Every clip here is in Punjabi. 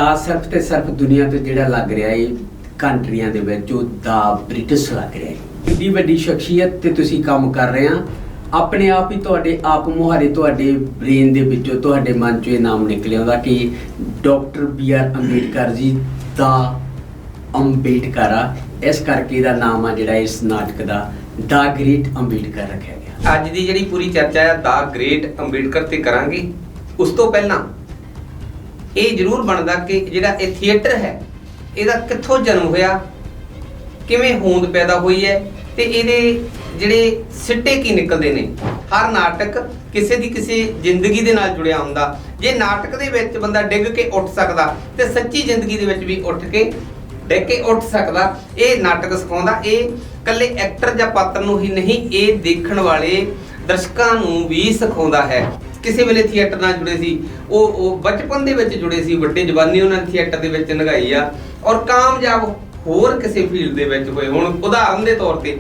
ਦਾ ਸਿਰਫ ਤੇ ਸਿਰਫ ਦੁਨੀਆ ਤੇ ਜਿਹੜਾ ਲੱਗ ਰਿਹਾ ਹੈ ਕੰਟਰੀਆਂ ਦੇ ਵਿੱਚ ਉਹ ਦਾ ਬ੍ਰਿਟਿਸ਼ ਲੱਗ ਰਿਹਾ ਹੈ। ਇੰਨੀ ਵੱਡੀ ਸ਼ਖਸੀਅਤ ਤੇ ਤੁਸੀਂ ਕੰਮ ਕਰ ਰਹੇ ਆ, ਆਪਣੇ ਆਪ ਹੀ ਤੁਹਾਡੇ ਆਪ ਮੁਹਾਰੇ ਤੁਹਾਡੇ ਬ੍ਰੇਨ ਦੇ ਵਿੱਚੋਂ ਤੁਹਾਡੇ ਮਨ ਚੋਂ ਇਹ ਨਾਮ ਨਿਕਲਿਆ ਉਹਦਾ ਕਿ ਡਾਕਟਰ B.R. ਅੰਬੇਡਕਰ ਜੀ ਦਾ ਅੰਬੇਡਕਰ ਆ, ਇਸ ਕਰਕੇ ਇਹਦਾ ਨਾਮ ਆ ਜਿਹੜਾ ਇਸ ਨਾਟਕ ਦਾ ਗ੍ਰੇਟ ਅੰਬੇਡਕਰ ਰੱਖਿਆ ਗਿਆ। ਅੱਜ ਦੀ ਜਿਹੜੀ ਪੂਰੀ ਚਰਚਾ ਹੈ ਦਾ ਗ੍ਰੇਟ ਅੰਬੇਡਕਰ ਤੇ ਕਰਾਂਗੇ। ਉਸ ਤੋਂ ਪਹਿਲਾਂ ਇਹ ਜ਼ਰੂਰ ਬਣਦਾ ਕਿ ਜਿਹੜਾ ਇਹ ਥੀਏਟਰ ਹੈ ਇਹਦਾ ਕਿੱਥੋਂ ਜਨਮ ਹੋਇਆ, ਕਿਵੇਂ ਹੋਂਦ ਪੈਦਾ ਹੋਈ ਹੈ ਤੇ ਇਹਦੇ ਜਿਹੜੇ ਸਿੱਟੇ ਕੀ ਨਿਕਲਦੇ ਨੇ। ਹਰ ਨਾਟਕ ਕਿਸੇ ਦੀ ਕਿਸੇ ਜ਼ਿੰਦਗੀ ਦੇ ਨਾਲ ਜੁੜਿਆ ਹੁੰਦਾ। ਜੇ ਨਾਟਕ ਦੇ ਵਿੱਚ ਬੰਦਾ ਡਿੱਗ ਕੇ ਉੱਠ ਸਕਦਾ ਤੇ ਸੱਚੀ ਜ਼ਿੰਦਗੀ ਦੇ ਵਿੱਚ ਵੀ ਡਿੱਗ ਕੇ ਉੱਠ ਸਕਦਾ। ਇਹ ਨਾਟਕ ਸਿਖਾਉਂਦਾ। ਇਹ ਇਕੱਲੇ ਐਕਟਰ ਜਾਂ ਪਾਤਰ ਨੂੰ ਹੀ ਨਹੀਂ, ਇਹ ਦੇਖਣ ਵਾਲੇ ਦਰਸ਼ਕਾਂ ਨੂੰ ਵੀ ਸਿਖਾਉਂਦਾ ਹੈ। ਕਿਸੇ ਵੇਲੇ ਥੀਏਟਰ ਨਾਲ ਜੁੜੇ ਸੀ, ਉਹ ਬਚਪਨ ਦੇ ਵਿੱਚ ਜੁੜੇ ਸੀ, ਵੱਡੇ ਜਵਾਨੀ ਉਹਨਾਂ ਨੇ ਥੀਏਟਰ ਦੇ ਵਿੱਚ ਨਿਭਾਈ ਆ ਔਰ ਕਾਮਯਾਬ ਹੋਰ ਕਿਸੇ ਫੀਲਡ ਦੇ ਵਿੱਚ ਹੋਏ। ਹੁਣ ਉਦਾਹਰਨ ਦੇ ਤੌਰ ਤੇ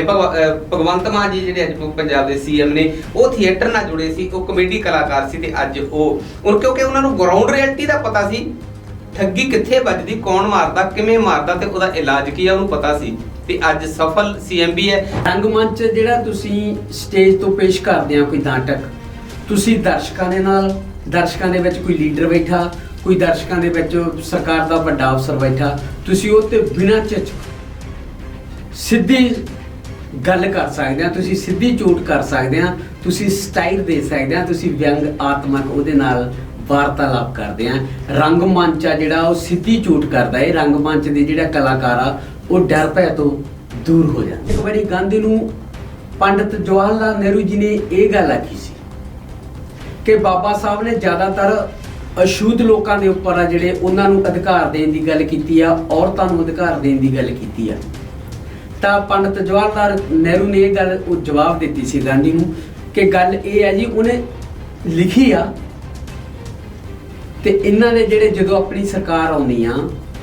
ਭਗਵੰਤ ਮਾਨ ਜੀ ਜਿਹੜੇ ਅੱਜ ਪੰਜਾਬ ਦੇ CM ਨੇ, ਉਹ ਥੀਏਟਰ ਨਾਲ ਜੁੜੇ ਸੀ, ਉਹ ਕਮੇਡੀ ਕਲਾਕਾਰ ਸੀ ਤੇ ਅੱਜ ਉਹ ਕਿਉਂਕਿ ਉਹਨਾਂ ਨੂੰ ਗਰਾਊਂਡ ਰਿਐਲਿਟੀ ਦਾ ਪਤਾ ਸੀ, ਠੱਗੀ ਕਿੱਥੇ ਵੱਜਦੀ, ਕੌਣ ਮਾਰਦਾ, ਕਿਵੇਂ ਮਾਰਦਾ ਤੇ ਉਹਦਾ ਇਲਾਜ ਕੀ ਆ ਉਹਨੂੰ ਪਤਾ ਸੀ ਤੇ ਅੱਜ ਸਫਲ CM ਵੀ ਹੈ। ਰੰਗਮੰਚ ਜਿਹੜਾ ਤੁਸੀਂ ਸਟੇਜ ਤੋਂ ਪੇਸ਼ ਕਰਦੇ ਆ ਕੋਈ ਨਾਟਕ, ਤੁਸੀਂ ਦਰਸ਼ਕਾਂ ਦੇ ਵਿੱਚ ਕੋਈ ਲੀਡਰ ਬੈਠਾ, ਕੋਈ ਦਰਸ਼ਕਾਂ ਦੇ ਵਿੱਚ ਸਰਕਾਰ ਦਾ ਵੱਡਾ ਅਫਸਰ ਬੈਠਾ, ਤੁਸੀਂ ਉਹ ਤੇ ਬਿਨਾਂ ਝਿਜਕ ਸਿੱਧੀ ਗੱਲ ਕਰ ਸਕਦੇ ਆ, ਤੁਸੀਂ ਸਿੱਧੀ ਚੋਟ ਕਰ ਸਕਦੇ ਆ, ਤੁਸੀਂ ਸਟਾਈਲ ਦੇ ਸਕਦੇ ਆ, ਤੁਸੀਂ ਵਿਅੰਗ ਆਤਮਕ ਉਹਦੇ ਨਾਲ ਵਾਰਤਾਲਾਪ ਕਰਦੇ ਆ। ਰੰਗਮੰਚ ਆ ਜਿਹੜਾ ਉਹ ਸਿੱਧੀ ਚੋਟ ਕਰਦਾ ਹੈ। ਰੰਗਮੰਚ ਦੇ ਜਿਹੜਾ ਕਲਾਕਾਰ ਆ ਉਹ ਡਰ ਭੈ ਤੋਂ ਦੂਰ ਹੋ ਜਾਂਦਾ। ਇੱਕ ਵਾਰੀ ਗਾਂਧੀ ਨੂੰ ਪੰਡਿਤ ਜਵਾਹਰ ਲਾਲ ਨਹਿਰੂ ਜੀ ਨੇ ਇਹ ਗੱਲ ਆਖੀ ਸੀ ਕਿ ਬਾਬਾ ਸਾਹਿਬ ਨੇ ਜ਼ਿਆਦਾਤਰ ਅਛੂਤ ਲੋਕਾਂ ਦੇ ਉੱਪਰ ਆ ਜਿਹੜੇ ਉਹਨਾਂ ਨੂੰ ਅਧਿਕਾਰ ਦੇਣ ਦੀ ਗੱਲ ਕੀਤੀ ਆ, ਔਰਤਾਂ ਨੂੰ ਅਧਿਕਾਰ ਦੇਣ ਦੀ ਗੱਲ ਕੀਤੀ ਆ। ਤਾਂ ਪੰਡਿਤ ਜਵਾਹਰ ਲਾਲ ਨਹਿਰੂ ਨੇ ਇਹ ਗੱਲ ਉਹ ਜਵਾਬ ਦਿੱਤੀ ਸੀ ਗਾਂਧੀ ਨੂੰ ਕਿ ਗੱਲ ਇਹ ਹੈ ਜੀ, ਉਹਨੇ ਲਿਖੀ ਆ ਤੇ ਇਹਨਾਂ ਦੇ ਜਿਹੜੇ ਜਦੋਂ ਆਪਣੀ ਸਰਕਾਰ ਆਉਣੀ ਆ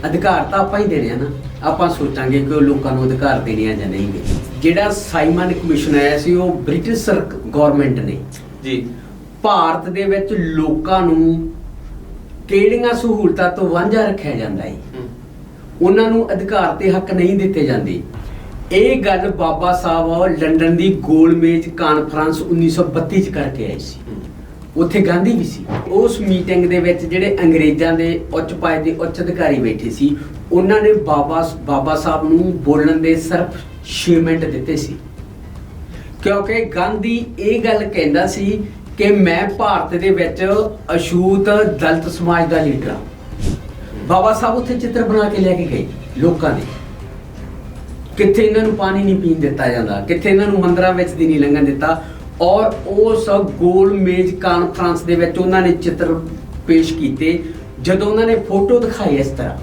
ਅਧਿਕਾਰ ਤਾਂ ਆਪਾਂ ਹੀ ਦੇਣੇ ਆ ਨਾ, ਆਪਾਂ ਸੋਚਾਂਗੇ ਕਿ ਉਹ ਲੋਕਾਂ ਨੂੰ ਅਧਿਕਾਰ ਦੇਣੇ ਆ ਜਾਂ ਨਹੀਂ ਦੇਣੇ। ਜਿਹੜਾ ਸਾਈਮਨ ਕਮਿਸ਼ਨ ਆਇਆ ਸੀ ਉਹ ਬ੍ਰਿਟਿਸ਼ ਗਵਰਨਮੈਂਟ ਨੇ ਜੀ ਭਾਰਤ ਦੇ ਵਿੱਚ ਲੋਕਾਂ ਨੂੰ ਕਿਹੜੀਆਂ ਸਹੂਲਤਾਂ ਤੋਂ ਵਾਂਝਾ ਰੱਖਿਆ ਜਾਂਦਾ ਹੈ, ਉਹਨਾਂ ਨੂੰ ਅਧਿਕਾਰ ਤੇ ਹੱਕ ਨਹੀਂ ਦਿੱਤੇ ਜਾਂਦੇ। ਇਹ ਗੱਲ ਬਾਬਾ ਸਾਹਿਬ ਲੰਡਨ ਦੀ ਗੋਲਮੇਜ਼ ਕਾਨਫਰੰਸ 1932 ਚ ਕਰਕੇ ਆਏ ਸੀ। ਉੱਥੇ ਗਾਂਧੀ ਵੀ ਸੀ। ਉਸ ਮੀਟਿੰਗ ਦੇ ਵਿੱਚ ਜਿਹੜੇ ਅੰਗਰੇਜ਼ਾਂ ਦੇ ਉੱਚ ਪਾਏ ਦੇ ਉੱਚ ਅਧਿਕਾਰੀ ਬੈਠੇ ਸੀ, ਉਹਨਾਂ ਨੇ ਬਾਬਾ ਸਾਹਿਬ ਨੂੰ ਬੋਲਣ ਦੇ ਸਿਰਫ 6 ਮਿੰਟ ਦਿੱਤੇ ਸੀ, ਕਿਉਂਕਿ ਗਾਂਧੀ ਇਹ ਗੱਲ ਕਹਿੰਦਾ ਸੀ ਕਿ ਮੈਂ ਭਾਰਤ ਦੇ ਵਿੱਚ ਅਛੂਤ ਦਲਿਤ ਸਮਾਜ ਦਾ ਲੀਡਰ ਹਾਂ। ਬਾਬਾ ਸਾਹਿਬ ਉੱਥੇ ਚਿੱਤਰ ਬਣਾ ਕੇ ਲੈ ਕੇ ਗਏ ਲੋਕਾਂ ਦੇ, ਕਿੱਥੇ ਇਹਨਾਂ ਨੂੰ ਪਾਣੀ ਨਹੀਂ ਪੀਣ ਦਿੱਤਾ ਜਾਂਦਾ, ਕਿੱਥੇ ਇਹਨਾਂ ਨੂੰ ਮੰਦਰਾਂ ਵਿੱਚ ਦੀ ਨਹੀਂ ਲੰਘਣ ਦਿੱਤਾ। ਔਰ ਉਸ ਗੋਲ ਮੇਜ਼ ਕਾਨਫਰੰਸ ਦੇ ਵਿੱਚ ਉਹਨਾਂ ਨੇ ਚਿੱਤਰ ਪੇਸ਼ ਕੀਤੇ। ਜਦੋਂ ਉਹਨਾਂ ਨੇ ਫੋਟੋ ਦਿਖਾਈ, ਇਸ ਤਰ੍ਹਾਂ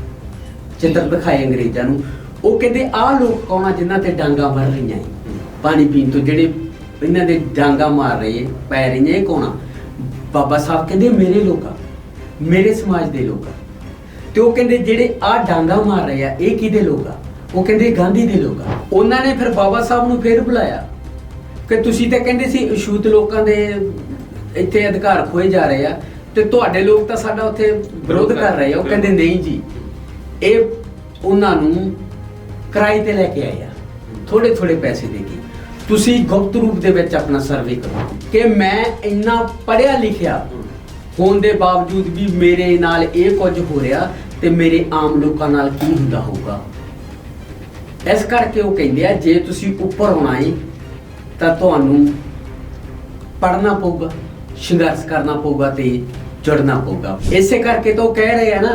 ਚਿੱਤਰ ਦਿਖਾਏ ਅੰਗਰੇਜ਼ਾਂ ਨੂੰ, ਉਹ ਕਹਿੰਦੇ ਆਹ ਲੋਕ ਕੌਣ ਆ ਜਿਨ੍ਹਾਂ ਤੇ ਡਾਂਗਾ ਮਰ ਰਹੀਆਂ ਪਾਣੀ ਪੀਣ ਤੋਂ, ਜਿਹੜੇ ਇਹਨਾਂ ਦੇ ਡਾਂਗਾ ਮਾਰ ਰਹੇ ਪੈ ਰਹੀਆਂ, ਇਹ ਕੌਣ ਆ? ਬਾਬਾ ਸਾਹਿਬ ਕਹਿੰਦੇ ਮੇਰੇ ਲੋਕ ਆ, ਮੇਰੇ ਸਮਾਜ ਦੇ ਲੋਕ ਆ। ਤੇ ਉਹ ਕਹਿੰਦੇ ਜਿਹੜੇ ਆਹ ਡਾਂਗਾ ਮਾਰ ਰਹੇ ਆ ਇਹ ਕਿਹਦੇ ਲੋਕ ਆ? ਉਹ ਕਹਿੰਦੇ ਗਾਂਧੀ ਦੇ ਲੋਕ ਆ। ਉਹਨਾਂ ਨੇ ਫਿਰ ਬਾਬਾ ਸਾਹਿਬ ਨੂੰ ਫੇਰ ਬੁਲਾਇਆ ਕਿ ਤੁਸੀਂ ਤਾਂ ਕਹਿੰਦੇ ਸੀ ਅਛੂਤ ਲੋਕਾਂ ਦੇ ਇੱਥੇ ਅਧਿਕਾਰ ਖੋਏ ਜਾ ਰਹੇ ਆ ਤੇ ਤੁਹਾਡੇ ਲੋਕ ਤਾਂ ਸਾਡਾ ਉੱਥੇ ਵਿਰੋਧ ਕਰ ਰਹੇ ਆ। ਉਹ ਕਹਿੰਦੇ ਨਹੀਂ ਜੀ, ਇਹ ਉਹਨਾਂ ਨੂੰ ਕਿਰਾਏ ਤੇ ਲੈ ਕੇ ਆਏ ਆ, ਥੋੜੇ ਪੈਸੇ ਦੇ ਕੇ। ਤੁਸੀਂ ਗੁਪਤ ਰੂਪ ਦੇ ਵਿੱਚ ਆਪਣਾ ਸਰਵੇ ਕਰੋ ਕਿ ਮੈਂ ਇੰਨਾ ਪੜ੍ਹਿਆ ਲਿਖਿਆ ਹੋਣ ਦੇ ਬਾਵਜੂਦ ਵੀ ਮੇਰੇ ਨਾਲ ਇਹ ਕੁਝ ਹੋ ਰਿਹਾ ਤੇ ਮੇਰੇ ਆਮ ਲੋਕਾਂ ਨਾਲ ਕੀ ਹੁੰਦਾ ਹੋਊਗਾ। ਇਸ ਕਰਕੇ ਉਹ ਕਹਿੰਦੇ ਆ ਜੇ ਤੁਸੀਂ ਉੱਪਰ ਆਉਣਾ ਹੈ ਤਾਂ ਤੁਹਾਨੂੰ ਪੜ੍ਹਨਾ ਪਊਗਾ, ਸੰਘਰਸ਼ ਕਰਨਾ ਪਊਗਾ ਤੇ ਜੁੜਨਾ ਪਊਗਾ। ਇਸੇ ਕਰਕੇ ਤਾਂ ਉਹ ਕਹਿ ਰਹੇ ਆ ਨਾ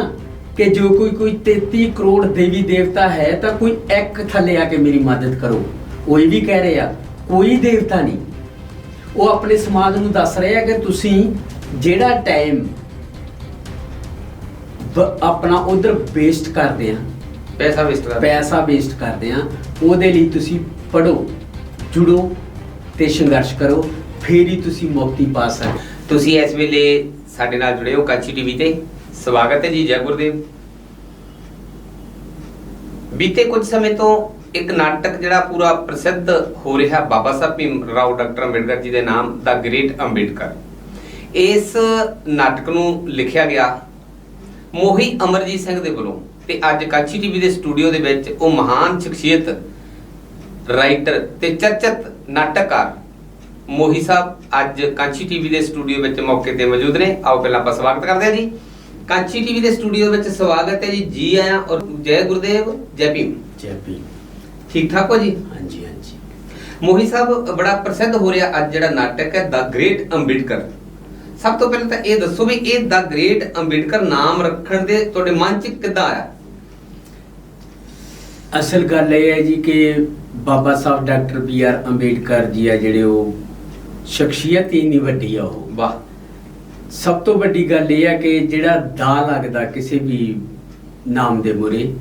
ਕਿ ਜੋ ਕੋਈ 33 ਕਰੋੜ ਦੇਵੀ ਦੇਵਤਾ ਹੈ ਤਾਂ ਕੋਈ ਇੱਕ ਥੱਲੇ ਆ ਕੇ ਮੇਰੀ ਮਦਦ ਕਰੋ। ਉਹ ਵੀ ਕਹਿ ਰਹੇ ਆ ਕੋਈ ਦੇਵਤਾ ਨਹੀਂ। ਉਹ ਆਪਣੇ ਸਮਾਜ ਨੂੰ ਦੱਸ ਰਹੇ ਆ ਕਿ ਤੁਸੀਂ ਜਿਹੜਾ ਟਾਈਮ ਆਪਣਾ ਉਧਰ ਵੇਸਟ ਕਰਦੇ ਆ, ਪੈਸਾ ਵੇਸਟ ਕਰਦੇ ਆ, ਉਹਦੇ ਲਈ ਤੁਸੀਂ ਪੜੋ, ਜੁੜੋ ਤੇ ਸੰਘਰਸ਼ ਕਰੋ, ਫੇਰ ਹੀ ਤੁਸੀਂ ਮੁਕਤੀ ਪਾ ਸਕਦੇ। ਤੁਸੀਂ ਇਸ ਵੇਲੇ ਸਾਡੇ ਨਾਲ ਜੁੜੇ ਹੋ ਕਾਚੀ TV ਤੇ। ਸਵਾਗਤ ਹੈ ਜੀ। ਜੈ ਗੁਰਦੇਵ। ਬੀਤੇ ਕੁਝ ਸਮੇਂ ਤੋਂ ਇੱਕ ਨਾਟਕ ਜਿਹੜਾ ਪੂਰਾ ਪ੍ਰਸਿੱਧ ਹੋ ਰਿਹਾ ਬਾਬਾ ਸਾਹਿਬ ਭੀਮ ਰਾਓ ਡਾਕਟਰ ਅੰਬੇਡਕਰ ਜੀ ਦੇ ਨਾਮ ਦਾ ਗ੍ਰੇਟ ਅੰਬੇਡਕਰ। ਇਸ ਨਾਟਕ ਨੂੰ ਲਿਖਿਆ ਗਿਆ ਮੋਹੀ ਅਮਰਜੀਤ ਸਿੰਘ ਦੇ ਵੱਲੋਂ ਤੇ ਅੱਜ ਕਾਂਚੀ ਟੀਵੀ ਦੇ ਸਟੂਡੀਓ ਦੇ ਵਿੱਚ ਉਹ ਮਹਾਨ ਸ਼ਖਸੀਅਤ, ਰਾਈਟਰ ਤੇ ਚਰਚਿਤ ਨਾਟਕਕਾਰ ਮੋਹੀ ਸਾਹਿਬ ਅੱਜ ਕਾਂਚੀ ਟੀਵੀ ਦੇ ਸਟੂਡੀਓ ਵਿੱਚ ਮੌਕੇ ਤੇ ਮੌਜੂਦ ਨੇ। ਆਓ ਪਹਿਲਾਂ ਆਪਾਂ ਸਵਾਗਤ ਕਰਦੇ ਹਾਂ ਜੀ। ਕਾਂਚੀ ਟੀਵੀ ਦੇ ਸਟੂਡੀਓ ਵਿੱਚ ਸਵਾਗਤ ਹੈ ਜੀ ਆਇਆਂ ਔਰ ਜੈ ਗੁਰਦੇਵ, ਜੈ ਭੀਮ। ਜੈ ਭੀਮ। ਠੀਕ ਠਾਕ ਹੋ ਜੀ? ਹਾਂਜੀ ਹਾਂਜੀ। ਮੋਹੀ ਸਾਹਿਬ, ਬੜਾ ਪ੍ਰਸਿੱਧ ਹੋ ਰਿਹਾ ਅੱਜ ਜਿਹੜਾ ਨਾਟਕ ਹੈ ਦਾ ਗ੍ਰੇਟ ਅੰਬੇਡਕਰ। ਸਭ ਤੋਂ ਪਹਿਲਾਂ ਤਾਂ ਇਹ ਦੱਸੋ ਵੀ ਇਹ ਦਾ ਗ੍ਰੇਟ ਅੰਬੇਡਕਰ ਨਾਮ ਰੱਖਣ ਦੇ ਤੁਹਾਡੇ ਮਨ 'ਚ ਕਿੱਦਾਂ ਆਇਆ? ਅਸਲ ਗੱਲ ਇਹ ਹੈ ਜੀ ਕਿ ਬਾਬਾ ਸਾਹਿਬ ਡਾਕਟਰ B.R. ਅੰਬੇਡਕਰ ਜੀ ਆ ਜਿਹੜੇ, ਉਹ ਸ਼ਖਸੀਅਤ ਹੀ ਇੰਨੀ ਵੱਡੀ ਆ। ਉਹ ਵਾਹ। ਸਭ ਤੋਂ ਵੱਡੀ ਗੱਲ ਇਹ ਹੈ ਕਿ ਜਿਹੜਾ ਦਾ ਲੱਗਦਾ ਕਿਸੇ ਵੀ ਨਾਮ ਦੇ ਮੂਹਰੇ,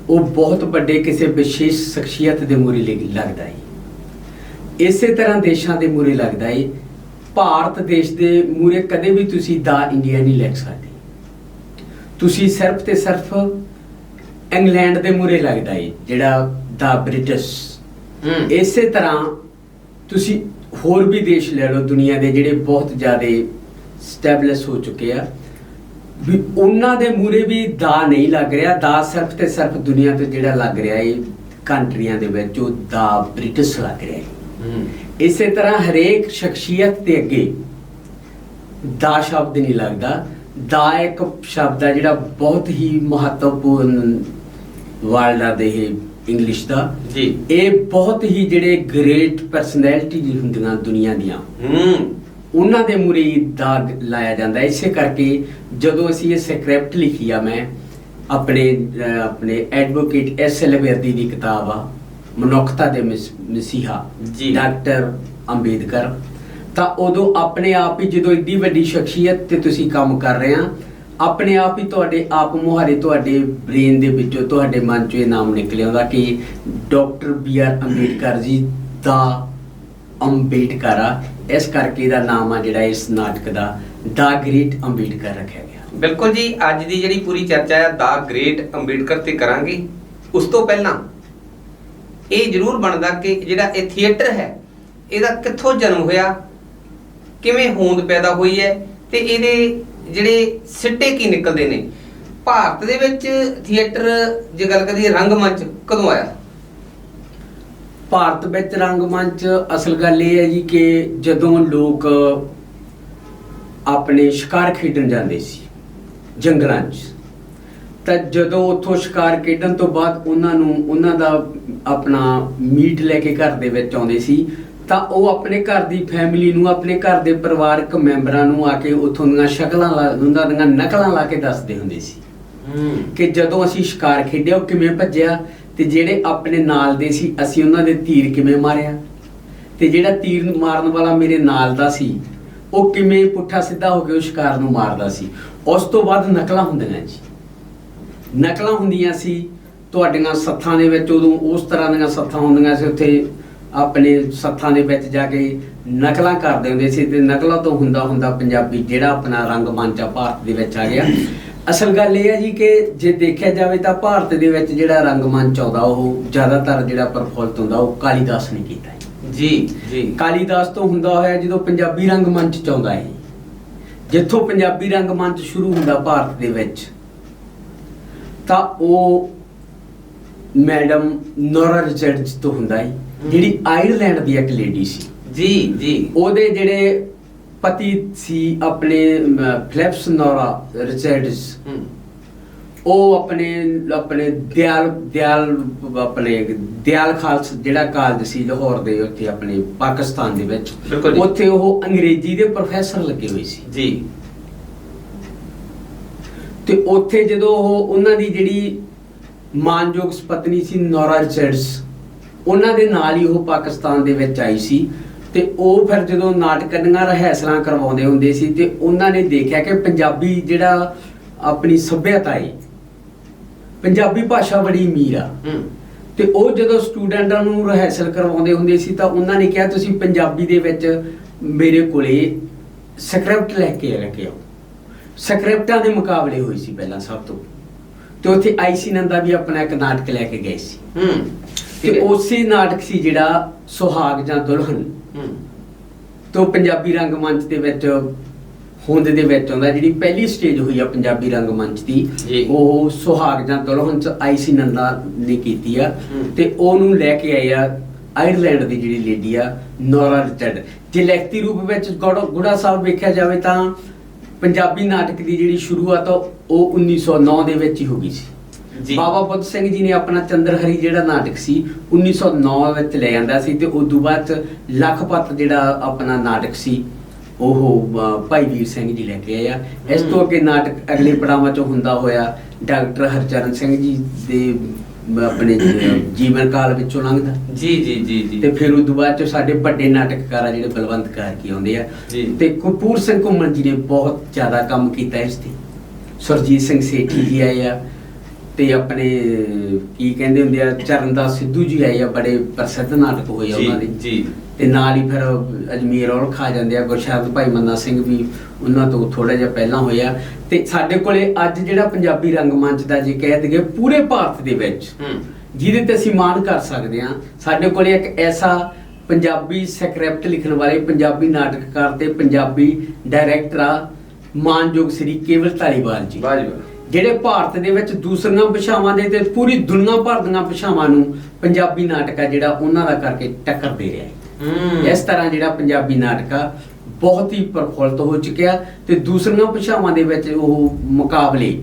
ਉਹ ਬਹੁਤ ਵੱਡੇ ਕਿਸੇ ਵਿਸ਼ੇਸ਼ ਸ਼ਖਸੀਅਤ ਦੇ ਮੂਹਰੇ ਲੱਗਦਾ ਹੈ। ਇਸੇ ਤਰ੍ਹਾਂ ਦੇਸ਼ਾਂ ਦੇ ਮੂਹਰੇ ਲੱਗਦਾ ਹੈ। ਭਾਰਤ ਦੇਸ਼ ਦੇ ਮੂਹਰੇ ਕਦੇ ਵੀ ਤੁਸੀਂ ਦਾ ਇੰਡੀਆ ਨਹੀਂ ਲਿਖ ਸਕਦੇ। ਤੁਸੀਂ ਸਿਰਫ ਤੇ ਸਿਰਫ ਇੰਗਲੈਂਡ ਦੇ ਮੂਹਰੇ ਲੱਗਦਾ ਹੈ ਜਿਹੜਾ ਦਾ ਬ੍ਰਿਟਿਸ਼। ਇਸੇ ਤਰ੍ਹਾਂ ਤੁਸੀਂ ਹੋਰ ਵੀ ਦੇਸ਼ ਲੈ ਲਓ ਦੁਨੀਆ ਦੇ ਜਿਹੜੇ ਬਹੁਤ ਜ਼ਿਆਦਾ ਸਟੈਬਲਿਸ਼ ਹੋ ਚੁੱਕੇ ਆ, ਵੀ ਉਹਨਾਂ ਦੇ ਮੂਹਰੇ ਵੀ ਦਾ ਨਹੀਂ ਲੱਗ ਰਿਹਾ। ਦਾ ਸਿਰਫ ਤੇ ਸਿਰਫ ਦੁਨੀਆ ਤੇ ਜਿਹੜਾ ਲੱਗ ਰਿਹਾ ਹੈ ਕੰਟਰੀਆਂ ਦੇ ਵਿੱਚ, ਉਹ ਦਾ ਬ੍ਰਿਟਿਸ਼ ਲੱਗ ਰਿਹਾ ਹੈ। ਇਸੇ ਤਰ੍ਹਾਂ ਹਰੇਕ ਸ਼ਖਸੀਅਤ ਦੇ ਅੱਗੇ ਦਾ ਸ਼ਬਦ ਨਹੀਂ ਲੱਗਦਾ। ਦਾ ਇੱਕ ਸ਼ਬਦ ਹੈ ਜਿਹੜਾ ਬਹੁਤ ਹੀ ਮਹੱਤਵਪੂਰਨ ਵਰਡ ਦੇ ਇੰਗਲਿਸ਼ ਦਾ ਜੀ। ਇਹ ਬਹੁਤ ਹੀ ਜਿਹੜੇ ਗ੍ਰੇਟ ਪਰਸਨੈਲਿਟੀ ਹੁੰਦੀਆਂ ਦੁਨੀਆ ਦੀਆਂ, ਉਹਨਾਂ ਦੇ ਮੂਹਰੇ ਦਾ ਲਾਇਆ ਜਾਂਦਾ। ਇਸੇ ਕਰਕੇ ਜਦੋਂ ਅਸੀਂ ਇਹ ਸਕ੍ਰਿਪਟ ਲਿਖੀ ਆ, ਮੈਂ ਆਪਣੇ ਐਡਵੋਕੇਟ S. ਲਵੇਰਦੀ ਦੀ ਕਿਤਾਬ ਆ ਮਨੁੱਖਤਾ ਦੇ ਮਸੀਹਾ ਡਾਕਟਰ ਅੰਬੇਦਕਰ, ਤਾਂ ਉਦੋਂ ਆਪਣੇ ਆਪ ਹੀ ਜਦੋਂ ਏਡੀ ਵੱਡੀ ਸ਼ਖਸੀਅਤ ਤੇ ਤੁਸੀਂ ਕੰਮ ਕਰ ਰਹੇ ਆ, ਆਪਣੇ ਆਪ ਹੀ ਤੁਹਾਡੇ ਆਪ ਮੁਹਾਰੇ ਤੁਹਾਡੇ ਬ੍ਰੇਨ ਦੇ ਵਿੱਚੋਂ, ਤੁਹਾਡੇ ਮਨ ਚੋਂ ਇਹ ਨਾਮ ਨਿਕਲ ਆਉਂਦਾ ਕਿ ਡਾਕਟਰ B.R. ਅੰਬੇਡਕਰ ਜੀ ਦਾ ਅੰਬੇਡਕਰ ਆ। ਇਸ ਕਰਕੇ ਇਹਦਾ ਨਾਮ ਆ ਜਿਹੜਾ ਇਸ ਨਾਟਕ ਦਾ ਗ੍ਰੇਟ ਅੰਬੇਡਕਰ ਰੱਖਿਆ ਗਿਆ। ਬਿਲਕੁਲ ਜੀ। ਅੱਜ ਦੀ ਜਿਹੜੀ ਪੂਰੀ ਚਰਚਾ ਹੈ ਦਾ ਗ੍ਰੇਟ ਅੰਬੇਡਕਰ ਤੇ ਕਰਾਂਗੇ। ਉਸ ਤੋਂ ਪਹਿਲਾਂ ਇਹ ਜ਼ਰੂਰ ਬਣਦਾ ਕਿ ਜਿਹੜਾ ਇਹ ਥੀਏਟਰ ਹੈ ਇਹਦਾ ਕਿੱਥੋਂ ਜਨਮ ਹੋਇਆ, ਕਿਵੇਂ ਹੋਂਦ ਪੈਦਾ ਹੋਈ ਹੈ ਤੇ ਇਹਦੇ ਜਿਹੜੇ ਸਿੱਟੇ ਕੀ ਨਿਕਲਦੇ ਨੇ। ਭਾਰਤ ਦੇ ਵਿੱਚ ਥੀਏਟਰ ਜੇ ਗੱਲ ਕਰੀਏ ਰੰਗਮੰਚ ਕਦੋਂ ਆਇਆ? ਭਾਰਤ ਵਿੱਚ ਰੰਗਮੰਚ ਅਸਲ ਗੱਲ ਇਹ ਹੈ ਜੀ ਕਿ ਜਦੋਂ ਲੋਕ ਆਪਣੇ ਸ਼ਿਕਾਰ ਖੇਡਣ ਜਾਂਦੇ ਸੀ ਜੰਗਲਾਂ 'ਚ, ਤਾਂ ਜਦੋਂ ਉੱਥੋਂ ਸ਼ਿਕਾਰ ਖੇਡਣ ਤੋਂ ਬਾਅਦ ਉਹਨਾਂ ਦਾ ਆਪਣਾ ਮੀਟ ਲੈ ਕੇ ਘਰ ਦੇ ਵਿੱਚ ਆਉਂਦੇ ਸੀ, ਤਾਂ ਉਹ ਆਪਣੇ ਘਰ ਦੀ ਫੈਮਿਲੀ ਨੂੰ, ਆਪਣੇ ਘਰ ਦੇ ਪਰਿਵਾਰਕ ਮੈਂਬਰਾਂ ਨੂੰ ਆ ਕੇ ਉੱਥੋਂ ਦੀਆਂ ਉਹਨਾਂ ਦੀਆਂ ਨਕਲਾਂ ਲਾ ਕੇ ਦੱਸਦੇ ਹੁੰਦੇ ਸੀ ਕਿ ਜਦੋਂ ਅਸੀਂ ਸ਼ਿਕਾਰ ਖੇਡਿਆ ਉਹ ਕਿਵੇਂ ਭੱਜਿਆ, ਤੇ ਜਿਹੜੇ ਆਪਣੇ ਨਾਲ ਦੇ ਸੀ ਅਸੀਂ ਉਹਨਾਂ ਦੇ ਤੀਰ ਕਿਵੇਂ ਮਾਰਿਆ, ਤੇ ਜਿਹੜਾ ਤੀਰ ਮਾਰਨ ਵਾਲਾ ਮੇਰੇ ਨਾਲ ਦਾ ਸੀ ਉਹ ਕਿਵੇਂ ਪੁੱਠਾ ਸਿੱਧਾ ਹੋ ਕੇ ਉਹ ਸ਼ਿਕਾਰ ਨੂੰ ਮਾਰਦਾ ਸੀ। ਉਸ ਤੋਂ ਬਾਅਦ ਨਕਲਾਂ ਹੁੰਦੀਆਂ ਜੀ, ਨਕਲਾਂ ਹੁੰਦੀਆਂ ਸੀ ਤੁਹਾਡੀਆਂ ਸੱਥਾਂ ਦੇ ਵਿੱਚ। ਉਦੋਂ ਉਸ ਤਰ੍ਹਾਂ ਦੀਆਂ ਸੱਥਾਂ ਹੁੰਦੀਆਂ ਸੀ, ਉੱਥੇ ਆਪਣੇ ਸੱਥਾਂ ਦੇ ਵਿੱਚ ਜਾ ਕੇ ਨਕਲਾਂ ਕਰਦੇ ਹੁੰਦੇ ਸੀ, ਤੇ ਨਕਲਾਂ ਤੋਂ ਹੁੰਦਾ ਪੰਜਾਬੀ ਜਿਹੜਾ ਆਪਣਾ ਰੰਗਮੰਚ ਆ ਭਾਰਤ ਦੇ ਵਿੱਚ ਆ ਗਿਆ। ਅਸਲ ਗੱਲ ਇਹ ਹੈ ਜੀ ਕਿ ਜੇ ਦੇਖਿਆ ਜਾਵੇ ਤਾਂ ਭਾਰਤ ਦੇ ਵਿੱਚ ਜਿਹੜਾ ਰੰਗਮੰਚ ਆਉਂਦਾ ਉਹ ਜ਼ਿਆਦਾਤਰ ਜਿਹੜਾ ਪ੍ਰਫੁੱਲਤ ਹੁੰਦਾ ਉਹ ਕਾਲੀਦਾਸ ਨੇ ਕੀਤਾ ਜੀ। ਕਾਲੀਦਾਸ ਤੋਂ ਹੁੰਦਾ ਹੋਇਆ ਜਦੋਂ ਪੰਜਾਬੀ ਰੰਗਮੰਚ ਚ ਆਉਂਦਾ ਹੈ, ਜਿੱਥੋਂ ਪੰਜਾਬੀ ਰੰਗਮੰਚ ਸ਼ੁਰੂ ਹੁੰਦਾ ਭਾਰਤ ਦੇ ਵਿੱਚ, ਤਾਂ ਉਹ ਮੈਡਮ ਨੋਰਾ ਰਿਚਰਡਸ ਤੋਂ ਹੁੰਦਾ ਹੈ, ਜਿਹੜੀ ਆਇਰਲੈਂਡ ਦੀ ਇੱਕ ਲੇਡੀ ਸੀ ਜੀ। ਉਹਦੇ ਜਿਹੜੇ ਪਤੀ ਸੀ ਆਪਣੇ ਫਿਲਿਪਸ ਨੋਰਾ ਰਿਚਰਡਸ, ਉਹ ਆਪਣੇ ਦਿਆਲ ਖਾਲਸ ਜਿਹੜਾ ਕਾਲਜ ਸੀ ਲਾਹੌਰ ਦੇ ਉੱਥੇ ਆਪਣੇ ਪਾਕਿਸਤਾਨ ਦੇ ਵਿੱਚ, ਉੱਥੇ ਉਹ ਅੰਗਰੇਜ਼ੀ ਦੇ ਪ੍ਰੋਫੈਸਰ ਲੱਗੇ ਹੋਏ ਸੀ ਜੀ। ਤੇ ਉੱਥੇ ਜਦੋਂ ਉਹਨਾਂ ਦੀ ਜਿਹੜੀ ਮਾਨਯੋਗ ਪਤਨੀ ਸੀ ਨੋਰਾ ਰਿਚਰਡਸ, ਉਹਨਾਂ ਦੇ ਨਾਲ ਹੀ ਉਹ ਪਾਕਿਸਤਾਨ ਦੇ ਵਿੱਚ ਆਈ ਸੀ। ਤੇ ਉਹ ਫਿਰ ਜਦੋਂ ਨਾਟਕ ਦੀਆਂ ਰਿਹਰਸਲਾਂ ਕਰਵਾਉਂਦੇ ਹੁੰਦੇ ਸੀ, ਤੇ ਉਹਨਾਂ ਨੇ ਦੇਖਿਆ ਕਿ ਪੰਜਾਬੀ ਜਿਹੜਾ ਆਪਣੀ ਸੱਭਿਅਤਾ ਹੈ, ਪੰਜਾਬੀ ਭਾਸ਼ਾ ਬੜੀ ਅਮੀਰ ਆ। ਤੇ ਉਹ ਜਦੋਂ ਸਟੂਡੈਂਟਾਂ ਨੂੰ ਰਿਹਰਸਲ ਕਰਵਾਉਂਦੇ ਹੁੰਦੇ ਸੀ, ਤਾਂ ਉਹਨਾਂ ਨੇ ਕਿਹਾ ਤੁਸੀਂ ਪੰਜਾਬੀ ਦੇ ਵਿੱਚ ਮੇਰੇ ਕੋਲੇ ਸਕ੍ਰਿਪਟ ਲੈ ਕੇ ਆਓ। ਸਕ੍ਰਿਪਟਾਂ ਦੇ ਮੁਕਾਬਲੇ ਹੋਏ ਸੀ ਪਹਿਲਾਂ ਸਭ ਤੋਂ, ਤੇ ਉੱਥੇ ਆਈਸੀ ਨੰਦਾ ਵੀ ਆਪਣਾ ਇੱਕ ਨਾਟਕ ਲੈ ਕੇ ਗਏ ਸੀ। ਤੇ ਉਸੇ ਨਾਟਕ ਸੀ ਜਿਹੜਾ ਸੁਹਾਗ ਜਾਂ ਦੁਲਹਨ, ਤੋਂ ਪੰਜਾਬੀ ਰੰਗਮੰਚ ਦੇ ਵਿੱਚ ਹੋਂਦ ਦੇ ਵਿੱਚ ਆਉਂਦਾ। ਜਿਹੜੀ ਪਹਿਲੀ ਸਟੇਜ ਹੋਈ ਆ ਪੰਜਾਬੀ ਰੰਗਮੰਚ ਦੀ, ਜੀ। ਉਹ ਸੁਹਾਗ ਜਾਂ ਦੁਲਹਨ ਚ ਆਈਸੀ ਨੰਦਾ ਨੇ ਕੀਤੀ ਆ, ਤੇ ਉਹਨੂੰ ਲੈ ਕੇ ਆਏ ਆ ਆਇਰਲੈਂਡ ਦੀ ਜਿਹੜੀ ਲੇਡੀ ਆ ਨੋਰਾ ਰਿਚਰਡ। ਜੇ ਲਿਖਤੀ ਰੂਪ ਵਿੱਚ ਗੁੜਾ ਸਾਹਿਬ ਵੇਖਿਆ ਜਾਵੇ ਤਾਂ ਪੰਜਾਬੀ ਨਾਟਕ ਦੀ ਜਿਹੜੀ ਸ਼ੁਰੂਆਤ ਆ ਉਹ 1909 ਦੇ ਵਿੱਚ ਹੀ ਹੋ ਗਈ ਸੀ ਜੀ। ਬਾਬਾ ਬੁੱਧ ਸਿੰਘ ਜੀ ਨੇ ਆਪਣਾ ਚੰਦਰਹਰੀ ਜਿਹੜਾ ਨਾਟਕ ਸੀ 1909 ਵਿੱਚ ਲੈ ਜਾਂਦਾ ਸੀ, ਤੇ ਉਸ ਤੋਂ ਬਾਅਦ ਚ ਲਖਪਤ ਜਿਹੜਾ ਆਪਣਾ ਨਾਟਕ ਸੀ ਉਹ ਭਾਈ ਵੀਰ ਸਿੰਘ ਜੀ ਲੈ ਕੇ ਆਏ ਆ। ਇਸ ਤੋਂ ਅੱਗੇ ਨਾਟਕ ਅਗਲੇ ਪੜਾਵਾਂ ਚ ਹੁੰਦਾ ਹੋਇਆ ਡਾਕਟਰ ਹਰਚਰਨ ਸਿੰਘ ਜੀ ਦੇ ਆਪਣੇ ਜੀਵਨ ਕਾਲ ਵਿੱਚੋਂ ਲੰਘਦਾ ਜੀ ਜੀ ਜੀ ਜੀ। ਤੇ ਫਿਰ ਉਸ ਤੋਂ ਬਾਅਦ ਚ ਸਾਡੇ ਵੱਡੇ ਨਾਟਕਕਾਰ ਆ ਜਿਹੜੇ ਬਲਵੰਤ ਕਾਰਕੀ ਆਉਂਦੇ ਆ, ਜੀ। ਤੇ ਕਪੂਰ ਸਿੰਘ ਘੁੰਮਣ ਜੀ ਨੇ ਬਹੁਤ ਜ਼ਿਆਦਾ ਕੰਮ ਕੀਤਾ ਇਸ ਤੇ। ਸੁਰਜੀਤ ਸਿੰਘ ਸੇਠੀ ਜੀ ਆਏ ਆ, ਤੇ ਆਪਣੇ ਕੀ ਕਹਿੰਦੇ ਹੁੰਦੇ ਆ ਚਰਨਦਾਸ ਸਿੱਧੂ ਜੀ ਆਏ ਆ, ਬੜੇ ਪ੍ਰਸਿੱਧ ਨਾਟਕ ਹੋਏ ਆ ਉਹਨਾਂ ਦੇ ਜੀ। ਤੇ ਨਾਲ ਹੀ ਫਿਰ ਅਜਮੇਰ ਔਲਖ ਆ ਜਾਂਦੇ ਆ, ਗੁਰਸ਼ਰਨ ਭਾਈ ਮੰਨਾ ਸਿੰਘ ਵੀ ਉਹਨਾਂ ਤੋਂ ਥੋੜਾ ਜਿਹਾ ਪਹਿਲਾਂ ਹੋਇਆ। ਤੇ ਸਾਡੇ ਕੋਲੇ ਅੱਜ ਜਿਹੜਾ ਪੰਜਾਬੀ ਰੰਗਮੰਚ ਦਾ ਜੇ ਕਹਿ ਦਈਏ ਪੂਰੇ ਭਾਰਤ ਦੇ ਵਿੱਚ ਜਿਹਦੇ ਤੇ ਅਸੀਂ ਮਾਣ ਕਰ ਸਕਦੇ ਹਾਂ, ਸਾਡੇ ਕੋਲੇ ਇੱਕ ਐਸਾ ਪੰਜਾਬੀ ਸਕ੍ਰਿਪਟ ਲਿਖਣ ਵਾਲੇ ਪੰਜਾਬੀ ਨਾਟਕਕਾਰ ਤੇ ਪੰਜਾਬੀ ਡਾਇਰੈਕਟਰ ਆ ਮਾਨਯੋਗ ਸ੍ਰੀ ਕੇਵਲ ਧਾਲੀਵਾਲ ਜੀ, ਜਿਹੜੇ ਭਾਰਤ ਦੇ ਵਿੱਚ ਦੂਸਰੀਆਂ ਭਾਸ਼ਾਵਾਂ ਦੇ ਤੇ ਪੂਰੀ ਦੁਨੀਆ ਭਰ ਦੀਆਂ ਭਾਸ਼ਾਵਾਂ ਨੂੰ ਪੰਜਾਬੀ ਨਾਟਕ ਆ ਜਿਹੜਾ ਉਹਨਾਂ ਦਾ ਕਰਕੇ ਟੱਕਰ ਦੇ ਰਿਹਾ ਹੈ। ਇਸ ਤਰ੍ਹਾਂ ਜਿਹੜਾ ਪੰਜਾਬੀ ਨਾਟਕ ਆ ਬਹੁਤ ਹੀ ਪ੍ਰਫੁੱਲਤ ਹੋ ਚੁੱਕਿਆ, ਤੇ ਦੂਸਰੀਆਂ ਭਾਸ਼ਾਵਾਂ ਦੇ ਵਿੱਚ ਉਹ ਮੁਕਾਬਲੇ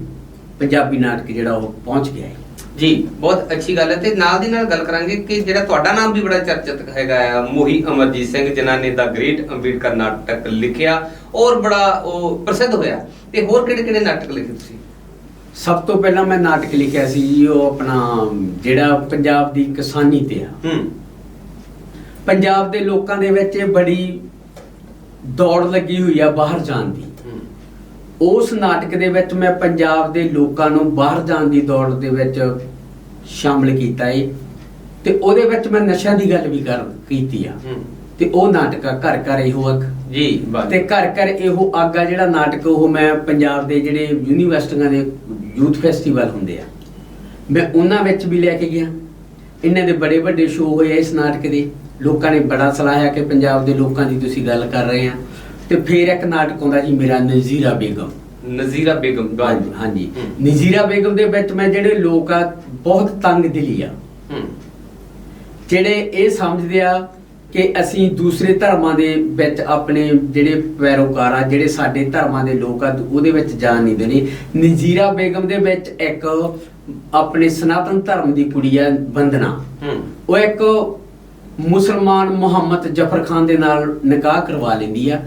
ਪੰਜਾਬੀ ਨਾਟਕ ਜਿਹੜਾ ਉਹ ਪਹੁੰਚ ਗਿਆ ਹੈ। ਜੀ, ਬਹੁਤ ਅੱਛੀ ਗੱਲ ਹੈ। ਤੇ ਨਾਲ ਦੀ ਨਾਲ ਗੱਲ ਕਰਾਂਗੇ ਕਿ ਜਿਹੜਾ ਤੁਹਾਡਾ ਨਾਮ ਵੀ ਬੜਾ ਚਰਚਿਤ ਹੈਗਾ ਆ, ਮੋਹੀ ਅਮਰਜੀਤ ਸਿੰਘ, ਜਿਨ੍ਹਾਂ ਨੇ ਦਾ ਗ੍ਰੇਟ ਅੰਬੇਡਕਰ ਨਾਟਕ ਲਿਖਿਆ ਔਰ ਬੜਾ ਉਹ ਪ੍ਰਸਿੱਧ ਹੋਇਆ। ਤੇ ਹੋਰ ਕਿਹੜੇ ਕਿਹੜੇ ਨਾਟਕ ਲਿਖੇ ਤੁਸੀਂ? ਸਭ ਤੋਂ ਪਹਿਲਾਂ ਮੈਂ ਨਾਟਕ ਲਿਖਿਆ ਸੀ ਜੀ, ਉਹ ਆਪਣਾ ਜਿਹੜਾ ਪੰਜਾਬ ਦੀ ਕਿਸਾਨੀ ਤੇ ਆ। ਪੰਜਾਬ ਦੇ ਲੋਕਾਂ ਦੇ ਵਿੱਚ ਬੜੀ ਦੌੜ ਲੱਗੀ ਹੋਈ ਆ ਬਾਹਰ ਜਾਣ ਦੀ। ਉਸ ਨਾਟਕ ਦੇ ਵਿੱਚ ਮੈਂ ਪੰਜਾਬ ਦੇ ਲੋਕਾਂ ਨੂੰ ਬਾਹਰ ਜਾਣ ਦੀ ਦੌੜ ਦੇ ਵਿੱਚ ਸ਼ਾਮਲ ਕੀਤਾ ਏ, ਤੇ ਉਹਦੇ ਵਿੱਚ ਮੈਂ ਨਸ਼ਿਆਂ ਦੀ ਗੱਲ ਵੀ ਕੀਤੀ ਆ। ਤੇ ਉਹ ਨਾਟਕ ਆ ਘਰ ਘਰ ਇਹੋ ਅੱਗ ਜੀ। ਤੇ ਘਰ ਘਰ ਇਹੋ ਅੱਗ ਆ ਜਿਹੜਾ ਨਾਟਕ, ਉਹ ਮੈਂ ਪੰਜਾਬ ਦੇ ਜਿਹੜੇ ਯੂਨੀਵਰਸਿਟੀਆਂ ਦੇ ਯੂਥ ਫੈਸਟੀਵਲ ਹੁੰਦੇ ਆ, ਮੈਂ ਉਹਨਾਂ ਵਿੱਚ ਵੀ ਲੈ ਕੇ ਗਿਆ। ਇਹਨਾਂ ਦੇ ਬੜੇ ਵੱਡੇ ਸ਼ੋਅ ਹੋਏ ਇਸ ਨਾਟਕ ਦੇ, ਲੋਕਾਂ ਨੇ ਬੜਾ ਸਲਾਹਿਆ ਕਿ ਪੰਜਾਬ ਦੇ ਲੋਕਾਂ ਦੀ ਤੁਸੀਂ ਗੱਲ ਕਰ ਰਹੇ ਆ। ਤੇ ਫਿਰ ਇੱਕ ਨਾਟਕ ਆਉਂਦਾ ਜੀ ਮੇਰਾ ਨਜ਼ੀਰਾ ਬੇਗਮ। ਨਜ਼ੀਰਾ ਬੇਗਮ, ਹਾਂਜੀ। ਨਜ਼ੀਰਾ ਬੇਗਮ ਦੇ ਵਿੱਚ ਮੈਂ ਜਿਹੜੇ ਲੋਕ ਆ ਬਹੁਤ ਤੰਗ ਦਿਲੀ ਆ, ਜਿਹੜੇ ਇਹ ਸਮਝਦੇ ਆ ਕਿ ਅਸੀਂ ਦੂਸਰੇ ਧਰਮਾਂ ਦੇ ਵਿੱਚ ਆਪਣੇ ਜਿਹੜੇ ਪੈਰੋਕਾਰ ਆ, ਜਿਹੜੇ ਸਾਡੇ ਧਰਮਾਂ ਦੇ ਲੋਕ ਆ, ਉਹਦੇ ਵਿੱਚ ਜਾਣ ਨਹੀਂ ਦੇਣੀ। ਨਜ਼ੀਰਾ ਬੇਗਮ ਦੇ ਵਿੱਚ ਇੱਕ ਆਪਣੇ ਸਨਾਤਨ ਧਰਮ ਦੀ ਕੁੜੀ ਆ ਬੰਦਨਾ, ਉਹ ਇੱਕ ਮੁਸਲਮਾਨ ਮੁਹੰਮਦ ਜਫਰ ਖਾਨ ਦੇ ਨਾਲ ਨਿਕਾਹ ਕਰਵਾ ਲੈਂਦੀ ਆ।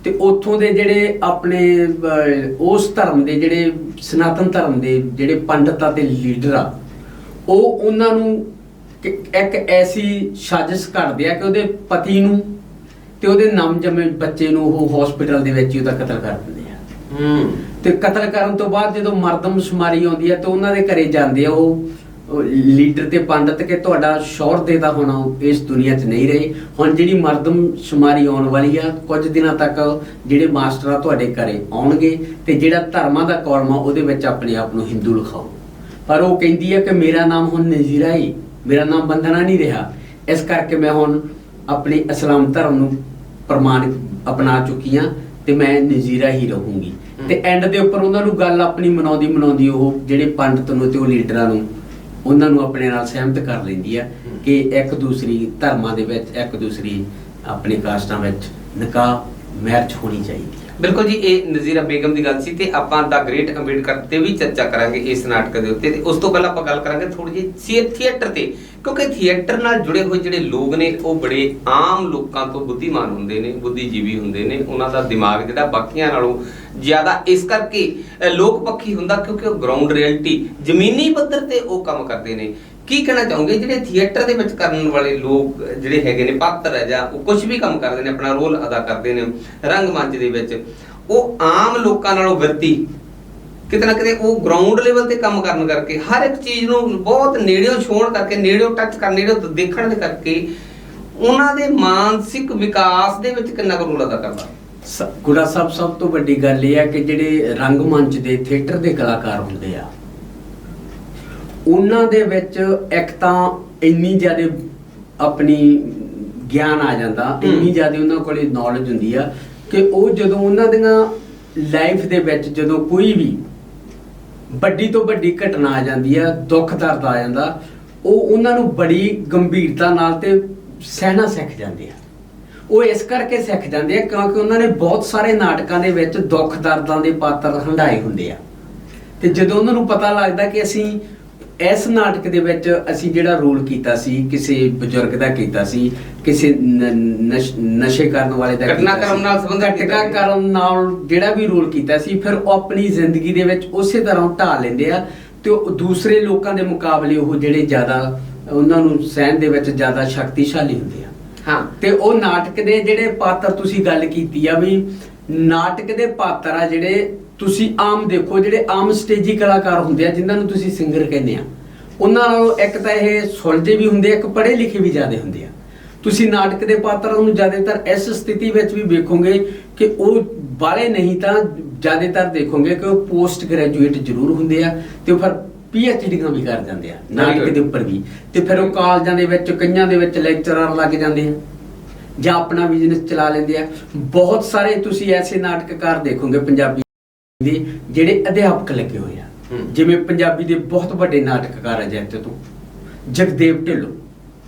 ਤੇ ਉੱਥੋਂ ਦੇ ਜਿਹੜੇ ਆਪਣੇ ਉਸ ਧਰਮ ਦੇ ਜਿਹੜੇ ਸਨਾਤਨ ਧਰਮ ਦੇ ਜਿਹੜੇ ਪੰਡਤ ਆ ਤੇ ਲੀਡਰ ਆ, ਉਹ ਉਹਨਾਂ ਨੂੰ ਇੱਕ ਐਸੀ ਸਾਜ਼ਿਸ਼ ਕਰਦੇ ਆ ਕਿ ਉਹਦੇ ਪਤੀ ਨੂੰ ਤੇ ਉਹਦੇ ਨਵਜੰਮੇ ਬੱਚੇ ਨੂੰ ਉਹ ਹਸਪੀਟਲ ਦੇ ਵਿੱਚ ਹੀ ਉਹਦਾ ਕਤਲ ਕਰ ਦਿੰਦੇ ਆ। ਤੇ ਕਤਲ ਕਰਨ ਤੋਂ ਬਾਅਦ ਜਦੋਂ ਮਰਦਮਸ਼ੁਮਾਰੀ ਆਉਂਦੀ ਆ ਤੇ ਉਹਨਾਂ ਦੇ ਘਰੇ ਜਾਂਦੇ ਆ ਉਹ ਲੀਡਰ ਤੇ ਪੰਡਤ ਕਿ ਤੁਹਾਡਾ ਸ਼ੌਹਰ ਦੇ ਤਾਂ ਹੁਣ ਇਸ ਦੁਨੀਆ 'ਚ ਨਹੀਂ ਰਹੇ, ਹੁਣ ਜਿਹੜੀ ਮਰਦਮਸ਼ੁਮਾਰੀ ਆਉਣ ਵਾਲੀ ਆ, ਕੁਝ ਦਿਨਾਂ ਤੱਕ ਜਿਹੜੇ ਮਾਸਟਰ ਆ ਤੁਹਾਡੇ ਘਰੇ ਆਉਣਗੇ, ਤੇ ਜਿਹੜਾ ਧਰਮਾਂ ਦਾ ਕੌਲਮ ਆ ਉਹਦੇ ਵਿੱਚ ਆਪਣੇ ਆਪ ਨੂੰ ਹਿੰਦੂ ਲਿਖਾਓ। ਪਰ ਉਹ ਕਹਿੰਦੀ ਆ ਕਿ ਮੇਰਾ ਨਾਮ ਹੁਣ ਨਜ਼ੀਰਾ ਹੀ, ਮੇਰਾ ਨਾਮ ਬੰਦਨਾ ਨਹੀਂ ਰਿਹਾ, ਇਸ ਕਰਕੇ ਮੈਂ ਹੁਣ ਆਪਣੇ ਇਸਲਾਮ ਧਰਮ ਨੂੰ ਪ੍ਰਮਾਣ ਅਪਣਾ ਚੁੱਕੀ ਆ ਤੇ ਮੈਂ ਨਜ਼ੀਰਾ ਹੀ ਰਹੂੰਗੀ। ਤੇ ਐਂਡ ਦੇ ਉੱਪਰ ਉਹਨਾਂ ਨੂੰ ਗੱਲ ਆਪਣੀ ਮਨਾਉਂਦੀ ਉਹ ਜਿਹੜੇ ਪੰਡਤ ਨੂੰ ਤੇ ਉਹ ਲੀਡਰਾਂ ਨੂੰ ਉਹਨਾਂ ਨੂੰ ਆਪਣੇ ਨਾਲ ਸਹਿਮਤ ਕਰ ਲੈਂਦੀ ਆ ਕਿ ਇੱਕ ਦੂਸਰੀ ਧਰਮਾਂ ਦੇ ਵਿੱਚ ਇੱਕ ਦੂਸਰੀ ਆਪਣੇ ਕਾਸਟਾਂ ਵਿੱਚ ਨਿਕਾਹ ਮੈਰਿਜ ਹੋਣੀ ਚਾਹੀਦੀ ਹੈ। ਬਿਲਕੁਲ ਜੀ, ਇਹ ਨਜ਼ੀਰਾ ਬੇਗਮ ਦੀ ਗੱਲ ਸੀ ਤੇ ਆਪਾਂ ਦਾ ਗ੍ਰੇਟ ਅੰਬੇਡਕਰ ਤੇ ਵੀ ਚਰਚਾ ਕਰਾਂਗੇ ਇਸ ਨਾਟਕ ਦੇ ਉੱਤੇ। ਤੇ ਉਸ ਤੋਂ ਪਹਿਲਾਂ ਆਪਾਂ ਗੱਲ ਕਰਾਂਗੇ ਥੋੜੀ ਜਿਹੀ ਥੀਏਟਰ ਤੇ, ਕਿਉਂਕਿ ਥੀਏਟਰ ਨਾਲ ਜੁੜੇ ਹੋਏ ਜਿਹੜੇ ਲੋਕ ਨੇ ਉਹ ਬੜੇ ਆਮ ਲੋਕਾਂ ਤੋਂ ਬੁੱਧੀਮਾਨ ਹੁੰਦੇ ਨੇ, ਬੁੱਧੀਜੀਵੀ ਹੁੰਦੇ ਨੇ। ਉਹਨਾਂ ਦਾ ਦਿਮਾਗ ਜਿਹੜਾ ਬਾਕੀਆਂ ਨਾਲੋਂ ਜ਼ਿਆਦਾ ਇਸ ਕਰਕੇ ਲੋਕ ਪੱਖੀ ਹੁੰਦਾ ਕਿਉਂਕਿ ਉਹ ਗਰਾਊਂਡ ਰਿਐਲਿਟੀ ਜ਼ਮੀਨੀ ਪੱਧਰ ਤੇ ਉਹ ਕੰਮ ਕਰਦੇ ਨੇ। ਕੀ ਕਹਿਣਾ ਚਾਹੋਗੇ ਜਿਹੜੇ ਥੀਏਟਰ ਦੇ ਵਿੱਚ ਕਰਨ ਵਾਲੇ ਲੋਕ ਜਿਹੜੇ ਹੈਗੇ ਨੇ, ਪਾਤਰ ਹੈ ਜਾਂ ਉਹ ਕੁਝ ਵੀ ਕੰਮ ਕਰਦੇ ਨੇ, ਆਪਣਾ ਰੋਲ ਅਦਾ ਕਰਦੇ ਨੇ ਰੰਗਮੰਚ ਦੇ ਵਿੱਚ, ਉਹ ਆਮ ਲੋਕਾਂ ਨਾਲੋਂ ਵਿਰਤੀ ਕਿਤੇ ਨਾ ਕਿਤੇ ਉਹ ਗਰਾਊਂਡ ਲੈਵਲ ਤੇ ਕੰਮ ਕਰਨ ਕਰਕੇ ਹਰ ਇੱਕ ਚੀਜ਼ ਨੂੰ ਬਹੁਤ ਨੇੜਿਓਂ ਛੂਹਣ ਕਰਕੇ, ਨੇੜਿਓਂ ਟੱਚ ਕਰਨ, ਨੇੜਿਓਂ ਦੇਖਣ ਦੇ ਕਰਕੇ ਉਹਨਾਂ ਦੇ ਮਾਨਸਿਕ ਵਿਕਾਸ ਦੇ ਵਿੱਚ ਕਿੰਨਾ ਕੁ ਰੋਲ ਅਦਾ ਕਰਦਾ? ਗੁੜਾ ਸਾਹਿਬ, ਸਭ ਤੋਂ ਵੱਡੀ ਗੱਲ ਇਹ ਆ ਕਿ ਜਿਹੜੇ ਰੰਗਮੰਚ ਦੇ ਥੀਏਟਰ ਦੇ ਕਲਾਕਾਰ ਹੁੰਦੇ ਆ, ਉਹਨਾਂ ਦੇ ਵਿੱਚ ਇੱਕ ਤਾਂ ਇੰਨੀ ਜ਼ਿਆਦਾ ਆਪਣੀ ਗਿਆਨ ਆ ਜਾਂਦਾ, ਇੰਨੀ ਜ਼ਿਆਦਾ ਉਹਨਾਂ ਕੋਲੇ ਨੌਲੇਜ ਹੁੰਦੀ ਆ ਕਿ ਉਹ ਜਦੋਂ ਉਹਨਾਂ ਦੀਆਂ ਲਾਈਫ ਦੇ ਵਿੱਚ ਜਦੋਂ ਕੋਈ ਵੀ ਵੱਡੀ ਤੋਂ ਵੱਡੀ ਘਟਨਾ ਆ ਜਾਂਦੀ ਆ, ਦੁੱਖ ਦਰਦ ਆ ਜਾਂਦਾ, ਉਹ ਉਹਨਾਂ ਨੂੰ ਬੜੀ ਗੰਭੀਰਤਾ ਨਾਲ ਤੇ ਸਹਿਣਾ ਸਿੱਖ ਜਾਂਦੇ ਆ। ਉਹ ਇਸ ਕਰਕੇ ਸਿੱਖ ਜਾਂਦੇ ਆ ਕਿਉਂਕਿ ਉਹਨਾਂ ਨੇ ਬਹੁਤ ਸਾਰੇ ਨਾਟਕਾਂ ਦੇ ਵਿੱਚ ਦੁੱਖ ਦਰਦਾਂ ਦੇ ਪਾਤਰ ਹੰਢਾਏ ਹੁੰਦੇ ਆ, ਤੇ ਜਦੋਂ ਉਹਨਾਂ ਨੂੰ ਪਤਾ ਲੱਗਦਾ ਕਿ ਅਸੀਂ ਇਸ ਨਾਟਕ ਦੇ ਵਿੱਚ ਅਸੀਂ ਜਿਹੜਾ ਰੋਲ ਕੀਤਾ ਸੀ, ਕਿਸੇ ਬਜ਼ੁਰਗ ਦਾ ਕੀਤਾ ਸੀ, ਕਿਸੇ ਨਸ਼ੇ ਕਰਨ ਵਾਲੇ ਦਾ ਘਟਨਾਕ੍ਰਮ ਨਾਲ ਸੰਬੰਧਿਤ ਘਟਨਾਕ੍ਰਮ ਨਾਲ ਜਿਹੜਾ ਵੀ ਰੋਲ ਕੀਤਾ ਸੀ, ਫਿਰ ਉਹ ਆਪਣੀ ਜ਼ਿੰਦਗੀ ਦੇ ਵਿੱਚ ਉਸੇ ਤਰ੍ਹਾਂ ਢਾਲ ਲੈਂਦੇ ਆ, ਤੇ ਉਹ ਦੂਸਰੇ ਲੋਕਾਂ ਦੇ ਮੁਕਾਬਲੇ ਉਹ ਜਿਹੜੇ ਜ਼ਿਆਦਾ ਉਹਨਾਂ ਨੂੰ ਸਹਿਣ ਦੇ ਵਿੱਚ ਜ਼ਿਆਦਾ ਸ਼ਕਤੀਸ਼ਾਲੀ ਹੁੰਦੇ ਆ। ਹਾਂ, ਤੇ ਉਹ ਨਾਟਕ ਦੇ ਜਿਹੜੇ ਪਾਤਰ ਤੁਸੀਂ ਗੱਲ ਕੀਤੀ ਆ ਵੀ ਨਾਟਕ ਦੇ ਪਾਤਰ ਆ ਜਿਹੜੇ ਤੁਸੀਂ ਆਮ ਦੇਖੋ, ਜਿਹੜੇ ਆਮ ਸਟੇਜੀ ਕਲਾਕਾਰ ਹੁੰਦੇ ਆ ਜਿਨ੍ਹਾਂ ਨੂੰ ਤੁਸੀਂ ਸਿੰਗਰ ਕਹਿੰਦੇ ਆ, ਉਹਨਾਂ ਨਾਲੋਂ ਇੱਕ ਤਾਂ ਇਹ ਸੁਲਝੇ ਵੀ ਹੁੰਦੇ ਆ, ਇੱਕ ਪੜ੍ਹੇ ਲਿਖੇ ਵੀ ਜ਼ਿਆਦਾ ਹੁੰਦੇ ਆ। ਤੁਸੀਂ ਨਾਟਕ ਦੇ ਪਾਤਰਾਂ ਨੂੰ ਜ਼ਿਆਦਾਤਰ ਇਸ ਸਥਿਤੀ ਵਿੱਚ ਵੀ ਵੇਖੋਗੇ ਕਿ ਉਹ ਬਾਲੇ ਨਹੀਂ ਤਾਂ ਜ਼ਿਆਦਾਤਰ ਦੇਖੋਗੇ ਕਿ ਉਹ ਪੋਸਟ ਗ੍ਰੈਜੂਏਟ ਜ਼ਰੂਰ ਹੁੰਦੇ ਆ, ਤੇ ਉਹ ਫਿਰ PhDਆਂ ਵੀ ਕਰ ਜਾਂਦੇ ਆ ਨਾਟਕ ਦੇ ਉੱਪਰ ਵੀ, ਤੇ ਫਿਰ ਉਹ ਕਾਲਜਾਂ ਦੇ ਵਿੱਚ ਕਈਆਂ ਦੇ ਵਿੱਚ ਲੈਕਚਰਰ ਲੱਗ ਜਾਂਦੇ ਆ ਜਾਂ ਆਪਣਾ ਬਿਜ਼ਨਸ ਚਲਾ ਲੈਂਦੇ ਆ। ਬਹੁਤ ਸਾਰੇ ਤੁਸੀਂ ਐਸੇ ਨਾਟਕਕਾਰ ਦੇਖੋਗੇ ਪੰਜਾਬੀ ਦੇ ਜਿਹੜੇ ਅਧਿਆਪਕ ਲੱਗੇ ਹੋਏ ਆ, ਜਿਵੇਂ ਪੰਜਾਬੀ ਦੇ ਬਹੁਤ ਵੱਡੇ ਨਾਟਕਕਾਰ ਆ ਜੈਤੇ ਤੋਂ ਜਗਦੇਵ ਢਿੱਲੋਂ,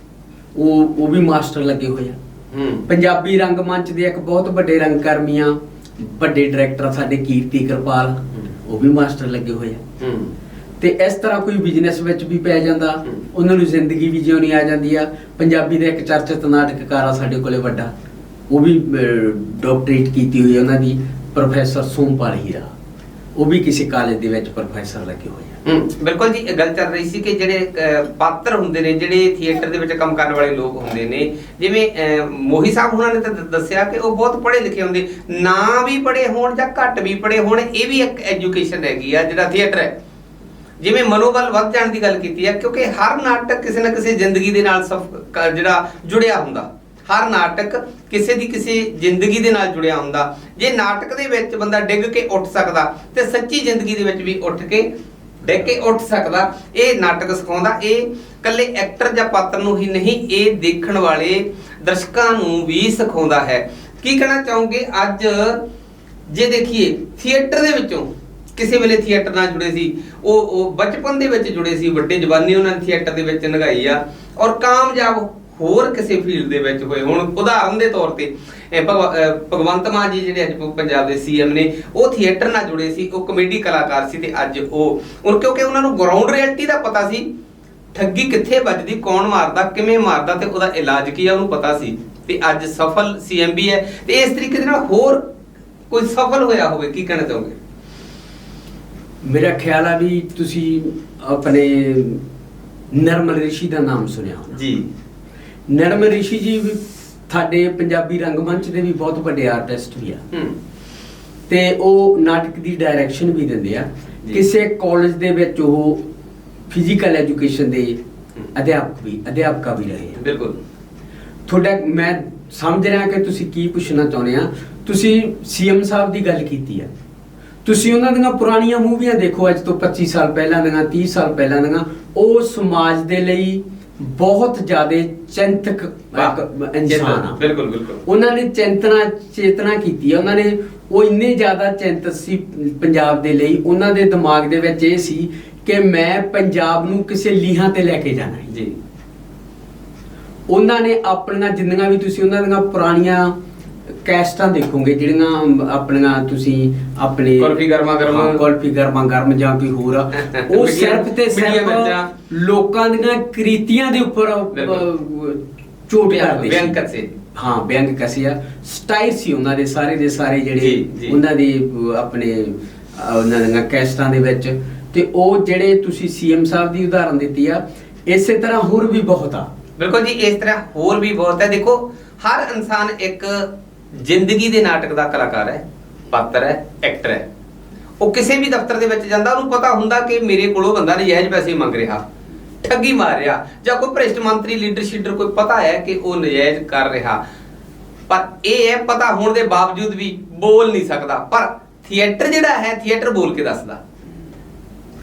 ਉਹ ਵੀ ਮਾਸਟਰ ਲੱਗੇ ਹੋਏ ਆ। ਪੰਜਾਬੀ ਰੰਗਮੰਚ ਦੇ ਇੱਕ ਬਹੁਤ ਵੱਡੇ ਰੰਗਕਰਮੀ ਆ, ਵੱਡੇ ਡਾਇਰੈਕਟਰ ਸਾਡੇ ਕੀਰਤੀ ਕਿਰਪਾਲ, ਉਹ ਵੀ ਮਾਸਟਰ ਲੱਗੇ ਹੋਏ ਆ। ਤੇ ਇਸ ਤਰ੍ਹਾਂ ਕੋਈ ਬਿਜ਼ਨਸ ਵਿੱਚ ਵੀ ਪੈ ਜਾਂਦਾ, ਉਹਨਾਂ ਨੂੰ ਜ਼ਿੰਦਗੀ ਵੀ ਜਿਉਣੀ ਆ ਜਾਂਦੀ ਆ। ਪੰਜਾਬੀ ਦਾ ਇੱਕ ਚਰਚਿਤ ਨਾਟਕਕਾਰ ਆ ਸਾਡੇ ਕੋਲੇ ਵੱਡਾ, ਉਹ ਵੀ ਡਾਕਟਰੇਟ ਕੀਤੀ ਹੋਈ ਉਹਨਾਂ ਦੀ, ਪ੍ਰੋਫੈਸਰ ਸੋਮਪਾਲ ਹੀਰਾ, ਉਹ ਵੀ ਕਿਸੇ ਕਾਲਜ ਦੇ ਵਿੱਚ ਪ੍ਰੋਫੈਸਰ ਲੱਗੇ ਹੋਏ ਆ। ਬਿਲਕੁਲ ਜੀ, ਇਹ ਗੱਲ ਚੱਲ ਰਹੀ ਸੀ ਕਿ ਜਿਹੜੇ ਪਾਤਰ ਹੁੰਦੇ ਨੇ, ਜਿਹੜੇ ਥੀਏਟਰ ਦੇ ਵਿੱਚ ਕੰਮ ਕਰਨ ਵਾਲੇ ਲੋਕ ਹੁੰਦੇ ਨੇ, ਜਿਵੇਂ ਮੋਹੀ ਸਾਹਿਬ ਉਹਨਾਂ ਨੇ ਤਾਂ ਦੱਸਿਆ ਕਿ ਉਹ ਬਹੁਤ ਪੜ੍ਹੇ ਲਿਖੇ ਹੁੰਦੇ, ਨਾ ਵੀ ਪੜ੍ਹੇ ਹੋਣ ਜਾਂ ਘੱਟ ਵੀ ਪੜ੍ਹੇ ਹੋਣ, ਇਹ ਵੀ ਇੱਕ ਐਜੂਕੇਸ਼ਨ ਹੈਗੀ ਆ ਜਿਹੜਾ ਥੀਏਟਰ ਹੈ। ਜਿਵੇਂ ਮਨੋਬਲ ਵੱਧ ਜਾਣ ਦੀ ਗੱਲ ਕੀਤੀ ਹੈ, ਕਿਉਂਕਿ ਹਰ ਨਾਟਕ ਕਿਸੇ ਨਾ ਕਿਸੇ ਜ਼ਿੰਦਗੀ ਦੇ ਨਾਲ ਜਿਹੜਾ ਜੁੜਿਆ ਹੁੰਦਾ, ਹਰ ਨਾਟਕ ਕਿਸੇ ਦੀ ਕਿਸੇ ਜ਼ਿੰਦਗੀ ਦੇ ਨਾਲ ਜੁੜਿਆ ਹੁੰਦਾ। ਜੇ ਨਾਟਕ ਦੇ ਵਿੱਚ ਬੰਦਾ ਡਿੱਗ ਕੇ ਉੱਠ ਸਕਦਾ ਤੇ ਸੱਚੀ ਜ਼ਿੰਦਗੀ ਦੇ ਵਿੱਚ ਵੀ ਉੱਠ ਕੇ ਡਿੱਗ ਕੇ ਉੱਠ ਸਕਦਾ, ਇਹ ਨਾਟਕ ਸਿਖਾਉਂਦਾ। ਇਹ ਇਕੱਲੇ ਐਕਟਰ ਜਾਂ ਪਾਤਰ ਨੂੰ ਹੀ ਨਹੀਂ, ਇਹ ਦੇਖਣ ਵਾਲੇ ਦਰਸ਼ਕਾਂ ਨੂੰ ਵੀ ਸਿਖਾਉਂਦਾ ਹੈ। ਕੀ ਕਹਿਣਾ ਚਾਹੋਗੇ ਅੱਜ ਜੇ ਦੇਖੀਏ ਥੀਏਟਰ ਦੇ ਵਿੱਚੋਂ ਕਿਸੇ ਵੇਲੇ ਥੀਏਟਰ ਨਾਲ ਜੁੜੇ ਸੀ, ਉਹ ਬਚਪਨ ਦੇ ਵਿੱਚ ਜੁੜੇ ਸੀ, ਵੱਡੇ ਜਵਾਨੀ ਉਹਨਾਂ ਨੇ ਥੀਏਟਰ ਦੇ ਵਿੱਚ ਲੰਘਾਈ ਆ, ਔਰ ਕਾਮਯਾਬ ਹੋਰ ਕਿਸੇ ਫੀਲਡ ਦੇ ਵਿੱਚ ਹੋਏ। ਹੁਣ ਉਦਾਹਰਨ ਦੇ ਤੌਰ ਤੇ ਭਗਵੰਤ ਮਾਨ ਜੀ ਜਿਹੜੇ ਅੱਜ ਪੰਜਾਬ ਦੇ CM ਨੇ, ਉਹ ਥੀਏਟਰ ਨਾਲ ਜੁੜੇ ਸੀ, ਉਹ ਕਮੇਡੀ ਕਲਾਕਾਰ ਸੀ, ਤੇ ਅੱਜ ਉਹ ਕਿਉਂਕਿ ਉਹਨਾਂ ਨੂੰ ਗਰਾਊਂਡ ਰਿਐਲਿਟੀ ਦਾ ਪਤਾ ਸੀ, ਠੱਗੀ ਕਿੱਥੇ ਵੱਜਦੀ, ਕੌਣ ਮਾਰਦਾ, ਕਿਵੇਂ ਮਾਰਦਾ, ਤੇ ਉਹਦਾ ਇਲਾਜ ਕੀ ਆ ਉਹਨੂੰ ਪਤਾ ਸੀ, ਤੇ ਅੱਜ ਸਫਲ CM ਵੀ ਹੈ। ਤੇ ਇਸ ਤਰੀਕੇ ਦੇ ਨਾਲ ਹੋਰ ਕੋਈ ਸਫਲ ਹੋਇਆ ਹੋਵੇ, ਕੀ ਕਹਿਣਾ ਚਾਹੋਗੇ? ਮੇਰਾ ਖਿਆਲ ਆ ਵੀ ਤੁਸੀਂ ਆਪਣੇ ਨਿਰਮਲ ਰਿਸ਼ੀ ਦਾ ਨਾਮ ਸੁਣਿਆ ਹੋਣਾ ਜੀ। ਨਿਰਮਲ ਰਿਸ਼ੀ ਜੀ ਵੀ ਸਾਡੇ ਪੰਜਾਬੀ ਰੰਗਮੰਚ ਦੇ ਵੀ ਬਹੁਤ ਵੱਡੇ ਆਰਟਿਸਟ ਵੀ ਆ, ਤੇ ਉਹ ਨਾਟਕ ਦੀ ਡਾਇਰੈਕਸ਼ਨ ਵੀ ਦਿੰਦੇ ਆ। ਕਿਸੇ ਕਾਲਜ ਦੇ ਵਿੱਚ ਉਹ ਫਿਜ਼ੀਕਲ ਐਜੂਕੇਸ਼ਨ ਦੇ ਅਧਿਆਪਕਾ ਵੀ ਰਹੇ ਆ। ਬਿਲਕੁਲ। ਤੁਹਾਡਾ ਮੈਂ ਸਮਝ ਰਿਹਾ ਕਿ ਤੁਸੀਂ ਕੀ ਪੁੱਛਣਾ ਚਾਹੁੰਦੇ ਆ। ਤੁਸੀਂ CM ਸਾਹਿਬ ਦੀ ਗੱਲ ਕੀਤੀ ਆ, ਤੁਸੀਂ ਉਹਨਾਂ ਦੀਆਂ ਪੁਰਾਣੀਆਂ ਮੂਵੀਆਂ ਦੇਖੋ, ਅੱਜ ਤੋਂ 25 ਸਾਲ ਪਹਿਲਾਂ ਦੀਆਂ, 30 ਸਾਲ ਪਹਿਲਾਂ ਦੀਆਂ। ਉਹ ਸਮਾਜ ਦੇ ਲਈ ਬਹੁਤ ਜ਼ਿਆਦਾ ਚਿੰਤਕ ਇਨਸਾਨ ਆ। ਬਿਲਕੁਲ ਬਿਲਕੁਲ। ਉਹਨਾਂ ਨੇ ਚੇਤਨਾ ਕੀਤੀ ਆ, ਉਹਨਾਂ ਨੇ ਉਹ ਇੰਨੇ ਜ਼ਿਆਦਾ ਚਿੰਤਤ ਸੀ ਪੰਜਾਬ ਦੇ ਲਈ। ਉਹਨਾਂ ਦੇ ਦਿਮਾਗ ਦੇ ਵਿੱਚ ਇਹ ਸੀ ਕਿ ਮੈਂ ਪੰਜਾਬ ਨੂੰ ਕਿਸੇ ਲੀਹਾਂ ਤੇ ਲੈ ਕੇ ਜਾਣਾ ਹੈ ਜੀ। ਉਹਨਾਂ ਨੇ ਆਪਣੀਆਂ ਜਿੰਨੀਆਂ ਵੀ ਤੁਸੀਂ ਉਹਨਾਂ ਦੀਆਂ ਪੁਰਾਣੀਆਂ ਕੈਸਟਾਂ ਦੇਖੋਗੇ, ਜਿਹੜੀਆਂ ਆਪਣੀਆਂ ਤੁਸੀਂ ਆਪਣੇ ਕੁਲਫੀ ਗਰਮਾ ਗਰਮ ਜਾਂ ਕੋਈ ਹੋਰ ਆ, ਉਹ ਸਿਰਫ ਤੇ ਸਿਰਫ ਲੋਕਾਂ ਦੀਆਂ ਕ੍ਰਿਤੀਆਂ ਦੇ ਉੱਪਰ ਚੋਟ ਕਰਦੇ ਸੀ। ਹਾਂ, ਵਿਅੰਗ ਕਸਿਆ ਸਟਾਈਲ ਸੀ ਉਹਨਾਂ ਦੇ ਸਾਰੇ ਦੇ ਸਾਰੇ ਜਿਹੜੇ ਉਹਨਾਂ ਦੇ ਆਪਣੇ ਉਹਨਾਂ ਦੀਆਂ ਕੈਸਟਾਂ ਦੇ ਵਿੱਚ। ਤੇ ਉਹ ਜਿਹੜੇ ਤੁਸੀਂ CM ਸਾਹਿਬ ਦੀ ਉਦਾਹਰਨ ਦਿੱਤੀ ਆ, ਇਸੇ ਤਰ੍ਹਾਂ ਹੋਰ ਵੀ ਬਹੁਤ ਆ। ਬਿਲਕੁਲ ਜੀ, ਇਸ ਤਰ੍ਹਾਂ ਹੋਰ ਵੀ ਬਹੁਤ ਹੈ। ਦੇਖੋ, ਹਰ ਇਨਸਾਨ ਇੱਕ ਜ਼ਿੰਦਗੀ ਦੇ ਨਾਟਕ ਦਾ ਕਲਾਕਾਰ ਹੈ, ਪਾਤਰ ਹੈ, ਐਕਟਰ ਹੈ। ਉਹ ਕਿਸੇ ਵੀ ਦਫ਼ਤਰ ਦੇ ਵਿੱਚ ਜਾਂਦਾ, ਉਹਨੂੰ ਪਤਾ ਹੁੰਦਾ ਕਿ ਮੇਰੇ ਕੋਲੋਂ ਬੰਦਾ ਨਜਾਇਜ਼ ਪੈਸੇ ਮੰਗ ਰਿਹਾ, ਠੱਗੀ ਮਾਰ ਰਿਹਾ, ਜਾਂ ਕੋਈ ਭ੍ਰਿਸ਼ਟ ਮੰਤਰੀ ਲੀਡਰ ਕੋਈ ਪਤਾ ਹੈ ਕਿ ਉਹ ਨਜਾਇਜ਼ ਕਰ ਰਿਹਾ, ਪਰ ਇਹ ਹੈ ਪਤਾ ਹੋਣ ਦੇ ਬਾਵਜੂਦ ਵੀ ਬੋਲ ਨਹੀਂ ਸਕਦਾ। ਪਰ ਥੀਏਟਰ ਜਿਹੜਾ ਹੈ, ਥੀਏਟਰ ਬੋਲ ਕੇ ਦੱਸਦਾ,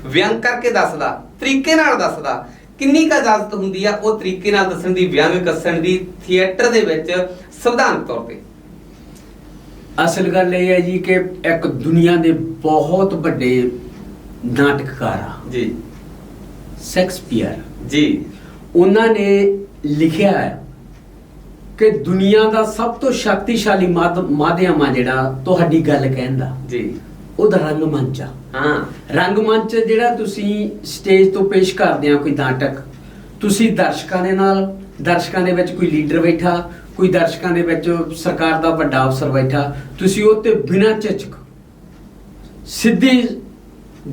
ਵਿਅੰਗ ਕਰਕੇ ਦੱਸਦਾ, ਤਰੀਕੇ ਨਾਲ ਦੱਸਦਾ। ਕਿੰਨੀ ਕੁ ਇਜਾਜ਼ਤ ਹੁੰਦੀ ਆ ਉਹ ਤਰੀਕੇ ਨਾਲ ਦੱਸਣ ਦੀ, ਵਿਅੰਗ ਕੱਸਣ ਦੀ ਥੀਏਟਰ ਦੇ ਵਿੱਚ ਸੰਵਿਧਾਨਕ ਤੌਰ ਤੇ? ਅਸਲ ਗੱਲ ਇਹ ਹੈ ਜੀ ਕਿ ਇੱਕ ਦੁਨੀਆ ਦੇ ਬਹੁਤ ਵੱਡੇ ਨਾਟਕਕਾਰ ਆ ਜੀ ਸ਼ੇਕਸਪੀਅਰ ਜੀ, ਉਹਨਾਂ ਨੇ ਲਿਖਿਆ ਹੈ ਕਿ ਦੁਨੀਆ ਦਾ ਸਭ ਤੋਂ ਸ਼ਕਤੀਸ਼ਾਲੀ ਮਾਧਿਅਮ ਆ ਜਿਹੜਾ ਤੁਹਾਡੀ ਗੱਲ ਕਹਿਣ ਦਾ, ਜੀ ਉਹਦਾ ਰੰਗਮੰਚ ਆ। ਹਾਂ, ਰੰਗਮੰਚ ਜਿਹੜਾ ਤੁਸੀਂ ਸਟੇਜ ਤੋਂ ਪੇਸ਼ ਕਰਦੇ ਆ ਕੋਈ ਨਾਟਕ, ਤੁਸੀਂ ਦਰਸ਼ਕਾਂ ਦੇ ਵਿੱਚ ਕੋਈ ਲੀਡਰ ਬੈਠਾ, ਕੋਈ ਦਰਸ਼ਕਾਂ ਦੇ ਵਿੱਚ ਸਰਕਾਰ ਦਾ ਵੱਡਾ ਅਫਸਰ ਬੈਠਾ, ਤੁਸੀਂ ਉਹ ਤੇ ਬਿਨਾਂ ਝਿਜਕ ਸਿੱਧੀ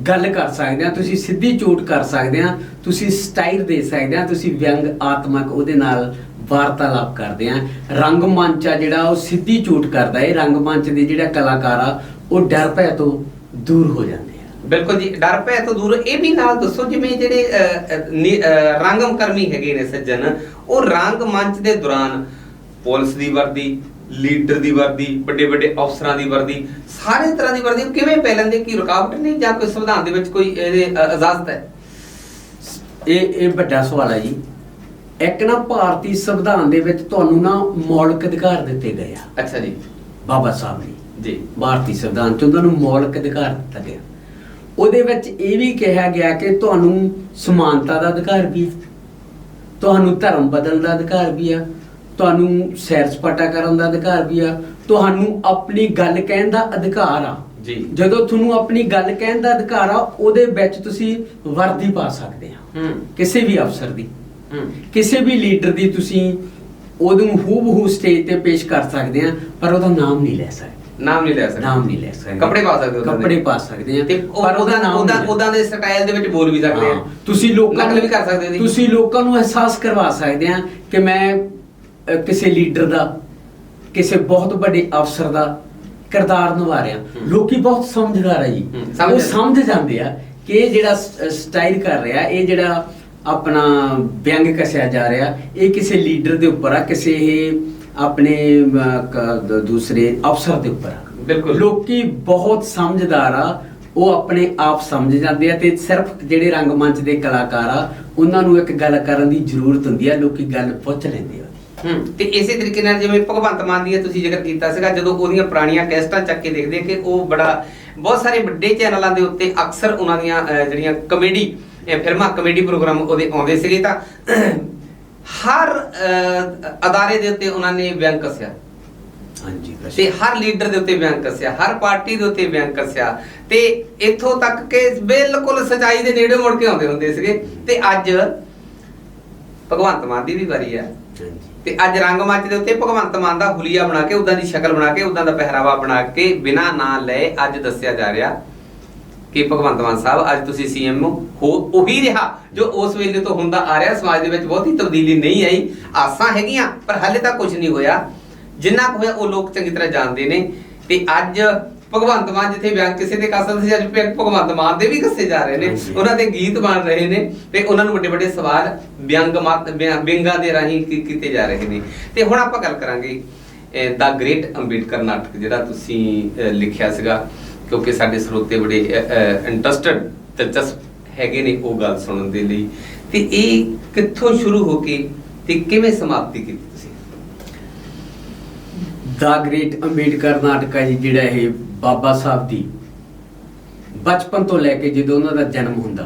ਗੱਲ ਕਰ ਸਕਦੇ ਆ, ਤੁਸੀਂ ਸਿੱਧੀ ਚੋਟ ਕਰ ਸਕਦੇ ਆ, ਤੁਸੀਂ ਸਟਾਈਲ ਦੇ ਸਕਦੇ ਆ, ਤੁਸੀਂ ਵਿਅੰਗ ਆਤਮਕ ਉਹਦੇ ਨਾਲ ਵਾਰਤਾਲਾਪ ਕਰਦੇ ਆ। ਰੰਗਮੰਚ ਆ ਜਿਹੜਾ ਉਹ ਸਿੱਧੀ ਚੋਟ ਕਰਦਾ ਹੈ। ਰੰਗਮੰਚ ਦੇ ਜਿਹੜਾ ਕਲਾਕਾਰ ਆ ਉਹ ਡਰ ਭੈ ਤੋਂ ਦੂਰ ਹੋ ਜਾਂਦੇ ਆ। ਬਿਲਕੁਲ ਜੀ, ਡਰ ਭੈ ਤੋਂ ਦੂਰ। ਇਹ ਵੀ ਨਾਲ ਦੱਸੋ ਜਿਵੇਂ ਜਿਹੜੇ ਰੰਗਮ ਕਰਮੀ ਹੈਗੇ ਨੇ ਸੱਜਣ, ਉਹ ਰੰਗ ਮੰਚ ਦੇ ਦੌਰਾਨ ਪੁਲਿਸ ਦੀ ਵਰਦੀ, ਲੀਡਰ ਦੀ ਵਰਦੀ, ਵੱਡੇ ਵੱਡੇ ਅਫਸਰਾਂ ਦੀ ਵਰਦੀ, ਸਾਰੇ ਤਰ੍ਹਾਂ ਦੀ ਵਰਦੀ ਕਿਵੇਂ ਪੈ ਲੈਂਦੇ? ਕੀ ਰੁਕਾਵਟ ਨਹੀਂ ਜਾਂ ਕੋਈ ਸੰਵਿਧਾਨ ਦੇ ਵਿੱਚ ਕੋਈ ਇਹਦੇ ਇਜਾਜ਼ਤ ਹੈ? ਇਹ ਵੱਡਾ ਸਵਾਲ ਹੈ ਜੀ। ਇੱਕ ਨਾ ਭਾਰਤੀ ਸੰਵਿਧਾਨ ਦੇ ਵਿੱਚ ਤੁਹਾਨੂੰ ਨਾ ਮੌਲਿਕ ਅਧਿਕਾਰ ਦਿੱਤੇ ਗਏ ਆ। ਅੱਛਾ ਜੀ, ਬਾਬਾ ਸਾਹਿਬ ਨੇ ਜੀ ਭਾਰਤੀ ਸੰਵਿਧਾਨ ਚ ਉਹਨਾਂ ਨੂੰ ਮੌਲਿਕ ਅਧਿਕਾਰ ਦਿੱਤਾ ਗਿਆ। ਉਹਦੇ ਵਿੱਚ ਇਹ ਵੀ ਕਿਹਾ ਗਿਆ ਕਿ ਤੁਹਾਨੂੰ ਸਮਾਨਤਾ ਦਾ ਅਧਿਕਾਰ ਵੀ, ਤੁਹਾਨੂੰ ਧਰਮ ਬਦਲਣ ਦਾ ਅਧਿਕਾਰ ਵੀ ਆ, ਤੁਹਾਨੂੰ ਸੈਰ ਸਪਾਟਾ ਕਰਨ ਦਾ ਅਧਿਕਾਰ ਵੀ ਆ, ਤੁਹਾਨੂੰ ਆਪਣੀ ਗੱਲ ਕਹਿਣ ਦਾ ਅਧਿਕਾਰ ਆ ਜੀ। ਜਦੋਂ ਤੁਹਾਨੂੰ ਆਪਣੀ ਗੱਲ ਕਹਿਣ ਦਾ ਅਧਿਕਾਰ ਆ, ਉਹਦੇ ਵਿੱਚ ਤੁਸੀਂ ਵਰਦੀ ਪਾ ਸਕਦੇ ਆ ਕਿਸੇ ਵੀ ਅਫਸਰ ਦੀ, ਕਿਸੇ ਵੀ ਲੀਡਰ ਦੀ, ਤੁਸੀਂ ਉਹਨੂੰ ਹੂਬਹੂ ਸਟੇਜ ਤੇ ਪੇਸ਼ ਕਰ ਸਕਦੇ ਆ, ਪਰ ਉਹਦਾ ਨਾਮ ਨਹੀਂ ਲੈ ਸਕਦੇ। ਨਾਮ ਨਹੀਂ ਲੈ ਸਕਦੇ, ਕੱਪੜੇ ਪਾ ਸਕਦੇ ਆ ਤੇ ਪਰ ਉਹਦਾ ਦੇ ਸਟਾਈਲ ਦੇ ਵਿੱਚ ਬੋਲ ਵੀ ਸਕਦੇ ਆ। ਤੁਸੀਂ ਲੋਕਾਂ ਨੂੰ ਵੀ ਕਰ ਸਕਦੇ ਹੋ, ਤੁਸੀਂ ਲੋਕਾਂ ਨੂੰ ਅਹਿਸਾਸ ਕਰਵਾ ਸਕਦੇ ਆ ਕਿ ਮੈਂ ਕਿਸੇ ਲੀਡਰ ਦਾ, ਕਿਸੇ ਬਹੁਤ ਵੱਡੇ ਅਫਸਰ ਦਾ ਕਿਰਦਾਰ ਨਿਭਾ ਰਿਹਾ। ਲੋਕੀ ਬਹੁਤ ਸਮਝਦਾਰ ਆ ਜੀ, ਉਹ ਸਮਝ ਜਾਂਦੇ ਆ ਕਿ ਇਹ ਜਿਹੜਾ ਸਟਾਈਲ ਕਰ ਰਿਹਾ, ਇਹ ਜਿਹੜਾ ਆਪਣਾ ਵਿਅੰਗ ਕਸਿਆ ਜਾ ਰਿਹਾ, ਇਹ ਕਿਸੇ ਲੀਡਰ ਦੇ ਉੱਪਰ ਆ, ਕਿਸੇ ਇਹ ਆਪਣੇ ਦੂਸਰੇ ਅਫਸਰ ਦੇ ਉੱਪਰ ਆ। ਬਿਲਕੁਲ, ਲੋਕੀ ਬਹੁਤ ਸਮਝਦਾਰ ਆ, ਉਹ ਆਪਣੇ ਆਪ ਸਮਝ ਜਾਂਦੇ ਆ। ਤੇ ਸਿਰਫ ਜਿਹੜੇ ਰੰਗਮੰਚ ਦੇ ਕਲਾਕਾਰ ਆ, ਉਹਨਾਂ ਨੂੰ ਇੱਕ ਗੱਲ ਕਰਨ ਦੀ ਜ਼ਰੂਰਤ ਹੁੰਦੀ ਆ, ਲੋਕੀ ਗੱਲ ਪੁੱਛ ਲੈਂਦੇ ਆ। ਤੇ ਇਸੇ ਤਰੀਕੇ ਨਾਲ ਜਿਵੇਂ ਭਗਵੰਤ ਮਾਨ ਦੀ ਤੁਸੀਂ ਜ਼ਿਕਰ ਕੀਤਾ ਸੀਗਾ, ਜਦੋਂ ਉਹਦੀਆਂ ਪੁਰਾਣੀਆਂ ਕੈਸਟਾਂ ਚੱਕ ਕੇ ਦੇਖਦੇ ਕਿ ਉਹ ਬਹੁਤ ਸਾਰੇ ਵੱਡੇ ਚੈਨਲਾਂ ਦੇ ਉੱਤੇ ਅਕਸਰ ਉਹਨਾਂ ਦੀਆਂ ਜਿਹੜੀਆਂ ਕਮੇਡੀ ਫਿਲਮਾਂ, ਕਮੇਡੀ ਪ੍ਰੋਗਰਾਮ ਉਹਦੇ ਆਉਂਦੇ ਸੀਗੇ, ਤਾਂ ਹਰ ਅਦਾਰੇ ਦੇ ਉੱਤੇ ਉਹਨਾਂ ਨੇ ਵਿਅੰਗ ਕੱਸਿਆ। ਹਾਂਜੀ, ਤੇ ਹਰ ਲੀਡਰ ਦੇ ਉੱਤੇ ਵਿਅੰਗ ਕੱਸਿਆ, ਹਰ ਪਾਰਟੀ ਦੇ ਉੱਤੇ ਵਿਅੰਗ ਕੱਸਿਆ, ਤੇ ਇੱਥੋਂ ਤੱਕ ਕਿ ਬਿਲਕੁਲ ਸਚਾਈ ਦੇ ਨੇੜੇ ਮੁੜ ਕੇ ਆਉਂਦੇ ਹੁੰਦੇ ਸੀਗੇ। ਤੇ ਅੱਜ ਭਗਵੰਤ ਮਾਨ ਦੀ ਵੀ ਵਾਰੀ ਆ, ਤੇ ਅੱਜ ਰੰਗਮੰਚ ਦੇ ਉੱਤੇ ਭਗਵੰਤ ਮਾਨ ਦਾ ਹੁਲੀਆ ਬਣਾ ਕੇ, ਉਦਾਂ ਦੀ ਸ਼ਕਲ ਬਣਾ ਕੇ, ਉਦਾਂ ਦਾ ਪਹਿਰਾਵਾ ਬਣਾ ਕੇ, ਬਿਨਾਂ ਨਾਂ ਲਏ ਅੱਜ ਦੱਸਿਆ ਜਾ ਰਿਹਾ ਕਿ ਭਗਵੰਤ ਮਾਨ ਸਾਹਿਬ ਅੱਜ ਤੁਸੀਂ ਸੀਐਮ ਹੋ। ਉਹੀ ਰਿਹਾ ਜੋ ਉਸ ਵੇਲੇ ਤੋਂ ਹੁੰਦਾ ਆ ਰਿਹਾ। ਸਮਾਜ ਦੇ ਵਿੱਚ ਬਹੁਤੀ ਤਬਦੀਲੀ ਨਹੀਂ ਆਈ, ਆਸਾਂ ਹੈਗੀਆਂ ਪਰ ਹਾਲੇ ਤੱਕ ਕੁਝ ਨਹੀਂ ਹੋਇਆ। ਜਿੰਨਾ ਕੁ ਹੋਇਆ ਉਹ ਲੋਕ ਚੰਗੀ ਤਰ੍ਹਾਂ ਜਾਣਦੇ ਨੇ। ਤੇ ਅੱਜ ਭਗਵੰਤ ਮਾਨ ਜਿੱਥੇ ਵਿਅੰਗ ਕਿਸੇ ਦੇ ਕੱਸਦੇ ਸੀ, ਅੱਜ ਭਗਵੰਤ ਮਾਨ ਦੇ ਵੀ ਕੱਸੇ ਜਾ ਰਹੇ ਨੇ, ਉਹਨਾਂ ਦੇ ਗੀਤ ਬਣ ਰਹੇ ਨੇ, ਤੇ ਉਹਨਾਂ ਨੂੰ ਵੱਡੇ ਵੱਡੇ ਸਵਾਲ ਵਿਅੰਗਾਂ ਦੇ ਰਾਹੀਂ ਕੀਤੇ ਜਾ ਰਹੇ ਨੇ। ਤੇ ਹੁਣ ਆਪਾਂ ਗੱਲ ਕਰਾਂਗੇ ਦਾ ਗ੍ਰੇਟ ਅੰਬੇਡਕਰ ਨਾਟਕ, ਜਿਹੜਾ ਤੁਸੀਂ ਲਿਖਿਆ ਸੀਗਾ, ਕਿਉਂਕਿ ਸਾਡੇ ਸਰੋਤੇ ਬੜੇ ਇੰਟਰਸਟਡ, ਦਿਲਚਸਪ ਹੈਗੇ ਨੇ ਉਹ ਗੱਲ ਸੁਣਨ ਦੇ ਲਈ। ਤੇ ਇਹ ਕਿੱਥੋਂ ਸ਼ੁਰੂ ਹੋ ਕੇ ਤੇ ਕਿਵੇਂ ਸਮਾਪਤੀ ਕੀਤੀ ਤੁਸੀਂ? ਦਾ ਗ੍ਰੇਟ ਅੰਬੇਡਕਰ ਨਾਟਕ ਹੈ ਜੀ, ਜਿਹੜਾ ਇਹ ਬਾਬਾ ਸਾਹਿਬ ਦੀ ਬਚਪਨ ਤੋਂ ਲੈ ਕੇ ਜਦੋਂ ਉਹਨਾਂ ਦਾ ਜਨਮ ਹੁੰਦਾ,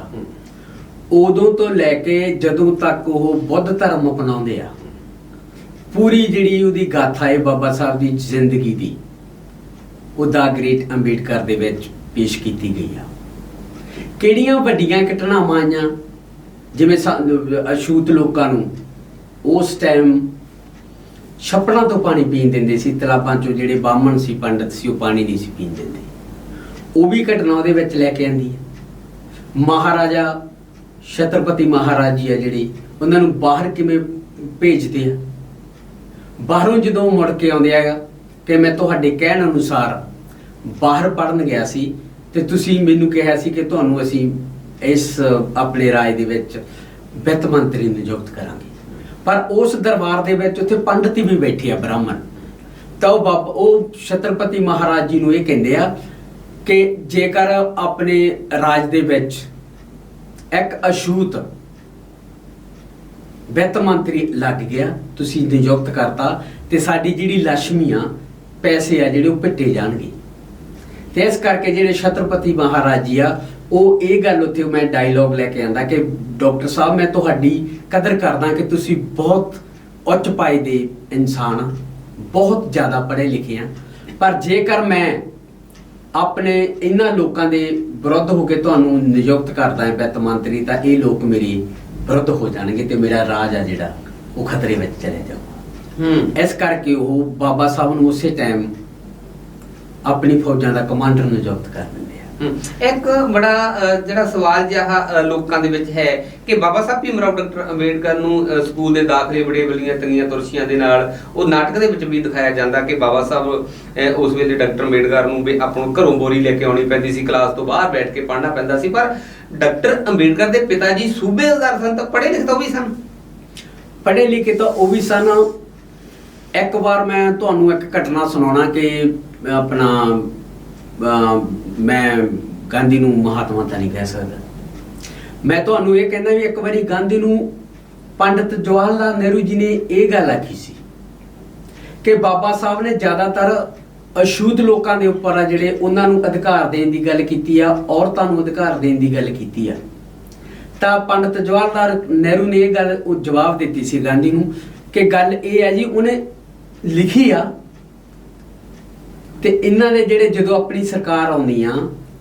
ਉਦੋਂ ਤੋਂ ਲੈ ਕੇ ਜਦੋਂ ਤੱਕ ਉਹ ਬੁੱਧ ਧਰਮ ਅਪਣਾਉਂਦੇ ਆ, ਪੂਰੀ ਜਿਹੜੀ ਉਹਦੀ ਗਾਥਾ ਹੈ ਬਾਬਾ ਸਾਹਿਬ ਦੀ ਜ਼ਿੰਦਗੀ ਦੀ, ਉਹ ਦਾ ਗ੍ਰੇਟ ਅੰਬੇਡਕਰ ਦੇ ਵਿੱਚ ਪੇਸ਼ ਕੀਤੀ ਗਈ ਆ। ਕਿਹੜੀਆਂ ਵੱਡੀਆਂ ਘਟਨਾਵਾਂ ਆਈਆਂ, ਜਿਵੇਂ ਅਛੂਤ ਲੋਕਾਂ ਨੂੰ ਉਸ ਟਾਈਮ ਛੱਪੜਾਂ ਤੋਂ ਪਾਣੀ ਪੀਣ ਦਿੰਦੇ ਸੀ, ਤਲਾਬਾਂ ਚੋਂ ਜਿਹੜੇ ਬਾਹਮਣ ਸੀ, ਪੰਡਤ ਸੀ, ਉਹ ਪਾਣੀ ਨਹੀਂ ਸੀ ਪੀਣ ਦਿੰਦੇ, ਉਹ ਵੀ ਘਟਨਾ ਉਹਦੇ ਵਿੱਚ ਲੈ ਕੇ ਆਂਦੀ ਹੈ। ਮਹਾਰਾਜਾ ਛਤਰਪਤੀ ਮਹਾਰਾਜ ਜੀ ਆ ਜਿਹੜੇ, ਉਹਨਾਂ ਨੂੰ ਬਾਹਰ ਕਿਵੇਂ ਭੇਜਦੇ ਆ, ਬਾਹਰੋਂ ਜਦੋਂ ਮੁੜ ਕੇ ਆਉਂਦੇ ਆ ਕਿ ਮੈਂ ਤੁਹਾਡੇ ਕਹਿਣ ਅਨੁਸਾਰ ਬਾਹਰ ਪੜਨ ਗਿਆ ਸੀ, ਤੇ ਤੁਸੀਂ ਮੈਨੂੰ ਕਿਹਾ ਸੀ ਕਿ ਤੁਹਾਨੂੰ ਅਸੀਂ ਇਸ ਆਪਣੇ ਰਾਜ ਦੇ ਵਿੱਚ ਵਿੱਤ ਮੰਤਰੀ ਨਿਯੁਕਤ ਕਰਾਂਗੇ। ਪਰ ਉਸ ਦਰਬਾਰ ਦੇ ਵਿੱਚ ਉੱਥੇ ਪੰਡਤ ਵੀ ਬੈਠੇ ਆ, ਬ੍ਰਾਹਮਣ। ਤਾਂ ਉਹ ਛਤਰਪਤੀ ਮਹਾਰਾਜ ਜੀ ਨੂੰ ਇਹ ਕਹਿੰਦੇ ਆ ਕਿ ਜੇਕਰ ਆਪਣੇ ਰਾਜ ਦੇ ਵਿੱਚ ਇੱਕ ਅਛੂਤ ਵਿੱਤ ਮੰਤਰੀ ਲੱਗ ਗਿਆ, ਤੁਸੀਂ ਨਿਯੁਕਤ ਕਰਤਾ, ਤੇ ਸਾਡੀ ਜਿਹੜੀ ਲక్ష్ਮੀ ਆ ਪੈਸੇ ਆ ਜਿਹੜੇ ਉਹ ਪਿੱਟੇ ਜਾਣਗੇ। ਤੇ ਇਸ ਕਰਕੇ ਜਿਹੜੇ ਛਤਰਪਤੀ ਮਹਾਰਾਜ ਜੀ ਆ ਉਹ ਇਹ ਗੱਲ ਉੱਥੇ ਮੈਂ ਡਾਇਲੋਗ ਲੈ ਕੇ ਆਂਦਾ ਕਿ ਡਾਕਟਰ ਸਾਹਿਬ ਮੈਂ ਤੁਹਾਡੀ ਕਦਰ ਕਰਦਾ ਕਿ ਤੁਸੀਂ ਬਹੁਤ ਉੱਚ ਪਾਏ ਦੇ ਇਨਸਾਨ ਆ, ਬਹੁਤ ਜ਼ਿਆਦਾ ਪੜ੍ਹੇ ਲਿਖੇ ਆ, ਪਰ ਜੇਕਰ ਮੈਂ ਆਪਣੇ ਇਹਨਾਂ ਲੋਕਾਂ ਦੇ ਵਿਰੁੱਧ ਹੋ ਕੇ ਤੁਹਾਨੂੰ ਨਿਯੁਕਤ ਕਰਦਾ ਹਾਂ ਵਿੱਤ ਮੰਤਰੀ, ਤਾਂ ਇਹ ਲੋਕ ਮੇਰੀ ਵਿਰੁੱਧ ਹੋ ਜਾਣਗੇ ਤੇ ਮੇਰਾ ਰਾਜ ਆ ਜਿਹੜਾ ਉਹ ਖਤਰੇ ਵਿੱਚ ਚਲੇ ਜਾਊਗਾ। ਇਸ ਕਰਕੇ ਉਹ ਬਾਬਾ ਸਾਹਿਬ ਨੂੰ ਉਸੇ ਟਾਈਮ ਆਪਣੀ ਫੌਜਾਂ ਦਾ ਕਮਾਂਡਰ ਨਿਯੁਕਤ ਕਰ ਦਿੰਦੇ ਆ। ਇੱਕ ਬੜਾ ਜਿਹੜਾ ਸਵਾਲ ਜਿਹਾ ਲੋਕਾਂ ਦੇ ਵਿੱਚ ਹੈ ਕਿ ਬਾਬਾ ਸਾਹਿਬ ਭੀਮ ਰਾਓ ਡਾਕਟਰ ਅੰਬੇਡਕਰ ਨੂੰ ਸਕੂਲ ਦੇ ਦਾਖਲੇ ਬੜੇ ਬਲੀਆਂ ਤੰਗੀਆਂ ਤੁਰਸ਼ੀਆਂ ਦੇ ਨਾਲ ਉਹ ਨਾਟਕ ਦੇ ਵਿੱਚ ਵੀ ਦਿਖਾਇਆ ਜਾਂਦਾ ਕਿ ਬਾਬਾ ਸਾਹਿਬ ਉਸ ਵੇਲੇ ਡਾਕਟਰ ਅੰਬੇਡਕਰ ਨੂੰ ਵੀ ਆਪਾਂ ਨੂੰ ਘਰੋਂ ਬੋਰੀ ਲੈ ਕੇ ਆਉਣੀ ਪੈਂਦੀ ਸੀ, ਕਲਾਸ ਤੋਂ ਬਾਹਰ ਬੈਠ ਕੇ ਪੜ੍ਹਨਾ ਪੈਂਦਾ ਸੀ। ਪਰ ਡਾਕਟਰ ਅੰਬੇਡਕਰ ਦੇ ਪਿਤਾ ਜੀ ਸੂਬੇਦਾਰ ਸਨ, ਤਾਂ ਪੜ੍ਹੇ ਲਿਖੇ ਤਾਂ ਉਹ ਵੀ ਸਨ। ਪੜ੍ਹੇ ਲਿਖੇ ਤਾਂ ਉਹ ਵੀ ਸਨ। ਇੱਕ ਵਾਰ ਮੈਂ ਤੁਹਾਨੂੰ ਇੱਕ ਘਟਨਾ ਸੁਣਾਉਣਾ ਕਿ ਆਪਣਾ ਮੈਂ ਗਾਂਧੀ ਨੂੰ ਮਹਾਤਮਾ ਤਾਂ ਨਹੀਂ ਕਹਿ ਸਕਦਾ, ਮੈਂ ਤੁਹਾਨੂੰ ਇਹ ਕਹਿੰਦਾ ਵੀ ਇੱਕ ਵਾਰੀ ਗਾਂਧੀ ਨੂੰ ਪੰਡਿਤ ਜਵਾਹਰ ਲਾਲ ਨਹਿਰੂ ਜੀ ਨੇ ਇਹ ਗੱਲ ਆਖੀ ਸੀ ਕਿ ਬਾਬਾ ਸਾਹਿਬ ਨੇ ਜ਼ਿਆਦਾਤਰ ਅਛੂਤ ਲੋਕਾਂ ਦੇ ਉੱਪਰ ਆ ਜਿਹੜੇ ਉਹਨਾਂ ਨੂੰ ਅਧਿਕਾਰ ਦੇਣ ਦੀ ਗੱਲ ਕੀਤੀ ਆ, ਔਰਤਾਂ ਨੂੰ ਅਧਿਕਾਰ ਦੇਣ ਦੀ ਗੱਲ ਕੀਤੀ ਆ। ਤਾਂ ਪੰਡਿਤ ਜਵਾਹਰ ਲਾਲ ਨਹਿਰੂ ਨੇ ਇਹ ਗੱਲ ਉਹ ਜਵਾਬ ਦਿੱਤੀ ਸੀ ਗਾਂਧੀ ਨੂੰ ਕਿ ਗੱਲ ਇਹ ਹੈ ਜੀ, ਉਹਨੇ ਲਿਖੀ ਆ ਤੇ ਇਹਨਾਂ ਦੇ ਜਿਹੜੇ ਜਦੋਂ ਆਪਣੀ ਸਰਕਾਰ ਆਉਣੀ ਆ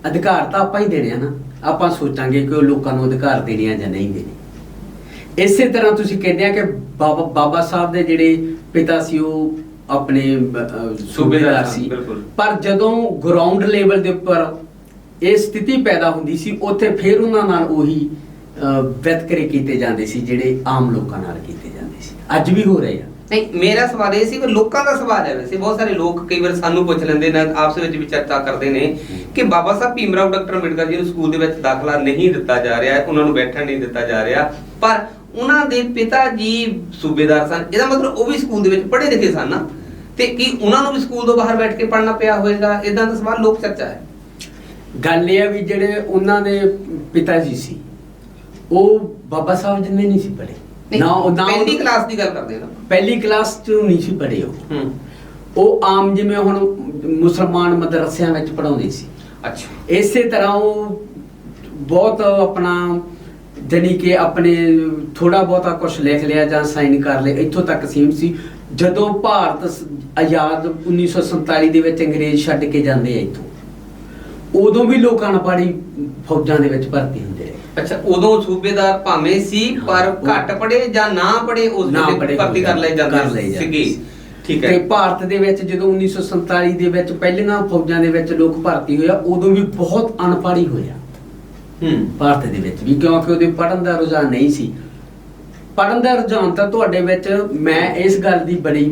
ਅਧਿਕਾਰ ਤਾਂ ਆਪਾਂ ਹੀ ਦੇਣੇ ਆ ਨਾ, ਆਪਾਂ ਸੋਚਾਂਗੇ ਕਿ ਉਹ ਲੋਕਾਂ ਨੂੰ ਅਧਿਕਾਰ ਦੇਣੇ ਆ ਜਾਂ ਨਹੀਂ ਦੇਣੇ। ਇਸੇ ਤਰ੍ਹਾਂ ਤੁਸੀਂ ਕਹਿੰਦੇ ਆ ਕਿ ਬਾਬਾ ਸਾਹਿਬ ਦੇ ਜਿਹੜੇ ਪਿਤਾ ਸੀ ਉਹ ਆਪਣੇ ਸੂਬੇਦਾਰ ਸੀ, ਪਰ ਜਦੋਂ ਗਰਾਊਂਡ ਲੈਵਲ ਦੇ ਉੱਪਰ ਇਹ ਸਥਿਤੀ ਪੈਦਾ ਹੁੰਦੀ ਸੀ ਉੱਥੇ ਫਿਰ ਉਹਨਾਂ ਨਾਲ ਉਹੀ ਵਿਤਕਰੇ ਕੀਤੇ ਜਾਂਦੇ ਸੀ ਜਿਹੜੇ ਆਮ ਲੋਕਾਂ ਨਾਲ ਕੀਤੇ ਜਾਂਦੇ ਸੀ, ਅੱਜ ਵੀ ਹੋ ਰਹੇ ਆ। ਨਹੀਂ, ਮੇਰਾ ਸਵਾਲ ਇਹ ਸੀ ਕਿ ਲੋਕਾਂ ਦਾ ਸਵਾਲ ਹੈ। ਵੈਸੇ ਬਹੁਤ ਸਾਰੇ ਲੋਕ ਕਈ ਵਾਰ ਸਾਨੂੰ ਪੁੱਛ ਲੈਂਦੇ ਨੇ, ਆਪਸ ਵਿੱਚ ਵੀ ਚਰਚਾ ਕਰਦੇ ਨੇ ਕਿ ਬਾਬਾ ਸਾਹਿਬ ਭੀਮ ਰਾਓ ਡਾਕਟਰ ਅੰਬੇਡਕਰ ਜੀ ਨੂੰ ਸਕੂਲ ਦੇ ਵਿੱਚ ਦਾਖਲਾ ਨਹੀਂ ਦਿੱਤਾ ਜਾ ਰਿਹਾ, ਉਹਨਾਂ ਨੂੰ ਬੈਠਣ ਨਹੀਂ ਦਿੱਤਾ ਜਾ ਰਿਹਾ, ਪਰ ਉਹਨਾਂ ਦੇ ਪਿਤਾ ਜੀ ਸੂਬੇਦਾਰ ਸਨ। ਇਹਦਾ ਮਤਲਬ ਉਹ ਵੀ ਸਕੂਲ ਦੇ ਵਿੱਚ ਪੜ੍ਹੇ ਲਿਖੇ ਸਨ ਨਾ, ਤੇ ਕੀ ਉਹਨਾਂ ਨੂੰ ਵੀ ਸਕੂਲ ਤੋਂ ਬਾਹਰ ਬੈਠ ਕੇ ਪੜ੍ਹਨਾ ਪਿਆ ਹੋਵੇਗਾ? ਇਦਾਂ ਦਾ ਸਵਾਲ ਲੋਕ ਚਰਚਾ ਹੈ। ਗੱਲ ਇਹ ਆ ਵੀ ਜਿਹੜੇ ਉਹਨਾਂ ਦੇ ਪਿਤਾ ਜੀ ਸੀ ਉਹ ਬਾਬਾ ਸਾਹਿਬ ਜਿੰਨੇ ਨਹੀਂ ਸੀ ਪੜ੍ਹੇ। ਪਹਿਲੀ ਕਲਾਸ ਦੀ ਗੱਲ ਕਰਦੇ ਨਾ, ਪਹਿਲੀ ਕਲਾਸ ਚ ਨਹੀਂ ਸੀ ਪੜ੍ਹੇ ਉਹ ਆਮ ਜਿਵੇਂ ਹੁਣ ਮੁਸਲਮਾਨ ਮਦਰਸਿਆਂ ਵਿੱਚ ਪੜ੍ਹਾਉਂਦੇ ਸੀ। ਅੱਛਾ, ਇਸੇ ਤਰ੍ਹਾਂ ਉਹ ਬਹੁਤ ਆਪਣਾ ਜਾਣੀ ਕਿ ਆਪਣੇ ਥੋੜਾ ਬਹੁਤਾ ਕੁਝ ਲਿਖ ਲਿਆ ਜਾਂ ਸਾਈਨ ਕਰ ਲਿਆ, ਇੱਥੋਂ ਤੱਕ ਸੀਮਿਤ ਸੀ। ਜਦੋਂ ਭਾਰਤ ਆਜ਼ਾਦ 1947 ਦੇ ਵਿੱਚ ਅੰਗਰੇਜ਼ ਛੱਡ ਕੇ ਜਾਂਦੇ ਆ ਇੱਥੋਂ, ਉਦੋਂ ਵੀ ਲੋਕ ਅਨਪੜ੍ਹ ਫੌਜਾਂ ਦੇ ਵਿੱਚ ਭਰਤੀ ਹੁੰਦੇ ਰਹੇ। ਅੱਛਾ, ਉਦੋਂ ਸੂਬੇਦਾਰ ਭਾਵੇਂ ਸੀ ਪਰ ਘੱਟ ਪੜ੍ਹੇ ਜਾਂ ਨਾ ਪੜ੍ਹੇ, ਉਸ ਵੇਲੇ ਭਰਤੀ ਕਰ ਲਏ ਜਾਂਦੇ ਸੀਗੇ। ਠੀਕ ਹੈ। ਤੇ ਭਾਰਤ ਦੇ ਵਿੱਚ ਜਦੋਂ 1947 ਦੇ ਵਿੱਚ ਪਹਿਲੀਆਂ ਫੌਜਾਂ ਦੇ ਵਿੱਚ ਲੋਕ ਭਰਤੀ ਹੋਇਆ, ਉਦੋਂ ਵੀ ਬਹੁਤ ਅਨਪੜ੍ਹ ਹੀ ਹੋਇਆ ਭਾਰਤ ਦੇ ਵਿੱਚ ਵੀ, ਕਿਉਂਕਿ ਉਹਦੇ ਪੜ੍ਹਨ ਦਾ ਰੁਝਾਨ ਨਹੀਂ ਸੀ। ਪੜ੍ਹਨ ਦਾ ਰੁਝਾਨ ਤਾਂ ਤੁਹਾਡੇ ਵਿੱਚ, ਮੈਂ ਇਸ ਗੱਲ ਦੀ ਬੜੀ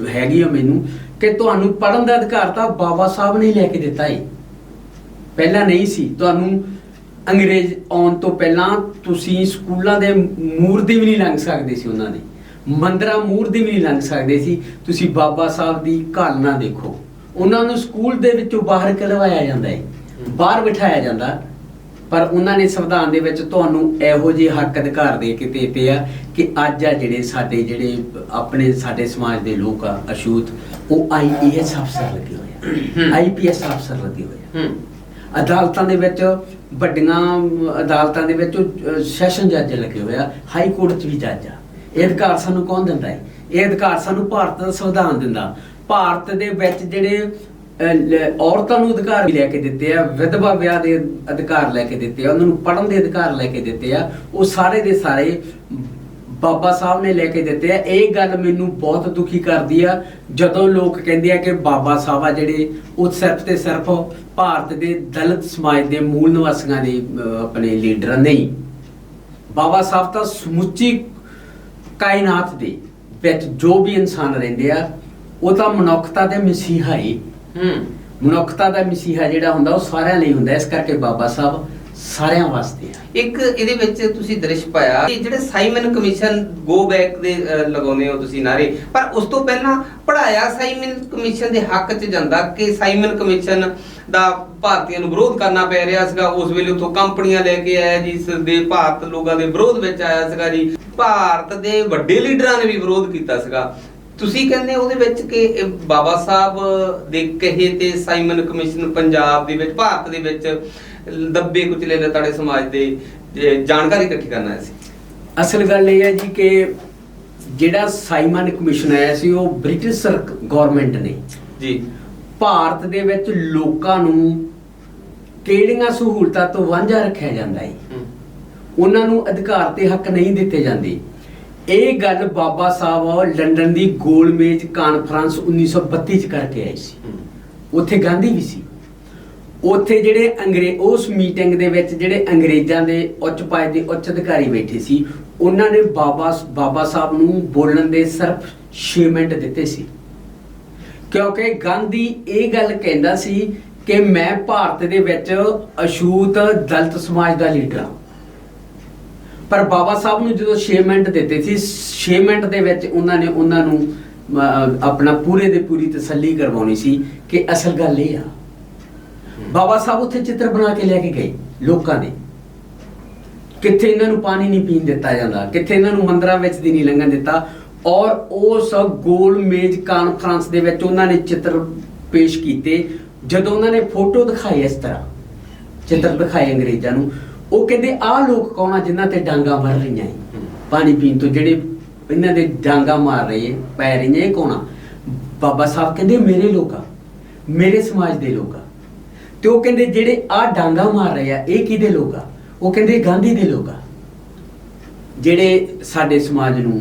ਹੈਗੀ ਆ ਮੈਨੂੰ ਕਿ ਤੁਹਾਨੂੰ ਪੜ੍ਹਨ ਦਾ ਅਧਿਕਾਰ ਤਾਂ ਬਾਬਾ ਸਾਹਿਬ ਨੇ ਲੈ ਕੇ ਦਿੱਤਾ ਹੈ, ਪਹਿਲਾਂ ਨਹੀਂ ਸੀ। ਤੁਹਾਨੂੰ ਅੰਗਰੇਜ਼ ਆਉਣ ਤੋਂ ਪਹਿਲਾਂ ਤੁਸੀਂ ਸਕੂਲਾਂ ਦੇ ਮੂਹਰ ਦੀ ਵੀ ਨਹੀਂ ਲੰਘ ਸਕਦੇ ਸੀ, ਉਹਨਾਂ ਦੇ ਮੰਦਰਾਂ ਮੂਹਰ ਦੀ ਵੀ ਨਹੀਂ ਲੰਘ ਸਕਦੇ ਸੀ। ਤੁਸੀਂ ਬਾਬਾ ਸਾਹਿਬ ਦੀ ਘਾਲਣਾ ਦੇਖੋ, ਉਹਨਾਂ ਨੂੰ ਸਕੂਲ ਦੇ ਵਿੱਚੋਂ ਬਾਹਰ ਕਢਵਾਇਆ ਜਾਂਦਾ ਹੈ, ਬਾਹਰ ਬਿਠਾਇਆ ਜਾਂਦਾ, ਪਰ ਉਹਨਾਂ ਨੇ ਸੰਵਿਧਾਨ ਦੇ ਵਿੱਚ ਤੁਹਾਨੂੰ ਇਹੋ ਜਿਹੇ ਹੱਕ ਅਧਿਕਾਰ ਦੇ ਕੇ ਦਿੱਤੇ ਆ ਕਿ ਅੱਜ ਆ ਜਿਹੜੇ ਆਪਣੇ ਸਾਡੇ ਸਮਾਜ ਦੇ ਲੋਕ ਆ ਅਛੂਤ, ਉਹ IAS ਅਫਸਰ ਲੱਗੇ ਹੋਏ ਆ, IPS ਅਫਸਰ ਲੱਗੇ ਹੋਏ ਆ। ਅਦਾਲਤਾਂ ਦੇ ਵਿੱਚ, ਵੱਡੀਆਂ ਅਦਾਲਤਾਂ ਦੇ ਵਿੱਚ ਸੈਸ਼ਨ ਜੱਜ ਲੱਗੇ ਹੋਏ ਆ, ਹਾਈ ਕੋਰਟ 'ਚ ਵੀ ਜੱਜ ਆ। ਇਹ ਅਧਿਕਾਰ ਸਾਨੂੰ ਕੌਣ ਦਿੰਦਾ ਹੈ? ਇਹ ਅਧਿਕਾਰ ਸਾਨੂੰ ਭਾਰਤ ਦਾ ਸੰਵਿਧਾਨ ਦਿੰਦਾ। ਭਾਰਤ ਦੇ ਵਿੱਚ ਜਿਹੜੇ ਔਰਤਾਂ ਨੂੰ ਅਧਿਕਾਰ ਵੀ ਲੈ ਕੇ ਦਿੱਤੇ ਆ, ਵਿਧਵਾ ਵਿਆਹ ਦੇ ਅਧਿਕਾਰ ਲੈ ਕੇ ਦਿੱਤੇ ਆ, ਉਹਨਾਂ ਨੂੰ ਪੜ੍ਹਨ ਦੇ ਅਧਿਕਾਰ ਲੈ ਕੇ ਦਿੱਤੇ ਆ, ਉਹ ਸਾਰੇ ਦੇ ਸਾਰੇ ਬਾਬਾ ਸਾਹਿਬ ਨੇ ਲੈ ਕੇ ਦਿੱਤੇ ਆ। ਇਹ ਗੱਲ ਮੈਨੂੰ ਬਹੁਤ ਦੁਖੀ ਕਰਦੀ ਆ ਜਦੋਂ ਲੋਕ ਕਹਿੰਦੇ ਆ ਕਿ ਬਾਬਾ ਸਾਹਿਬ ਆ ਜਿਹੜੇ ਉਹ ਸਿਰਫ ਤੇ ਸਿਰਫ ਭਾਰਤ ਦੇ ਦਲਿਤ ਸਮਾਜ ਦੇ ਮੂਲ ਨਿਵਾਸੀਆਂ ਦੇ ਆਪਣੇ ਲੀਡਰ ਨਹੀਂ। ਬਾਬਾ ਸਾਹਿਬ ਤਾਂ ਸਮੁੱਚੀ ਕਾਇਨਾਤ ਦੇ ਵਿੱਚ ਜੋ ਵੀ ਇਨਸਾਨ ਰਹਿੰਦੇ ਆ, ਉਹ ਤਾਂ ਮਨੁੱਖਤਾ ਦੇ ਮਸੀਹਾ ਹੀ। ਮਨੁੱਖਤਾ ਦਾ ਮਸੀਹਾ ਜਿਹੜਾ ਹੁੰਦਾ ਉਹ ਸਾਰਿਆਂ ਲਈ ਹੁੰਦਾ, ਇਸ ਕਰਕੇ ਬਾਬਾ ਸਾਹਿਬ ਸਾਰਿਆਂ ਵਾਸਤੇ ਆ। ਇੱਕ ਇਹਦੇ ਵਿੱਚ ਤੁਸੀਂ ਦ੍ਰਿਸ਼ ਪਾਇਆ ਕਿ ਜਿਹੜੇ ਸਾਈਮਨ ਕਮਿਸ਼ਨ ਗੋ ਬੈਕ ਦੇ ਲਗਾਉਂਦੇ ਹੋ ਤੁਸੀਂ ਨਾਰੇ, ਪਰ ਉਸ ਤੋਂ ਪਹਿਲਾਂ ਪੜ੍ਹਾਇਆ ਸਾਈਮਨ ਕਮਿਸ਼ਨ ਦੇ ਹੱਕ 'ਚ ਜਾਂਦਾ ਕਿ ਸਾਈਮਨ ਕਮਿਸ਼ਨ ਦਾ ਭਾਰਤੀਆਂ ਨੂੰ ਵਿਰੋਧ ਕਰਨਾ ਪੈ ਰਿਹਾ ਸੀਗਾ। ਉਸ ਵੇਲੇ ਉੱਥੋਂ ਕੰਪਨੀਆਂ ਲੈ ਕੇ ਆਇਆ ਜਿਸ ਦੇ ਭਾਰਤ ਲੋਕਾਂ ਦੇ ਵਿਰੋਧ ਵਿੱਚ ਆਇਆ ਸੀਗਾ ਜੀ। ਭਾਰਤ ਦੇ ਵੱਡੇ ਲੀਡਰਾਂ ਨੇ ਵੀ ਵਿਰੋਧ ਕੀਤਾ ਸੀਗਾ। ਤੁਸੀਂ ਕਹਿੰਦੇ ਉਹਦੇ ਵਿੱਚ ਕਿ ਇਹ ਬਾਬਾ ਸਾਹਿਬ ਦੇ ਕਹੇ ਤੇ ਸਾਈਮਨ ਕਮਿਸ਼ਨ ਪੰਜਾਬ ਦੇ ਵਿੱਚ, ਭਾਰਤ ਦੇ ਵਿੱਚ ਦੱਬੇ ਕੁਚਲੇ ਲਤਾੜੇ ਸਮਾਜ ਦੇ ਜਾਣਕਾਰੀ ਇਕੱਠੀ ਕਰਨਾ ਸੀ। ਅਸਲ ਗੱਲ ਇਹ ਹੈ ਜੀ ਕਿ ਜਿਹੜਾ ਸਾਈਮਨ ਕਮਿਸ਼ਨ ਆਇਆ ਸੀ ਉਹ ਬ੍ਰਿਟਿਸ਼ ਗਵਰਨਮੈਂਟ ਨੇ ਜੀ ਭਾਰਤ ਦੇ ਵਿੱਚ ਲੋਕਾਂ ਨੂੰ ਕਿਹੜੀਆਂ ਸਹੂਲਤਾਂ ਤੋਂ ਵਾਂਝਾ ਰੱਖਿਆ ਜਾਂਦਾ ਹੈ, ਉਹਨਾਂ ਨੂੰ ਅਧਿਕਾਰ ਤੇ ਹੱਕ ਨਹੀਂ ਦਿੱਤੇ ਜਾਂਦੇ। ਇਹ ਗੱਲ ਬਾਬਾ ਸਾਹਿਬ ਲੰਡਨ ਦੀ ਗੋਲਮੇਜ ਕਾਨਫਰੰਸ 1932 ਚ ਕਰਕੇ ਆਏ ਸੀ। ਉੱਥੇ ਗਾਂਧੀ ਵੀ ਸੀ। ਉੱਥੇ ਜਿਹੜੇ ਉਸ ਮੀਟਿੰਗ ਦੇ ਵਿੱਚ ਜਿਹੜੇ ਅੰਗਰੇਜ਼ਾਂ ਦੇ ਉੱਚ ਪਾਏ ਦੇ ਉੱਚ ਅਧਿਕਾਰੀ ਬੈਠੇ ਸੀ, ਉਹਨਾਂ ਨੇ ਬਾਬਾ ਸਾਹਿਬ ਨੂੰ ਬੋਲਣ ਦੇ ਸਿਰਫ 6 ਮਿੰਟ ਦਿੱਤੇ ਸੀ, ਕਿਉਂਕਿ ਗਾਂਧੀ ਇਹ ਗੱਲ ਕਹਿੰਦਾ ਸੀ ਕਿ ਮੈਂ ਭਾਰਤ ਦੇ ਵਿੱਚ ਅਛੂਤ ਦਲਿਤ ਸਮਾਜ ਦਾ ਲੀਡਰ ਹਾਂ। ਪਰ ਬਾਬਾ ਸਾਹਿਬ ਨੂੰ ਜਦੋਂ 6 ਮਿੰਟ ਦਿੱਤੇ ਸੀ, 6 ਮਿੰਟ ਦੇ ਵਿੱਚ ਉਹਨਾਂ ਨੂੰ ਆਪਣਾ ਪੂਰੇ ਦੇ ਪੂਰੀ ਤਸੱਲੀ ਕਰਵਾਉਣੀ ਸੀ ਕਿ ਅਸਲ ਗੱਲ ਇਹ ਆ। ਬਾਬਾ ਸਾਹਿਬ ਉੱਥੇ ਚਿੱਤਰ ਬਣਾ ਕੇ ਲੈ ਕੇ ਗਏ ਲੋਕਾਂ ਦੇ, ਕਿੱਥੇ ਇਹਨਾਂ ਨੂੰ ਪਾਣੀ ਨਹੀਂ ਪੀਣ ਦਿੱਤਾ ਜਾਂਦਾ, ਕਿੱਥੇ ਇਹਨਾਂ ਨੂੰ ਮੰਦਰਾਂ ਵਿੱਚ ਦੀ ਨਹੀਂ ਲੰਘਣ ਦਿੱਤਾ। ਔਰ ਉਸ ਗੋਲ ਮੇਜ਼ ਕਾਨਫਰੰਸ ਦੇ ਵਿੱਚ ਉਹਨਾਂ ਨੇ ਚਿੱਤਰ ਪੇਸ਼ ਕੀਤੇ। ਜਦੋਂ ਉਹਨਾਂ ਨੇ ਫੋਟੋ ਦਿਖਾਈ, ਇਸ ਤਰ੍ਹਾਂ ਚਿੱਤਰ ਦਿਖਾਏ ਅੰਗਰੇਜ਼ਾਂ ਨੂੰ, ਉਹ ਕਹਿੰਦੇ ਆਹ ਲੋਕ ਕੌਣ ਆ ਜਿਨ੍ਹਾਂ ਤੇ ਡਾਂਗਾ ਮਾਰ ਰਹੀਆਂ ਹੈ ਪਾਣੀ ਪੀਣ ਤੋਂ, ਜਿਹੜੇ ਇਹਨਾਂ ਦੇ ਡਾਂਗਾ ਮਾਰ ਰਹੇ ਪੈ ਰਹੀਆਂ, ਇਹ ਕੌਣ ਆ? ਬਾਬਾ ਸਾਹਿਬ ਕਹਿੰਦੇ ਮੇਰੇ ਲੋਕ ਆ, ਮੇਰੇ ਸਮਾਜ ਦੇ ਲੋਕ ਆ। ਤੇ ਉਹ ਕਹਿੰਦੇ ਜਿਹੜੇ ਆਹ ਡਾਂਗਾ ਮਾਰ ਰਹੇ ਆ ਇਹ ਕਿਹਦੇ ਲੋਕ ਆ? ਉਹ ਕਹਿੰਦੇ ਗਾਂਧੀ ਦੇ ਲੋਕ ਆ, ਜਿਹੜੇ ਸਾਡੇ ਸਮਾਜ ਨੂੰ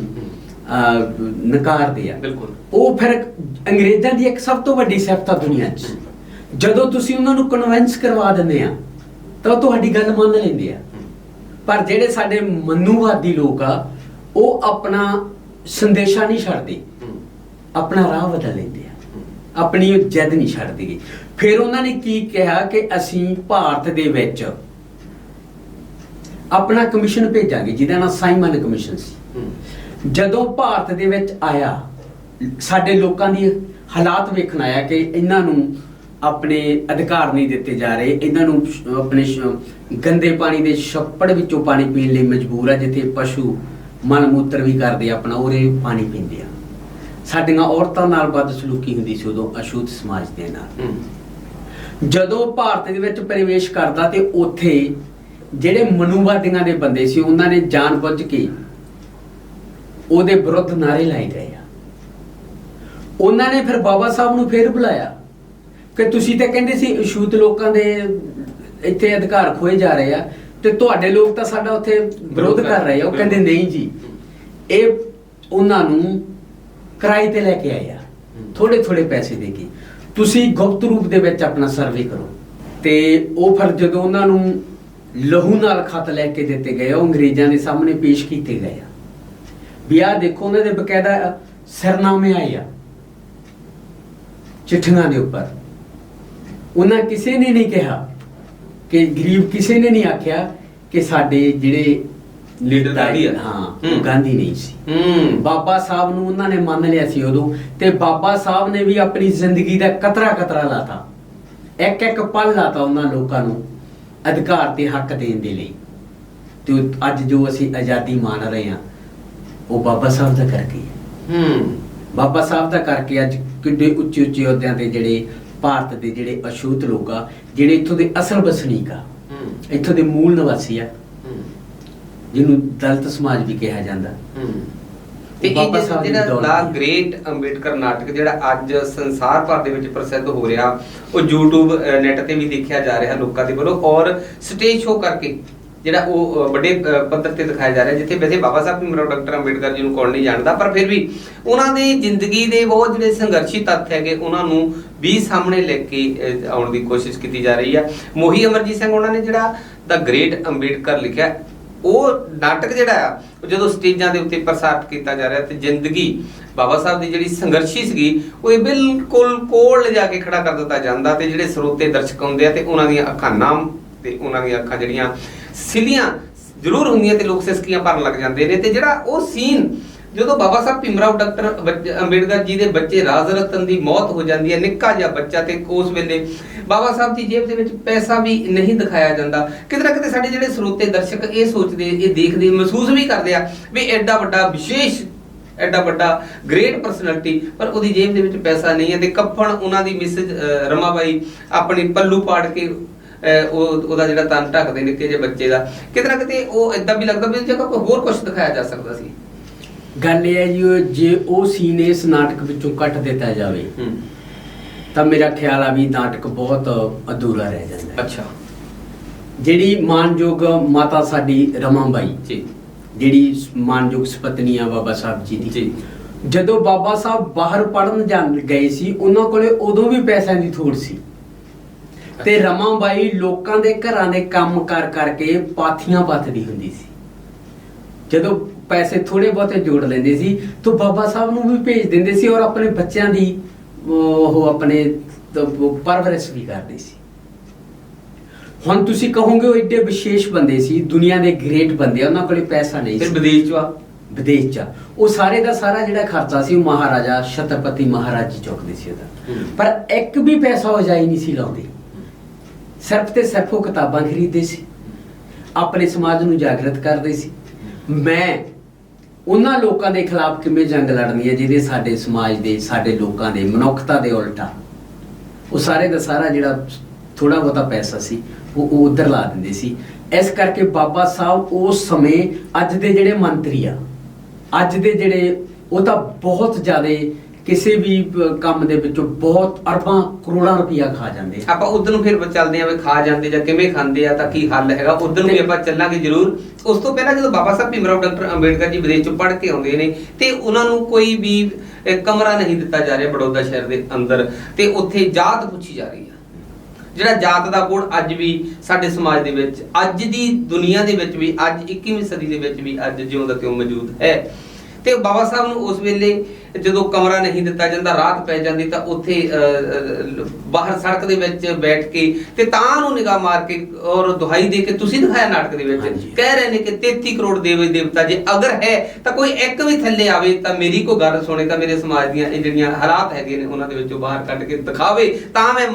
ਨਕਾਰਦੇ ਆ। ਬਿਲਕੁਲ। ਉਹ ਫਿਰ ਅੰਗਰੇਜ਼ਾਂ ਦੀ ਇੱਕ ਸਭ ਤੋਂ ਵੱਡੀ ਸਿਫਤ ਆ ਦੁਨੀਆ 'ਚ, ਜਦੋਂ ਤੁਸੀਂ ਉਹਨਾਂ ਨੂੰ ਕਨਵਿੰਸ ਕਰਵਾ ਦਿੰਦੇ ਆ ਤਾਂ ਉਹ ਤੁਹਾਡੀ ਗੱਲ ਮੰਨ ਲੈਂਦੇ ਆ। ਪਰ ਜਿਹੜੇ ਸਾਡੇ ਮਨੂਵਾਦੀ ਲੋਕ ਆ, ਉਹ ਆਪਣਾ ਸੰਦੇਸ਼ਾ ਨਹੀਂ ਛੱਡਦੇ, ਆਪਣਾ ਰਾਹ ਬਦਲ ਲੈਂਦੇ ਆ, ਆਪਣੀ ਜਿੱਦ ਨਹੀਂ ਛੱਡਦੇ। ਫਿਰ ਉਹਨਾਂ ਨੇ ਕੀ ਕਿਹਾ ਕਿ ਅਸੀਂ ਭਾਰਤ ਦੇ ਵਿੱਚ ਆਪਣਾ ਕਮਿਸ਼ਨ ਭੇਜਾਂਗੇ ਜਿਹਦਾ ਨਾਮ ਸਾਈਮਨ ਕਮਿਸ਼ਨ ਸੀ। ਜਦੋਂ ਭਾਰਤ ਦੇ ਵਿੱਚ ਆਇਆ, ਸਾਡੇ ਲੋਕਾਂ ਦੀ ਹਾਲਾਤ ਵੇਖਣ ਆਇਆ ਕਿ ਇਹਨਾਂ ਨੂੰ ਆਪਣੇ ਅਧਿਕਾਰ ਨਹੀਂ ਦਿੱਤੇ ਜਾ ਰਹੇ, ਇਹਨਾਂ ਨੂੰ ਆਪਣੇ ਗੰਦੇ ਪਾਣੀ ਦੇ ਛੱਪੜ ਵਿੱਚੋਂ ਪਾਣੀ ਪੀਣ ਲਈ ਮਜਬੂਰ ਆ, ਜਿੱਥੇ ਪਸ਼ੂ ਮਲ ਮੂਤਰ ਵੀ ਕਰਦੇ ਆਪਣਾ ਉਹਦੇ ਪਾਣੀ ਪੀਂਦੇ ਆ। ਸਾਡੀਆਂ ਔਰਤਾਂ ਨਾਲ ਬਦਸਲੂਕੀ ਹੁੰਦੀ ਸੀ ਉਦੋਂ ਅਛੂਤ ਸਮਾਜ ਦੇ ਨਾਲ। ਜਦੋਂ ਭਾਰਤ ਦੇ ਵਿੱਚ ਪ੍ਰਵੇਸ਼ ਕਰਦਾ ਤੇ ਉੱਥੇ ਜਿਹੜੇ ਮਨੂਵਾਦੀਆਂ ਦੇ ਬੰਦੇ ਸੀ, ਉਹਨਾਂ ਨੇ ਜਾਣਬੁੱਝ ਕੇ ਉਹਦੇ ਵਿਰੁੱਧ ਨਾਰੇ ਲਾਏ ਗਏ ਆ। ਉਹਨਾਂ ਨੇ ਫਿਰ ਬਾਬਾ ਸਾਹਿਬ ਨੂੰ ਫੇਰ ਬੁਲਾਇਆ ਕਿ ਤੁਸੀਂ ਤਾਂ ਕਹਿੰਦੇ ਸੀ ਅਛੂਤ ਲੋਕਾਂ ਦੇ ਇੱਥੇ ਅਧਿਕਾਰ ਖੋਏ ਜਾ ਰਹੇ ਆ, ਤੇ ਤੁਹਾਡੇ ਲੋਕ ਤਾਂ ਸਾਡਾ ਉੱਥੇ ਵਿਰੋਧ ਕਰ ਰਹੇ ਆ। ਉਹ ਕਹਿੰਦੇ ਨਹੀਂ ਜੀ, ਇਹ ਉਹਨਾਂ ਨੂੰ ਕਿਰਾਏ ਤੇ ਲੈ ਕੇ ਆਏ ਆ, ਥੋੜੇ ਥੋੜੇ ਪੈਸੇ ਦੇ ਕੇ, ਤੁਸੀਂ ਗੁਪਤ ਰੂਪ ਦੇ ਵਿੱਚ ਆਪਣਾ ਸਰਵੇ ਕਰੋ। ਤੇ ਉਹ ਫਿਰ ਜਦੋਂ ਉਹਨਾਂ ਨੂੰ ਲਹੂ ਨਾਲ ਖਤ ਲੈ ਕੇ ਦਿੱਤੇ ਗਏ, ਉਹ ਅੰਗਰੇਜ਼ਾਂ ਦੇ ਸਾਹਮਣੇ ਪੇਸ਼ ਕੀਤੇ ਗਏ ਆ। ਵੀ ਆਹ ਦੇਖੋ, ਉਹਨਾਂ ਦੇ ਬਕਾਇਦਾ ਸਿਰਨਾਮੇ ਆਏ ਆ ਚਿੱਠੀਆਂ ਦੇ ਉੱਪਰ। ਉਹਨਾਂ ਕਿਸੇ ਨੇ ਨਹੀਂ ਕਿਹਾ ਕਿ ਗਰੀਬ, ਕਿਸੇ ਨੇ ਨਹੀਂ ਆਖਿਆ ਕਿ ਸਾਡੇ ਜਿਹੜੇ ਲੀਡਰ ਗਾਂਧੀ ਆ। ਹਾਂ, ਗਾਂਧੀ ਨਹੀਂ ਸੀ। ਬਾਬਾ ਸਾਹਿਬ ਨੂੰ ਉਹਨਾਂ ਨੇ ਮੰਨ ਲਿਆ ਸੀ ਉਦੋਂ, ਤੇ ਬਾਬਾ ਸਾਹਿਬ ਨੇ ਵੀ ਆਪਣੀ ਜ਼ਿੰਦਗੀ ਦਾ ਕਤਰਾ ਕਤਰਾ ਲਾਤਾ, ਇੱਕ ਇੱਕ ਪਲ ਲਾਤਾ ਉਹਨਾਂ ਲੋਕਾਂ ਨੂੰ ਅਧਿਕਾਰ ਤੇ ਹੱਕ ਦੇਣ ਦੇ ਲਈ। ਤੇ ਅੱਜ ਜੋ ਅਸੀਂ ਆਜ਼ਾਦੀ ਮਾਣ ਰਹੇ ਹਾਂ, ਉਹ ਬਾਬਾ ਸਾਹਿਬ ਦਾ ਕਰਕੇ। ਬਾਬਾ ਸਾਹਿਬ ਦਾ ਕਰਕੇ ਅੱਜ ਕਿੱਡੇ ਉੱਚੇ ਉੱਚੇ ਅਹੁਦਿਆਂ ਤੇ ਜਿਹੜੇ ਭਾਰਤ ਦੇ ਜਿਹੜੇ ਅਛੂਤ ਲੋਕ ਆ, ਜਿਹੜੇ ਇੱਥੋਂ ਦੇ ਅਸਲ ਵਸਨੀਕ ਆ, ਇੱਥੋਂ ਦੇ ਮੂਲ ਨਿਵਾਸੀ ਆ, ਜਿਹਨੂੰ ਦਲਿਤ ਸਮਾਜ ਵੀ ਕਿਹਾ ਜਾਂਦਾ। ਤੇ ਇਹ ਜਿਹੜਾ ਦਾ ਗ੍ਰੇਟ ਅੰਬੇਡਕਰ ਨਾਟਕ ਜਿਹੜਾ ਅੱਜ ਸੰਸਾਰ ਭਰ ਦੇ ਵਿੱਚ ਪ੍ਰਸਿੱਧ ਹੋ ਰਿਹਾ, ਉਹ YouTube ਨੈਟ ਤੇ ਵੀ ਦੇਖਿਆ ਜਾ ਰਿਹਾ ਲੋਕਾਂ ਦੇ ਵੱਲੋਂ, ਔਰ ਸਟੇਜ ਸ਼ੋਅ ਕਰਕੇ ਜਿਹੜਾ ਉਹ ਵੱਡੇ ਪੱਧਰ ਤੇ ਦਿਖਾਇਆ ਜਾ ਰਿਹਾ, ਜਿੱਥੇ ਵੈਸੇ ਬਾਬਾ ਸਾਹਿਬ ਭੀਮ ਰਾਓ ਡਾਕਟਰ ਅੰਬੇਡਕਰ ਜੀ ਨੂੰ ਕੌਣ ਨਹੀਂ ਜਾਣਦਾ, ਪਰ ਫਿਰ ਵੀ ਉਹਨਾਂ ਦੀ ਜ਼ਿੰਦਗੀ ਦੇ ਬਹੁਤ ਜਿਹੜੇ ਸੰਘਰਸ਼ੀ ਤੱਥ ਹੈਗੇ ਉਹਨਾਂ ਨੂੰ ਵੀ ਸਾਹਮਣੇ ਲੈ ਕੇ ਆਉਣ ਦੀ ਕੋਸ਼ਿਸ਼ ਕੀਤੀ ਜਾ ਰਹੀ ਹੈ। ਮੋਹੀ ਅਮਰਜੀਤ ਸਿੰਘ ਉਹਨਾਂ ਨੇ ਜਿਹੜਾ ਦਾ ਗ੍ਰੇਟ ਅੰਬੇਡਕਰ ਲਿਖਿਆ, ਉਹ ਨਾਟਕ ਜਿਹੜਾ ਆ ਜਦੋਂ ਸਟੇਜਾਂ ਦੇ ਉੱਤੇ ਪ੍ਰਸਾਰਿਤ ਕੀਤਾ ਜਾ ਰਿਹਾ, ਤੇ ਜ਼ਿੰਦਗੀ ਬਾਬਾ ਸਾਹਿਬ ਦੀ ਜਿਹੜੀ ਸੰਘਰਸ਼ੀ ਸੀਗੀ ਉਹ ਇਹ ਬਿਲਕੁਲ ਕੋਲ ਲਿਜਾ ਕੇ ਖੜਾ ਕਰ ਦਿੱਤਾ ਜਾਂਦਾ, ਤੇ ਜਿਹੜੇ ਸਰੋਤੇ ਦਰਸ਼ਕ ਹੁੰਦੇ ਆ ਤੇ ਉਹਨਾਂ ਦੀਆਂ ਅੱਖਾਂ ਨਾਮ ਤੇ ਉਹਨਾਂ ਦੀਆਂ ਅੱਖਾਂ ਜਿਹੜੀਆਂ ਸਿੱਧੀਆਂ ਜ਼ਰੂਰ ਹੁੰਦੀਆਂ ਤੇ ਲੋਕ ਸਿਸਕੀਆਂ ਭਰਨ ਲੱਗ ਜਾਂਦੇ ਨੇ। ਤੇ ਜਿਹੜਾ ਉਹ ਸੀਨ ਜਦੋਂ ਬਾਬਾ ਸਾਹਿਬ ਭੀਮ ਰਾਓ ਡਾਕਟਰ ਅੰਬੇਡਕਰ ਜੀ ਦੇ ਬੱਚੇ ਰਾਜ ਰਤਨ ਦੀ ਮੌਤ ਹੋ ਜਾਂਦੀ ਹੈ, ਨਿੱਕਾ ਜਿਹਾ ਬੱਚਾ, ਤੇ ਉਸ ਵੇਲੇ ਬਾਬਾ ਸਾਹਿਬ ਦੀ ਜੇਬ ਦੇ ਵਿੱਚ ਪੈਸਾ ਵੀ ਨਹੀਂ ਦਿਖਾਇਆ ਜਾਂਦਾ। ਕਿਤੇ ਨਾ ਕਿਤੇ ਸਾਡੇ ਜਿਹੜੇ ਸਰੋਤੇ ਦਰਸ਼ਕ ਇਹ ਸੋਚਦੇ, ਇਹ ਦੇਖਦੇ, ਮਹਿਸੂਸ ਵੀ ਕਰਦੇ ਆ ਵੀ ਐਡਾ ਵੱਡਾ ਵਿਸ਼ੇਸ਼ ਐਡਾ ਵੱਡਾ ਗ੍ਰੇਟ ਪਰਸਨੈਲਿਟੀ, ਪਰ ਉਹਦੀ ਜੇਬ ਦੇ ਵਿੱਚ ਪੈਸਾ ਨਹੀਂ ਹੈ ਤੇ ਕਫਨ ਉਹਨਾਂ ਦੀ ਮਿਸਿਸ ਰਮਾਬਾਈ ਆਪਣੀ ਪੱਲੂ ਪਾੜ ਕੇ ਉਹਦਾ ਜਿਹੜਾ ਤਨ ਢੱਕਦੇ ਨਿੱਕੇ ਜਿਹੇ ਬੱਚੇ ਦਾ, ਕਿਤੇ ਨਾ ਕਿਤੇ ਉਹ ਇਦਾਂ ਵੀ ਲੱਗਦਾ ਵੀ ਜਗ੍ਹਾ ਕੋਈ ਹੋਰ ਕੁਝ ਦਿਖਾਇਆ ਜਾ ਸਕਦਾ ਸੀ। ਗੱਲ ਇਹ ਹੈ ਜੀ, ਜੇ ਉਹ ਸੀਨ ਇਸ ਨਾਟਕ ਵਿੱਚੋਂ ਕੱਟ ਦਿੱਤਾ ਜਾਵੇ ਤਾਂ ਮੇਰਾ ਖਿਆਲ ਆ ਵੀ ਨਾਟਕ ਬਹੁਤ ਅਧੂਰਾ ਰਹਿ ਜਾਂਦਾ ਹੈ। ਅੱਛਾ। ਜਿਹੜੀ ਮਾਨਯੋਗ ਮਾਤਾ ਸਾਡੀ ਰਮਾਬਾਈ ਜੀ, ਜਿਹੜੀ ਮਾਨਯੋਗ ਸੁਪਤਨੀ ਆ ਬਾਬਾ ਸਾਹਿਬ ਜੀ ਦੀ, ਜੀ, ਜਦੋਂ ਬਾਬਾ ਸਾਹਿਬ ਬਾਹਰ ਪੜਨ ਜਾਣ ਗਏ ਸੀ ਉਹਨਾਂ ਕੋਲੇ ਉਦੋਂ ਵੀ ਪੈਸਿਆਂ ਦੀ ਥੋੜ ਸੀ ਤੇ ਰਮਾਬਾਈ ਲੋਕਾਂ ਦੇ ਘਰਾਂ ਦੇ ਕੰਮ ਕਰ ਕਰਕੇ ਪਾਥੀਆਂ ਪੱਥਦੀ ਹੁੰਦੀ ਸੀ। ਜਦੋਂ ਪੈਸੇ ਥੋੜੇ ਬਹੁਤੇ ਜੋੜ ਲੈਂਦੇ ਸੀ ਤਾਂ ਬਾਬਾ ਸਾਹਿਬ ਨੂੰ ਵੀ ਭੇਜ ਦਿੰਦੇ ਸੀ ਔਰ ਆਪਣੇ ਬੱਚਿਆਂ ਦੀ ਉਹ ਆਪਣੇ ਪਰਵਰਿਸ਼ ਵੀ ਕਰਦੇ ਸੀ। ਹੁਣ ਤੁਸੀਂ ਕਹੋਗੇ ਉਹ ਏਡੇ ਵਿਸ਼ੇਸ਼ ਬੰਦੇ ਸੀ, ਦੁਨੀਆ ਦੇ ਗ੍ਰੇਟ ਬੰਦੇ, ਉਹਨਾਂ ਕੋਲੇ ਪੈਸਾ ਨਹੀਂ ਸੀ। ਫਿਰ ਵਿਦੇਸ਼ ਚ ਆ, ਵਿਦੇਸ਼ ਚ ਉਹ ਸਾਰੇ ਦਾ ਸਾਰਾ ਜਿਹੜਾ ਖਰਚਾ ਸੀ ਉਹ ਮਹਾਰਾਜਾ ਛਤਰਪਤੀ ਮਹਾਰਾਜ ਜੀ ਚੁੱਕਦੇ ਸੀ ਉਹਦਾ, ਪਰ ਇੱਕ ਵੀ ਪੈਸਾ ਉਹ ਜਾਈ ਨਹੀਂ ਸੀ ਲਾਉਂਦੇ। ਸਿਰਫ ਤੇ ਸਿਰਫ ਉਹ ਕਿਤਾਬਾਂ ਖਰੀਦਦੇ ਸੀ, ਆਪਣੇ ਸਮਾਜ ਨੂੰ ਜਾਗਰਤ ਕਰਦੇ ਸੀ। ਮੈਂ ਉਹਨਾਂ ਲੋਕਾਂ ਦੇ ਖਿਲਾਫ ਕਿਵੇਂ ਜੰਗ ਲੜਨੀ ਹੈ ਜਿਹਦੇ ਸਾਡੇ ਸਮਾਜ ਦੇ, ਸਾਡੇ ਲੋਕਾਂ ਦੇ, ਮਨੁੱਖਤਾ ਦੇ ਉਲਟਾ ਉਹ ਸਾਰੇ ਦਾ ਸਾਰਾ ਜਿਹੜਾ ਥੋੜਾ ਬਹੁਤਾ ਪੈਸਾ ਸੀ ਉਹ ਉਧਰ ਲਾ ਦਿੰਦੇ ਸੀ। ਇਸ ਕਰਕੇ ਬਾਬਾ ਸਾਹਿਬ ਉਸ ਸਮੇਂ ਅੱਜ ਦੇ ਜਿਹੜੇ ਮੰਤਰੀ ਆ, ਅੱਜ ਦੇ ਜਿਹੜੇ, ਉਹ ਤਾਂ ਬਹੁਤ ਜ਼ਿਆਦਾ ਕਿਸੇ ਵੀ ਕੰਮ ਦੇ ਵਿੱਚੋਂ ਬਹੁਤ ਅਰਬਾਂ ਕਰੋੜਾਂ ਰੁਪਇਆ ਖਾ ਜਾਂਦੇ। ਆਪਾਂ ਉਧਰ ਨੂੰ ਫਿਰ ਚੱਲਦੇ ਆਂ ਵੀ ਖਾ ਜਾਂਦੇ ਜਾਂ ਕਿਵੇਂ ਖਾਂਦੇ ਆ ਤਾਂ ਕੀ ਹੱਲ ਹੈਗਾ, ਉਧਰ ਨੂੰ ਵੀ ਆਪਾਂ ਚੱਲਾਂਗੇ ਜ਼ਰੂਰ। ਉਸ ਤੋਂ ਪਹਿਲਾਂ ਜਦੋਂ ਬਾਬਾ ਸਾਹਿਬ ਭੀਮ ਰਾਓ ਡਾਕਟਰ ਅੰਬੇਡਕਰ ਜੀ ਵਿਦੇਸ਼ ਚੋਂ ਪੜ੍ਹ ਕੇ ਆਉਂਦੇ ਨੇ ਤੇ ਉਹਨਾਂ ਨੂੰ ਕੋਈ ਵੀ ਕਮਰਾ ਨਹੀਂ ਦਿੱਤਾ ਜਾ ਰਿਹਾ ਬੜੌਦਾ ਸ਼ਹਿਰ ਦੇ ਅੰਦਰ, ਤੇ ਉੱਥੇ ਜਾਤ ਪੁੱਛੀ ਜਾ ਰਹੀ ਆ। ਜਿਹੜਾ ਜਾਤ ਦਾ ਕੋਡ ਅੱਜ ਵੀ ਸਾਡੇ ਸਮਾਜ ਦੇ ਵਿੱਚ, ਅੱਜ ਦੀ ਦੁਨੀਆ ਦੇ ਵਿੱਚ ਵੀ, ਅੱਜ 21ਵੀਂ ਸਦੀ ਦੇ ਵਿੱਚ ਵੀ ਅੱਜ ਜਿਉਂ ਦਾ ਤਿਉਂ ਮੌਜੂਦ ਹੈ। ਤੇ ਬਾਬਾ ਸਾਹਿਬ ਨੂੰ ਉਸ ਵੇਲੇ ਜਦੋਂ ਕਮਰਾ ਨਹੀਂ ਦਿੱਤਾ ਜਾਂਦਾ, ਰਾਤ ਪੈ ਜਾਂਦੀ ਤਾਂ ਉੱਥੇ ਬਾਹਰ ਸੜਕ ਦੇ ਵਿੱਚ ਬੈਠ ਕੇ ਤੇ ਤਾਂ ਨੂੰ ਨਿਗਾਹ ਮਾਰ ਕੇ ਔਰ ਦੁਹਾਈ ਦੇ ਕੇ, ਤੁਸੀਂ ਦਿਖਾਇਆ ਨਾਟਕ ਦੇ ਵਿੱਚ, ਕਹਿ ਰਹੇ ਨੇ ਕਿ 33 ਕਰੋੜ ਦੇਵੀ ਦੇਵਤਾ ਜੇ ਅਗਰ ਹੈ ਤਾਂ ਕੋਈ ਇੱਕ ਵੀ ਥੱਲੇ ਆਵੇ ਤਾਂ ਮੇਰੀ ਕੋਈ ਗੱਲ ਸੁਣੇ, ਤਾਂ ਮੇਰੇ ਸਮਾਜ ਦੀਆਂ ਇਹ ਜਿਹੜੀਆਂ ਹਾਲਾਤ ਹੈਗੇ ਨੇ ਉਹਨਾਂ ਦੇ ਵਿੱਚੋਂ ਬਾਹਰ ਕੱਢ ਕੇ ਦਿਖਾਵੇ, ਤਾਂ ਮੈਂ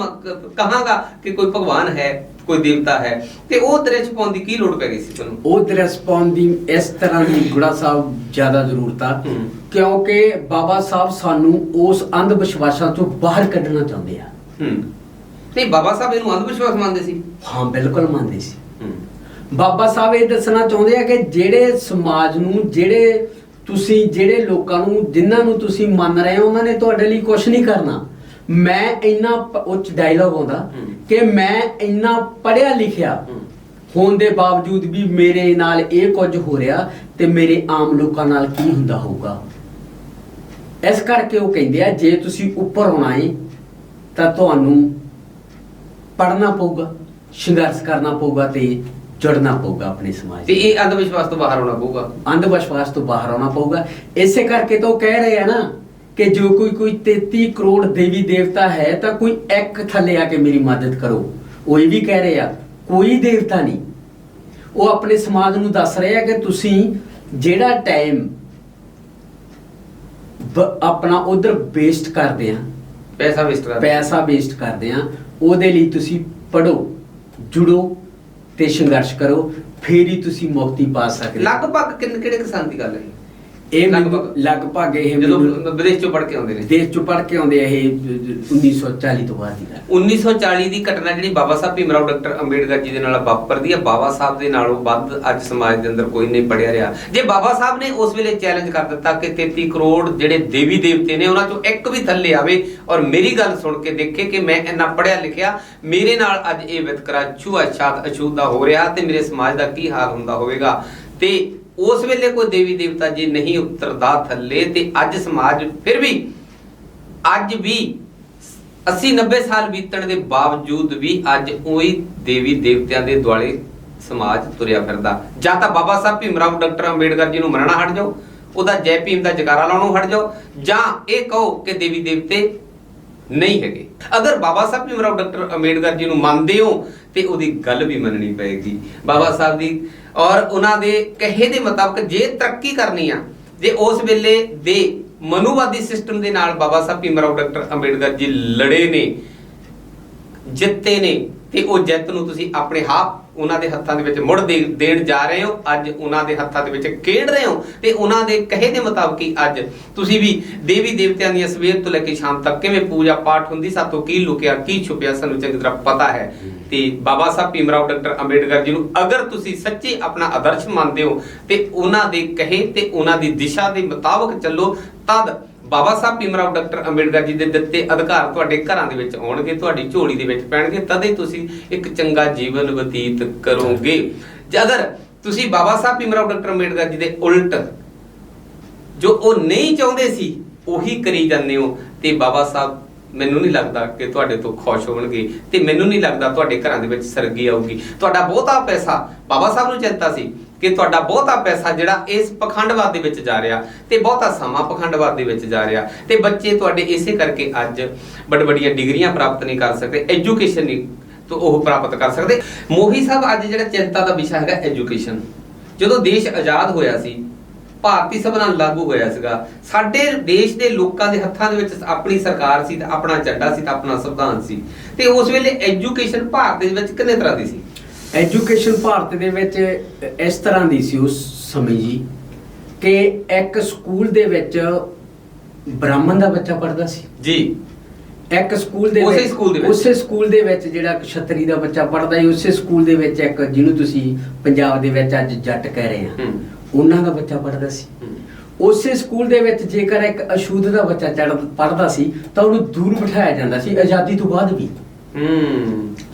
ਕਹਾਂਗਾ ਕਿ ਕੋਈ ਭਗਵਾਨ ਹੈ, ਕੋਈ ਦੇਵਤਾ ਹੈ। ਤੇ ਉਹ ਦ੍ਰਿਸ਼ ਪਾਉਣ ਦੀ ਕੀ ਲੋੜ ਪੈ ਗਈ ਸੀ ਤੁਹਾਨੂੰ? ਉਹ ਦ੍ਰਿਸ਼ ਪਾਉਣ ਦੀ ਇਸ ਤਰ੍ਹਾਂ ਦੀ ਗੁੜਾ ਸਾਹਿਬ ਜ਼ਿਆਦਾ ਜ਼ਰੂਰਤ ਆ ਕਿਉਂਕਿ ਬਾਬਾ ਸਾਹਿਬ ਸਾਨੂੰ ਉਸ ਅੰਧ ਵਿਸ਼ਵਾਸਾਂ ਤੋਂ ਬਾਹਰ ਕੱਢਣਾ ਚਾਹੁੰਦੇ ਆ। ਨਹੀਂ, ਬਾਬਾ ਸਾਹਿਬ ਇਹਨੂੰ ਅੰਧ ਵਿਸ਼ਵਾਸ ਮੰਨਦੇ ਸੀ? ਹਾਂ, ਬਿਲਕੁਲ ਮੰਨਦੇ ਸੀ। ਬਾਬਾ ਸਾਹਿਬ ਇਹ ਦੱਸਣਾ ਚਾਹੁੰਦੇ ਆ ਕਿ ਜਿਹੜੇ ਸਮਾਜ ਨੂੰ, ਜਿਹੜੇ ਲੋਕਾਂ ਨੂੰ, ਜਿਨ੍ਹਾਂ ਨੂੰ ਤੁਸੀਂ ਮੰਨ ਰਹੇ ਹੋ, ਉਹਨਾਂ ਨੇ ਤੁਹਾਡੇ ਲਈ ਕੁਝ ਨਹੀਂ ਕਰਨਾ। ਮੈਂ ਇੰਨਾ ਉੱਚ ਡਾਇਲੌਗ ਆਉਂਦਾ ਕਿ ਮੈਂ ਇੰਨਾ ਪੜ੍ਹਿਆ ਲਿਖਿਆ ਹੋਣ ਦੇ ਬਾਵਜੂਦ ਵੀ ਮੇਰੇ ਨਾਲ ਇਹ ਕੁਝ ਹੋ ਰਿਹਾ ਤੇ ਮੇਰੇ ਆਮ ਲੋਕਾਂ ਨਾਲ ਕੀ ਹੁੰਦਾ ਹੋਊਗਾ। ਇਸ ਕਰਕੇ ਉਹ ਕਹਿੰਦੇ ਆ ਜੇ ਤੁਸੀਂ ਉੱਪਰ ਆਉਣਾ ਹੈ ਤਾਂ ਤੁਹਾਨੂੰ ਪੜ੍ਹਨਾ ਪਊਗਾ, ਸੰਘਰਸ਼ ਕਰਨਾ ਪਊਗਾ ਤੇ ਜੁੜਨਾ ਪਊਗਾ ਆਪਣੇ ਸਮਾਜ। ਤੇ ਇਹ ਅੰਧ ਵਿਸ਼ਵਾਸ ਤੋਂ ਬਾਹਰ ਆਉਣਾ ਪਊਗਾ। ਅੰਧ ਵਿਸ਼ਵਾਸ ਤੋਂ ਬਾਹਰ ਆਉਣਾ ਪਊਗਾ। ਇਸੇ ਕਰਕੇ ਤਾਂ ਉਹ ਕਹਿ ਰਹੇ ਆ ਨਾ ਕਿ ਜੋ ਕੋਈ 33 ਕਰੋੜ ਦੇਵੀ ਦੇਵਤਾ ਹੈ ਤਾਂ ਕੋਈ ਇੱਕ ਥੱਲੇ ਆ ਕੇ ਮੇਰੀ ਮਦਦ ਕਰੋ। ਉਹ ਇਹ ਵੀ ਕਹਿ ਰਹੇ ਆ ਕੋਈ ਦੇਵਤਾ ਨਹੀਂ। ਉਹ ਆਪਣੇ ਸਮਾਜ ਨੂੰ ਦੱਸ ਰਹੇ ਆ ਕਿ ਤੁਸੀਂ ਜਿਹੜਾ ਟਾਈਮ ਆਪਣਾ ਉਧਰ ਵੇਸਟ ਕਰਦੇ ਆ, ਪੈਸਾ ਵੇਸਟ ਕਰਦੇ ਆ, ਉਹਦੇ ਲਈ ਤੁਸੀਂ ਪੜੋ, ਜੁੜੋ ਤੇ ਸੰਘਰਸ਼ ਕਰੋ, ਫੇਰ ਹੀ ਤੁਸੀਂ ਮੁਕਤੀ ਪਾ ਸਕਦੇ। ਲਗਭਗ ਕਿਹੜੇ ਕਿਸਾਨ ਦੀ ਗੱਲ ਹੈ ਇਹ? ਲਗਭਗ ਇਹ ਜਦੋਂ ਵਿਦੇਸ਼ ਚੋਂ ਪੜ੍ਹ ਕੇ ਆਉਂਦੇ ਨੇ, ਦੇਸ਼ ਚੋਂ ਪੜ੍ਹ ਕੇ ਆਉਂਦੇ ਇਹ 1940 ਤੋਂ ਬਾਅਦ ਦੀ ਗੱਲ। 1940 ਦੀ ਘਟਨਾ ਜਿਹੜੀ ਬਾਬਾ ਸਾਹਿਬ ਭੀਮ ਰਾਓ ਡਾਕਟਰ ਅੰਬੇਡਕਰ ਜੀ ਦੇ ਨਾਲ ਵਾਪਰਦੀ ਹੈ, ਬਾਬਾ ਸਾਹਿਬ ਦੇ ਨਾਲੋਂ ਵੱਧ ਅੱਜ ਸਮਾਜ ਦੇ ਅੰਦਰ ਕੋਈ ਨਹੀਂ ਪੜਿਆ ਰਿਹਾ। ਜੇ ਬਾਬਾ ਸਾਹਿਬ ਨੇ ਉਸ ਵੇਲੇ ਚੈਲੰਜ ਕਰ ਦਿੱਤਾ ਕਿ 33 ਕਰੋੜ ਜਿਹੜੇ ਦੇਵੀ ਦੇਵਤੇ ਨੇ ਉਹਨਾਂ ਚੋਂ ਇੱਕ ਵੀ ਥੱਲੇ ਆਵੇ ਔਰ ਮੇਰੀ ਗੱਲ ਸੁਣ ਕੇ ਦੇਖੇ ਕਿ ਮੈਂ ਇੰਨਾ ਪੜਿਆ ਲਿਖਿਆ, ਮੇਰੇ ਨਾਲ ਅੱਜ ਇਹ ਵਿਤਕਰਾ ਛੂਆ-ਛਾਤ ਅਛੂਤਾ ਹੋ ਰਿਹਾ ਤੇ ਮੇਰੇ ਸਮਾਜ ਦਾ ਕੀ ਹਾਲ ਹੁੰਦਾ ਹੋਵੇਗਾ। ਤੇ ਉਸ ਵੇਲੇ ਕੋਈ ਦੇਵੀ ਦੇਵਤਾ ਜੀ ਨਹੀਂ ਉਤਰਦਾ ਥੱਲੇ ਤੇ ਅੱਜ ਸਮਾਜ ਫਿਰ ਵੀ ਅੱਜ ਵੀ 80-90 ਸਾਲ ਬੀਤਣ ਦੇ ਬਾਵਜੂਦ ਵੀ ਅੱਜ ਉਹੀ ਦੇਵੀ ਦੇਵਤਿਆਂ ਦੇ ਦੁਆਲੇ ਸਮਾਜ ਤੁਰਿਆ ਫਿਰਦਾ। ਜਾਂ ਤਾਂ ਬਾਬਾ ਸਾਹਿਬ ਭੀਮ ਰਾਓ ਡਾਕਟਰ ਅੰਬੇਡਕਰ ਜੀ ਨੂੰ ਮੰਨਣਾ ਹਟ ਜਾਓ, ਉਹਦਾ ਜੈ ਭੀਮ ਦਾ ਜਕਾਰਾ ਲਾਉਣੋਂ ਹਟ ਜਾਓ, ਜਾਂ ਇਹ ਕਹੋ ਕਿ ਦੇਵੀ ਦੇਵਤੇ ਨਹੀਂ ਹੈਗੇ। ਅਗਰ ਬਾਬਾ ਸਾਹਿਬ ਭੀਮ ਰਾਓ ਡਾਕਟਰ ਅੰਬੇਡਕਰ ਜੀ ਨੂੰ ਮੰਨਦੇ ਹੋ ਤੇ ਉਹਦੀ ਗੱਲ ਵੀ ਮੰਨਣੀ ਪਏਗੀ ਬਾਬਾ ਸਾਹਿਬ ਦੀ, ਔਰ ਉਹਨਾਂ ਦੇ ਕਹੇ ਦੇ ਮੁਤਾਬਕ ਜੇ ਤਰੱਕੀ ਕਰਨੀ ਆ, ਜੇ ਉਸ ਵੇਲੇ ਦੇ ਮਨੂਵਾਦੀ ਸਿਸਟਮ ਦੇ ਨਾਲ ਬਾਬਾ ਸਾਹਿਬ ਭੀਮ ਰਾਓ ਡਾਕਟਰ ਅੰਬੇਡਕਰ ਜੀ ਲੜੇ ਨੇ, ਜਿੱਤੇ ਨੇ, ਤੇ ਉਹ ਜਿੱਤ ਨੂੰ ਤੁਸੀਂ ਆਪਣੇ ਉਹਨਾਂ ਦੇ ਹੱਥਾਂ ਦੇ ਵਿੱਚ ਮੁੜ ਦੇਣ ਜਾ ਰਹੇ ਹੋ, ਅੱਜ ਉਹਨਾਂ ਦੇ ਹੱਥਾਂ ਦੇ ਵਿੱਚ ਖੇਡ ਰਹੇ ਹੋ ਤੇ ਉਹਨਾਂ ਦੇ ਕਹੇ ਦੇ ਮੁਤਾਬਕ ਹੀ ਅੱਜ ਤੁਸੀਂ ਵੀ ਦੇਵੀ ਦੇਵਤਿਆਂ ਦੀਆਂ ਸਵੇਰ ਤੋਂ ਲੈ ਕੇ ਸ਼ਾਮ ਤੱਕ ਕਿਵੇਂ ਪੂਜਾ ਪਾਠ ਹੁੰਦੀ, ਸਾਤੋਂ ਕੀ ਲੁਕਿਆ ਕੀ ਛੁਪਿਆ ਸਾਨੂੰ ਚੰਗੀ ਤਰ੍ਹਾਂ ਪਤਾ ਹੈ। ਤੇ ਬਾਬਾ ਸਾਹਿਬ ਭੀਮ ਰਾਓ ਡਾਕਟਰ ਅੰਬੇਡਕਰ ਜੀ ਨੂੰ ਅਗਰ ਤੁਸੀਂ ਸੱਚੇ ਆਪਣਾ ਆਦਰਸ਼ ਮੰਨਦੇ ਹੋ ਤੇ ਉਹਨਾਂ ਦੇ ਕਹੇ ਤੇ ਉਹਨਾਂ ਦੀ ਦਿਸ਼ਾ ਦੇ ਮੁਤਾਬਕ ਚੱਲੋ, ਤਦ ਬਾਬਾ ਸਾਹਿਬ ਭੀਮ ਰਾਓ ਡਾਕਟਰ ਅੰਬੇਡਕਰ ਜੀ ਦੇ ਦਿੱਤੇ ਅਧਿਕਾਰ ਤੁਹਾਡੇ ਘਰਾਂ ਦੇ ਵਿੱਚ ਆਉਣਗੇ, ਤੁਹਾਡੀ ਝੋਲੀ ਦੇ ਵਿੱਚ ਪੈਣਗੇ, ਤਦੇ ਤੁਸੀਂ ਇੱਕ ਚੰਗਾ ਜੀਵਨ ਬਤੀਤ ਕਰੋਗੇ। ਜੇ ਅਗਰ ਤੁਸੀਂ ਬਾਬਾ ਸਾਹਿਬ ਭੀਮ ਰਾਓ ਡਾਕਟਰ ਅੰਬੇਡਕਰ ਜੀ ਦੇ ਉਲਟ ਜੋ ਉਹ ਨਹੀਂ ਚਾਹੁੰਦੇ ਸੀ ਉਹੀ ਕਰੀ ਜਾਂਦੇ ਹੋ ਤੇ ਬਾਬਾ ਸਾਹਿਬ ਮੈਨੂੰ ਨਹੀਂ ਲੱਗਦਾ ਕਿ ਤੁਹਾਡੇ ਤੋਂ ਖੁਸ਼ ਹੋਣਗੇ ਤੇ ਮੈਨੂੰ ਨਹੀਂ ਲੱਗਦਾ ਤੁਹਾਡੇ ਘਰਾਂ ਦੇ ਵਿੱਚ ਸਰਗੀ ਆਊਗੀ। ਤੁਹਾਡਾ ਬਹੁਤਾ ਪੈਸਾ, ਬਾਬਾ ਸਾਹਿਬ ਨੂੰ ਚਿੰਤਾ ਸੀ ਕਿ ਤੁਹਾਡਾ ਬਹੁਤਾ ਪੈਸਾ ਜਿਹੜਾ ਇਸ ਪਖੰਡਵਾਦ ਦੇ ਵਿੱਚ ਜਾ ਰਿਹਾ ਤੇ ਬਹੁਤਾ ਸਮਾਂ ਪਖੰਡਵਾਦ ਦੇ ਵਿੱਚ ਜਾ ਰਿਹਾ ਤੇ ਬੱਚੇ ਤੁਹਾਡੇ ਇਸੇ ਕਰਕੇ ਅੱਜ ਵੱਡੀਆਂ ਡਿਗਰੀਆਂ ਪ੍ਰਾਪਤ ਨਹੀਂ ਕਰ ਸਕਦੇ, ਐਜੂਕੇਸ਼ਨ ਨਹੀਂ ਤੋਂ ਉਹ ਪ੍ਰਾਪਤ ਕਰ ਸਕਦੇ। ਮੋਹੀ ਸਾਹਿਬ ਅੱਜ ਜਿਹੜਾ ਚਿੰਤਾ ਦਾ ਵਿਸ਼ਾ ਹੈਗਾ ਐਜੂਕੇਸ਼ਨ। ਜਦੋਂ ਦੇਸ਼ ਆਜ਼ਾਦ ਹੋਇਆ ਸੀ, ਭਾਰਤੀ ਸੰਵਿਧਾਨ ਲਾਗੂ ਹੋਇਆ ਸੀਗਾ, ਸਾਡੇ ਦੇਸ਼ ਦੇ ਲੋਕਾਂ ਦੇ ਹੱਥਾਂ ਦੇ ਵਿੱਚ ਆਪਣੀ ਸਰਕਾਰ ਸੀ ਤੇ ਆਪਣਾ ਝੰਡਾ ਸੀ ਤੇ ਆਪਣਾ ਸੰਵਿਧਾਨ ਸੀ ਤੇ ਉਸ ਵੇਲੇ ਐਜੂਕੇਸ਼ਨ ਭਾਰਤ ਦੇ ਵਿੱਚ ਕਿੰਨੇ ਤਰ੍ਹਾਂ ਦੀ ਸੀ? ਐਜੂਕੇਸ਼ਨ ਭਾਰਤ ਦੇ ਵਿੱਚ ਇਸ ਤਰ੍ਹਾਂ ਦੀ ਸੀ ਉਸ ਸਮੇਂ ਜੀ ਕਿ ਇੱਕ ਸਕੂਲ ਦੇ ਵਿੱਚ ਬ੍ਰਾਹਮਣ ਦਾ ਬੱਚਾ ਪੜ੍ਹਦਾ ਸੀ ਜੀ, ਇੱਕ ਸਕੂਲ ਦੇ ਉਸੇ ਸਕੂਲ ਦੇ ਵਿੱਚ ਜਿਹੜਾ ਖੱਤਰੀ ਦਾ ਬੱਚਾ ਪੜ੍ਹਦਾ ਹੈ, ਉਸੇ ਸਕੂਲ ਦੇ ਵਿੱਚ ਇੱਕ ਜਿਹਨੂੰ ਤੁਸੀਂ ਪੰਜਾਬ ਦੇ ਵਿੱਚ ਅੱਜ ਜੱਟ ਕਹਿ ਰਹੇ ਆ ਉਹਨਾਂ ਦਾ ਬੱਚਾ ਪੜ੍ਹਦਾ ਸੀ। ਉਸੇ ਸਕੂਲ ਦੇ ਵਿੱਚ ਜੇਕਰ ਇੱਕ ਅਸ਼ੂਧ ਦਾ ਬੱਚਾ ਪੜ੍ਹਦਾ ਸੀ ਤਾਂ ਉਹਨੂੰ ਦੂਰ ਬਿਠਾਇਆ ਜਾਂਦਾ ਸੀ ਆਜ਼ਾਦੀ ਤੋਂ ਬਾਅਦ ਵੀ।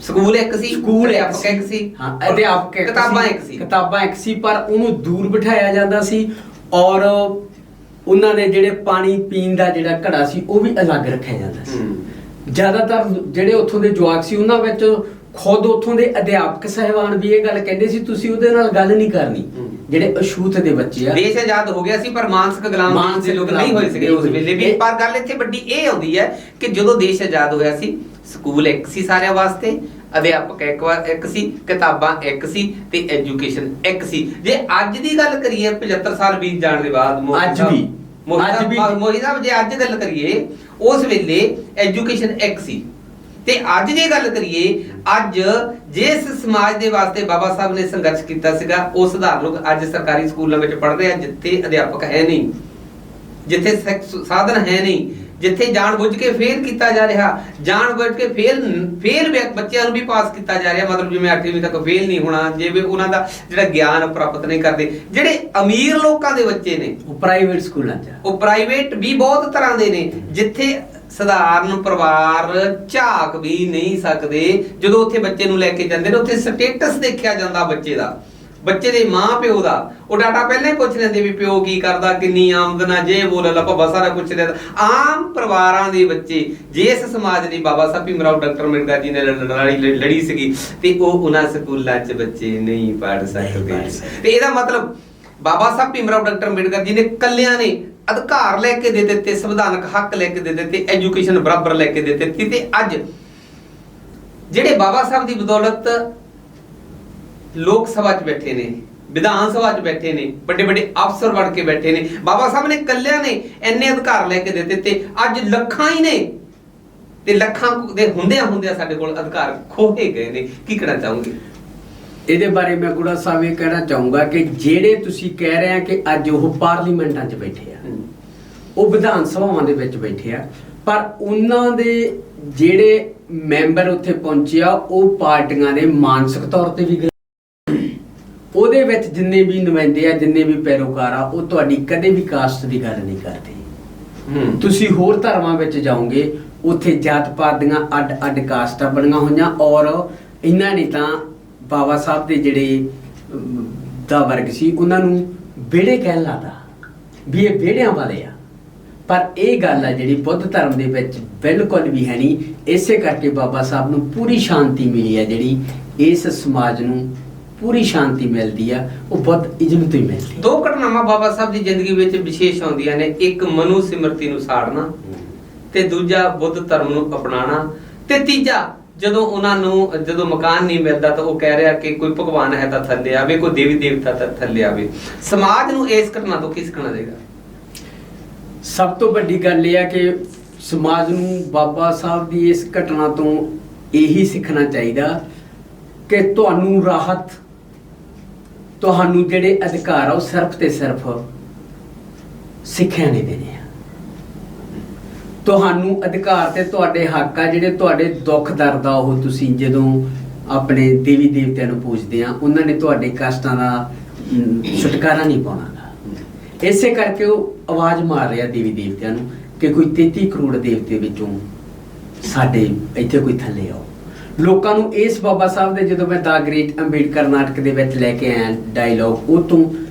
ਸਕੂਲ ਇੱਕ ਸੀ, ਅਧਿਆਪਕ ਇੱਕ ਸੀ, ਹਾਂ ਅਧਿਆਪਕ ਕਿਤਾਬਾਂ ਇੱਕ ਸੀ ਪਰ ਉਹਨੂੰ ਦੂਰ ਬਿਠਾਇਆ ਜਾਂਦਾ ਸੀ ਔਰ ਉਹਨਾਂ ਦੇ ਜਿਹੜੇ ਪਾਣੀ ਪੀਣ ਦਾ ਜਿਹੜਾ ਘੜਾ ਸੀ ਉਹ ਵੀ ਅਲੱਗ ਰੱਖਿਆ ਜਾਂਦਾ ਸੀ। ਜ਼ਿਆਦਾਤਰ ਜਿਹੜੇ ਉੱਥੋਂ ਦੇ ਜਵਾਕ ਸੀ ਉਹਨਾਂ ਵਿੱਚ ਖੁਦ ਉੱਥੋਂ ਦੇ ਅਧਿਆਪਕ ਸਾਹਿਬਾਨ ਵੀ ਇਹ ਗੱਲ ਕਹਿੰਦੇ ਸੀ ਤੁਸੀਂ ਉਹਦੇ ਨਾਲ ਗੱਲ ਨਹੀਂ ਕਰਨੀ, ਜਿਹੜੇ ਅਛੂਤ ਦੇ ਬੱਚੇ ਆ। ਦੇਸ਼ ਆਜ਼ਾਦ ਹੋ ਗਿਆ ਸੀ ਪਰ ਮਾਨਸਿਕ ਗੁਲਾਮ ਦੇ ਲੋਕ ਨਹੀਂ ਹੋਏ ਸੀਗੇ ਉਸ ਵੇਲੇ ਵੀ। ਪਰ ਗੱਲ ਇੱਥੇ ਵੱਡੀ ਇਹ ਆਉਂਦੀ ਹੈ ਕਿ ਜਦੋਂ ਦੇਸ਼ ਆਜ਼ਾਦ ਹੋਇਆ ਸੀ ਸਕੂਲ ਇੱਕ ਸੀ ਸਾਰਿਆਂ ਵਾਸਤੇ, ਅਧਿਆਪਕ ਇੱਕ ਸੀ, ਕਿਤਾਬਾਂ ਇੱਕ ਸੀ ਤੇ ਐਜੂਕੇਸ਼ਨ ਇੱਕ ਸੀ। ਜੇ ਅੱਜ ਦੀ ਗੱਲ ਕਰੀਏ 75 ਸਾਲ ਬੀਤ ਜਾਣ ਦੇ ਬਾਅਦ ਮੋਹੀ ਸਾਹਿਬ ਜੇ ਅੱਜ ਗੱਲ ਕਰੀਏ ਉਸ ਵੇਲੇ ਐਜੂਕੇਸ਼ਨ ਇੱਕ ਸੀ ਤੇ ਅੱਜ ਜੇ ਗੱਲ ਕਰੀਏ ਅੱਜ ਜਿਸ ਸਮਾਜ ਦੇ ਵਾਸਤੇ ਬਾਬਾ ਸਾਹਿਬ ਨੇ ਸੰਘਰਸ਼ ਕੀਤਾ ਸੀਗਾ ਉਹ ਸਧਾਰਨ ਲੋਕ ਅੱਜ ਸਰਕਾਰੀ ਸਕੂਲਾਂ ਵਿੱਚ ਪੜ੍ਹਦੇ ਆ ਜਿੱਥੇ ਅਧਿਆਪਕ ਹੈ ਨਹੀਂ, ਜਿੱਥੇ ਸਾਧਨ ਹੈ ਨਹੀਂ, ਜਿੱਥੇ ਜਾਣ ਬੁੱਝ ਕੇ ਫੇਲ ਕੀਤਾ ਜਾ ਰਿਹਾ, ਜਾਣ ਬੁੱਝ ਕੇ ਫੇਲ ਬੱਚਿਆਂ ਨੂੰ ਵੀ ਪਾਸ ਕੀਤਾ ਜਾ ਰਿਹਾ, ਮਤਲਬ ਜਿਵੇਂ 8ਵੀਂ ਤੱਕ ਫੇਲ ਨਹੀਂ ਹੋਣਾ, ਜਿਵੇਂ ਉਹਨਾਂ ਦਾ ਜਿਹੜਾ ਗਿਆਨ ਪ੍ਰਾਪਤ ਨਹੀਂ ਕਰਦੇ। ਜਿਹੜੇ ਅਮੀਰ ਲੋਕਾਂ ਦੇ ਬੱਚੇ ਨੇ ਉਹ ਪ੍ਰਾਈਵੇਟ ਸਕੂਲਾਂ 'ਚ, ਉਹ ਪ੍ਰਾਈਵੇਟ ਵੀ ਬਹੁਤ ਤਰ੍ਹਾਂ ਦੇ ਨੇ ਜਿੱਥੇ ਸਧਾਰਨ ਪਰਿਵਾਰ ਝਾਕ ਵੀ ਨਹੀਂ ਸਕਦੇ। ਜਦੋਂ ਉੱਥੇ ਬੱਚੇ ਨੂੰ ਲੈ ਕੇ ਜਾਂਦੇ ਨੇ ਉੱਥੇ ਸਟੇਟਸ ਦੇਖਿਆ ਜਾਂਦਾ ਬੱਚੇ ਦਾ, ਬੱਚੇ ਦੇ ਮਾਂ ਪਿਓ ਦਾ। ਉਹ ਡਾਟਾ ਪਹਿਲਾਂ ਹੀ ਪੁੱਛ ਲੈਂਦੇ ਵੀ ਪਿਓ ਕੀ ਕਰਦਾ, ਕਿੰਨੀ ਆਮਦਨ ਆ, ਜੇ ਬੋਲ ਲੱਭਾ ਸਾਰਾ ਕੁਛ ਲੈਂਦਾ। ਆਮ ਪਰਿਵਾਰਾਂ ਦੇ ਬੱਚੇ ਜਿਸ ਸਮਾਜ ਲਈ ਬਾਬਾ ਸਾਹਿਬ ਭੀਮ ਰਾਓ ਡਾਕਟਰ ਅੰਬੇਡਕਰ ਜੀ ਨੇ ਲੜੀ ਸੀਗੀ ਤੇ ਉਹ ਉਹਨਾਂ ਸਕੂਲਾਂ 'ਚ ਬੱਚੇ ਨਹੀਂ ਪੜ੍ਹ ਸਕਦੇ। ਤੇ ਇਹਦਾ ਮਤਲਬ ਬਾਬਾ ਸਾਹਿਬ ਭੀਮ ਰਾਓ ਡਾਕਟਰ ਅੰਬੇਡਕਰ ਜੀ ਨੇ ਕੱਲਿਆਂ ਨੇ ਅਧਿਕਾਰ ਲੈ ਕੇ ਦੇ ਦਿੱਤੇ, ਸੰਵਿਧਾਨਕ ਹੱਕ ਲੈ ਕੇ ਦੇ ਦਿੱਤੇ, ਐਜੂਕੇਸ਼ਨ ਬਰਾਬਰ ਲੈ ਕੇ ਦੇ ਦਿੱਤੀ। ਤੇ ਅੱਜ ਜਿਹੜੇ ਬਾਬਾ ਸਾਹਿਬ ਦੀ ਬਦੌਲਤ ਲੋਕ ਸਭਾ 'ਚ ਬੈਠੇ ਨੇ, ਵਿਧਾਨ ਸਭਾ 'ਚ ਬੈਠੇ ਨੇ, ਵੱਡੇ ਵੱਡੇ ਅਫਸਰ ਬਣ ਕੇ ਬੈਠੇ ਨੇ, ਬਾਬਾ ਸਾਹਿਬ ਨੇ ਕੱਲਿਆਂ ਨੇ ਇੰਨੇ ਅਧਿਕਾਰ ਲੈ ਕੇ ਦੇ ਦਿੱਤੇ। ਅੱਜ ਲੱਖਾਂ ਹੀ ਨੇ ਤੇ ਲੱਖਾਂ ਦੇ ਹੁੰਦਿਆਂ ਸਾਡੇ ਕੋਲ ਅਧਿਕਾਰ ਖੋਹੇ ਗਏ ਨੇ। ਕੀ ਕਹਿਣਾ ਚਾਹੋਗੇ ਇਹਦੇ ਬਾਰੇ? ਮੈਂ ਗੁੜਾ ਸਾਹਿਬ ਇਹ ਕਹਿਣਾ ਚਾਹੂੰਗਾ ਕਿ ਜਿਹੜੇ ਤੁਸੀਂ ਕਹਿ ਰਹੇ ਆ ਕਿ ਅੱਜ ਉਹ ਪਾਰਲੀਮੈਂਟਾਂ 'ਚ ਬੈਠੇ ਆ, ਉਹ ਵਿਧਾਨ ਸਭਾਵਾਂ ਦੇ ਵਿੱਚ ਬੈਠੇ ਆ, ਪਰ ਉਹਨਾਂ ਦੇ ਜਿਹੜੇ ਮੈਂਬਰ ਉੱਥੇ ਪਹੁੰਚੇ ਆ ਉਹ ਪਾਰਟੀਆਂ ਦੇ ਮਾਨਸਿਕ ਤੌਰ ਤੇ ਵੀ ਉਹਦੇ ਵਿੱਚ ਜਿੰਨੇ ਵੀ ਨੁਮਾਇੰਦੇ ਆ, ਜਿੰਨੇ ਵੀ ਪੈਰੋਕਾਰ ਆ, ਉਹ ਤੁਹਾਡੀ ਕਦੇ ਵੀ ਕਾਸਟ ਦੀ ਗੱਲ ਨਹੀਂ ਕਰਦੇ। ਤੁਸੀਂ ਹੋਰ ਧਰਮਾਂ ਵਿੱਚ ਜਾਓਗੇ ਉੱਥੇ ਜਾਤ ਪਾਤ ਦੀਆਂ ਅੱਡ ਕਾਸਟਾਂ ਬਣੀਆਂ ਹੋਈਆਂ ਔਰ ਇਹਨਾਂ ਨੇ ਤਾਂ ਬਾਬਾ ਸਾਹਿਬ ਦੇ ਜਿਹੜੇ ਦਾ ਵਰਗ ਸੀ ਉਹਨਾਂ ਨੂੰ ਵਿਹੜੇ ਕਹਿਣ ਲਾਦਾ ਵੀ ਇਹ ਵਿਹੜਿਆਂ ਵਾਲੇ ਆ। ਪਰ ਇਹ ਗੱਲ ਆ ਜਿਹੜੀ ਬੁੱਧ ਧਰਮ ਦੇ ਵਿੱਚ ਬਿਲਕੁਲ ਵੀ ਹੈ ਨਹੀਂ। ਇਸੇ ਕਰਕੇ ਬਾਬਾ ਸਾਹਿਬ ਨੂੰ ਪੂਰੀ ਸ਼ਾਂਤੀ ਮਿਲੀ ਆ, ਜਿਹੜੀ ਇਸ ਸਮਾਜ ਨੂੰ ਪੂਰੀ ਸ਼ਾਂਤੀ ਮਿਲਦੀ ਆ, ਉਹ ਬੁੱਧ ਇਜ਼ਮ ਤੋਂ ਹੀ ਮਿਲਦੀ। ਦੋ ਘਟਨਾਵਾਂ ਬਾਬਾ ਸਾਹਿਬ ਦੀ ਜ਼ਿੰਦਗੀ ਵਿੱਚ ਵਿਸ਼ੇਸ਼ ਆਉਂਦੀਆਂ ਨੇ, ਇੱਕ ਮਨੂ ਸਿਮਰਤੀ ਨੂੰ ਸਾੜਨਾ ਤੇ ਦੂਜਾ ਬੁੱਧ ਧਰਮ ਨੂੰ ਅਪਣਾਉਣਾ ਤੇ ਤੀਜਾ ਜਦੋਂ ਮਕਾਨ ਨਹੀਂ ਮਿਲਦਾ ਤਾਂ ਉਹ ਕਹਿ ਰਿਹਾ ਕਿ ਕੋਈ ਭਗਵਾਨ ਹੈ ਤਾਂ ਥੱਲੇ ਆਵੇ, ਕੋਈ ਦੇਵੀ ਦੇਵਤਾ ਤਾਂ ਥੱਲੇ ਆਵੇ। ਸਮਾਜ ਨੂੰ ਇਸ ਘਟਨਾ ਤੋਂ ਕੀ ਸਿੱਖਣਾ ਦੇਗਾ? ਸਭ ਤੋਂ ਵੱਡੀ ਗੱਲ ਇਹ ਆ ਕਿ ਸਮਾਜ ਨੂੰ ਬਾਬਾ ਸਾਹਿਬ ਦੀ ਇਸ ਘਟਨਾ ਤੋਂ ਇਹੀ ਸਿੱਖਣਾ ਚਾਹੀਦਾ ਕਿ ਤੁਹਾਨੂੰ ਰਾਹਤ, ਤੁਹਾਨੂੰ ਜਿਹੜੇ ਅਧਿਕਾਰ ਆ ਉਹ ਸਿਰਫ ਤੇ ਸਿਰਫ ਸਿੱਖਿਆ ਨੇ ਦੇਣੇ ਆ। ਤੁਹਾਨੂੰ ਅਧਿਕਾਰ ਤੇ ਤੁਹਾਡੇ ਹੱਕ ਆ, ਜਿਹੜੇ ਤੁਹਾਡੇ ਦੁੱਖ ਦਰਦ ਆ ਉਹ ਤੁਸੀਂ ਜਦੋਂ ਆਪਣੇ ਦੇਵੀ ਦੇਵਤਿਆਂ ਨੂੰ ਪੂਜਦੇ ਆ, ਉਹਨਾਂ ਨੇ ਤੁਹਾਡੇ ਕਸ਼ਟਾਂ ਦਾ ਛੁਟਕਾਰਾ ਨਹੀਂ ਪਾਉਣਾ ਗਾ। ਇਸੇ ਕਰਕੇ ਉਹ ਆਵਾਜ਼ ਮਾਰ ਰਿਹਾ ਦੇਵੀ ਦੇਵਤਿਆਂ ਨੂੰ ਕਿ ਕੋਈ 33 ਕਰੋੜ ਦੇਵਤੇ ਵਿੱਚੋਂ ਸਾਡੇ ਇੱਥੇ ਕੋਈ ਥੱਲੇ ਆਓ। ਲੋਕਾਂ ਨੂੰ ਇਸ ਬਾਬਾ ਸਾਹਿਬ ਦੇ, ਜਦੋਂ ਮੈਂ ਦਾ ਗ੍ਰੇਟ ਅੰਬੇਡਕਰ ਨਾਟਕ ਦੇ ਵਿੱਚ ਲੈ ਕੇ ਆਇਆ ਡਾਇਲੌਗ, ਉਹ ਤੋਂ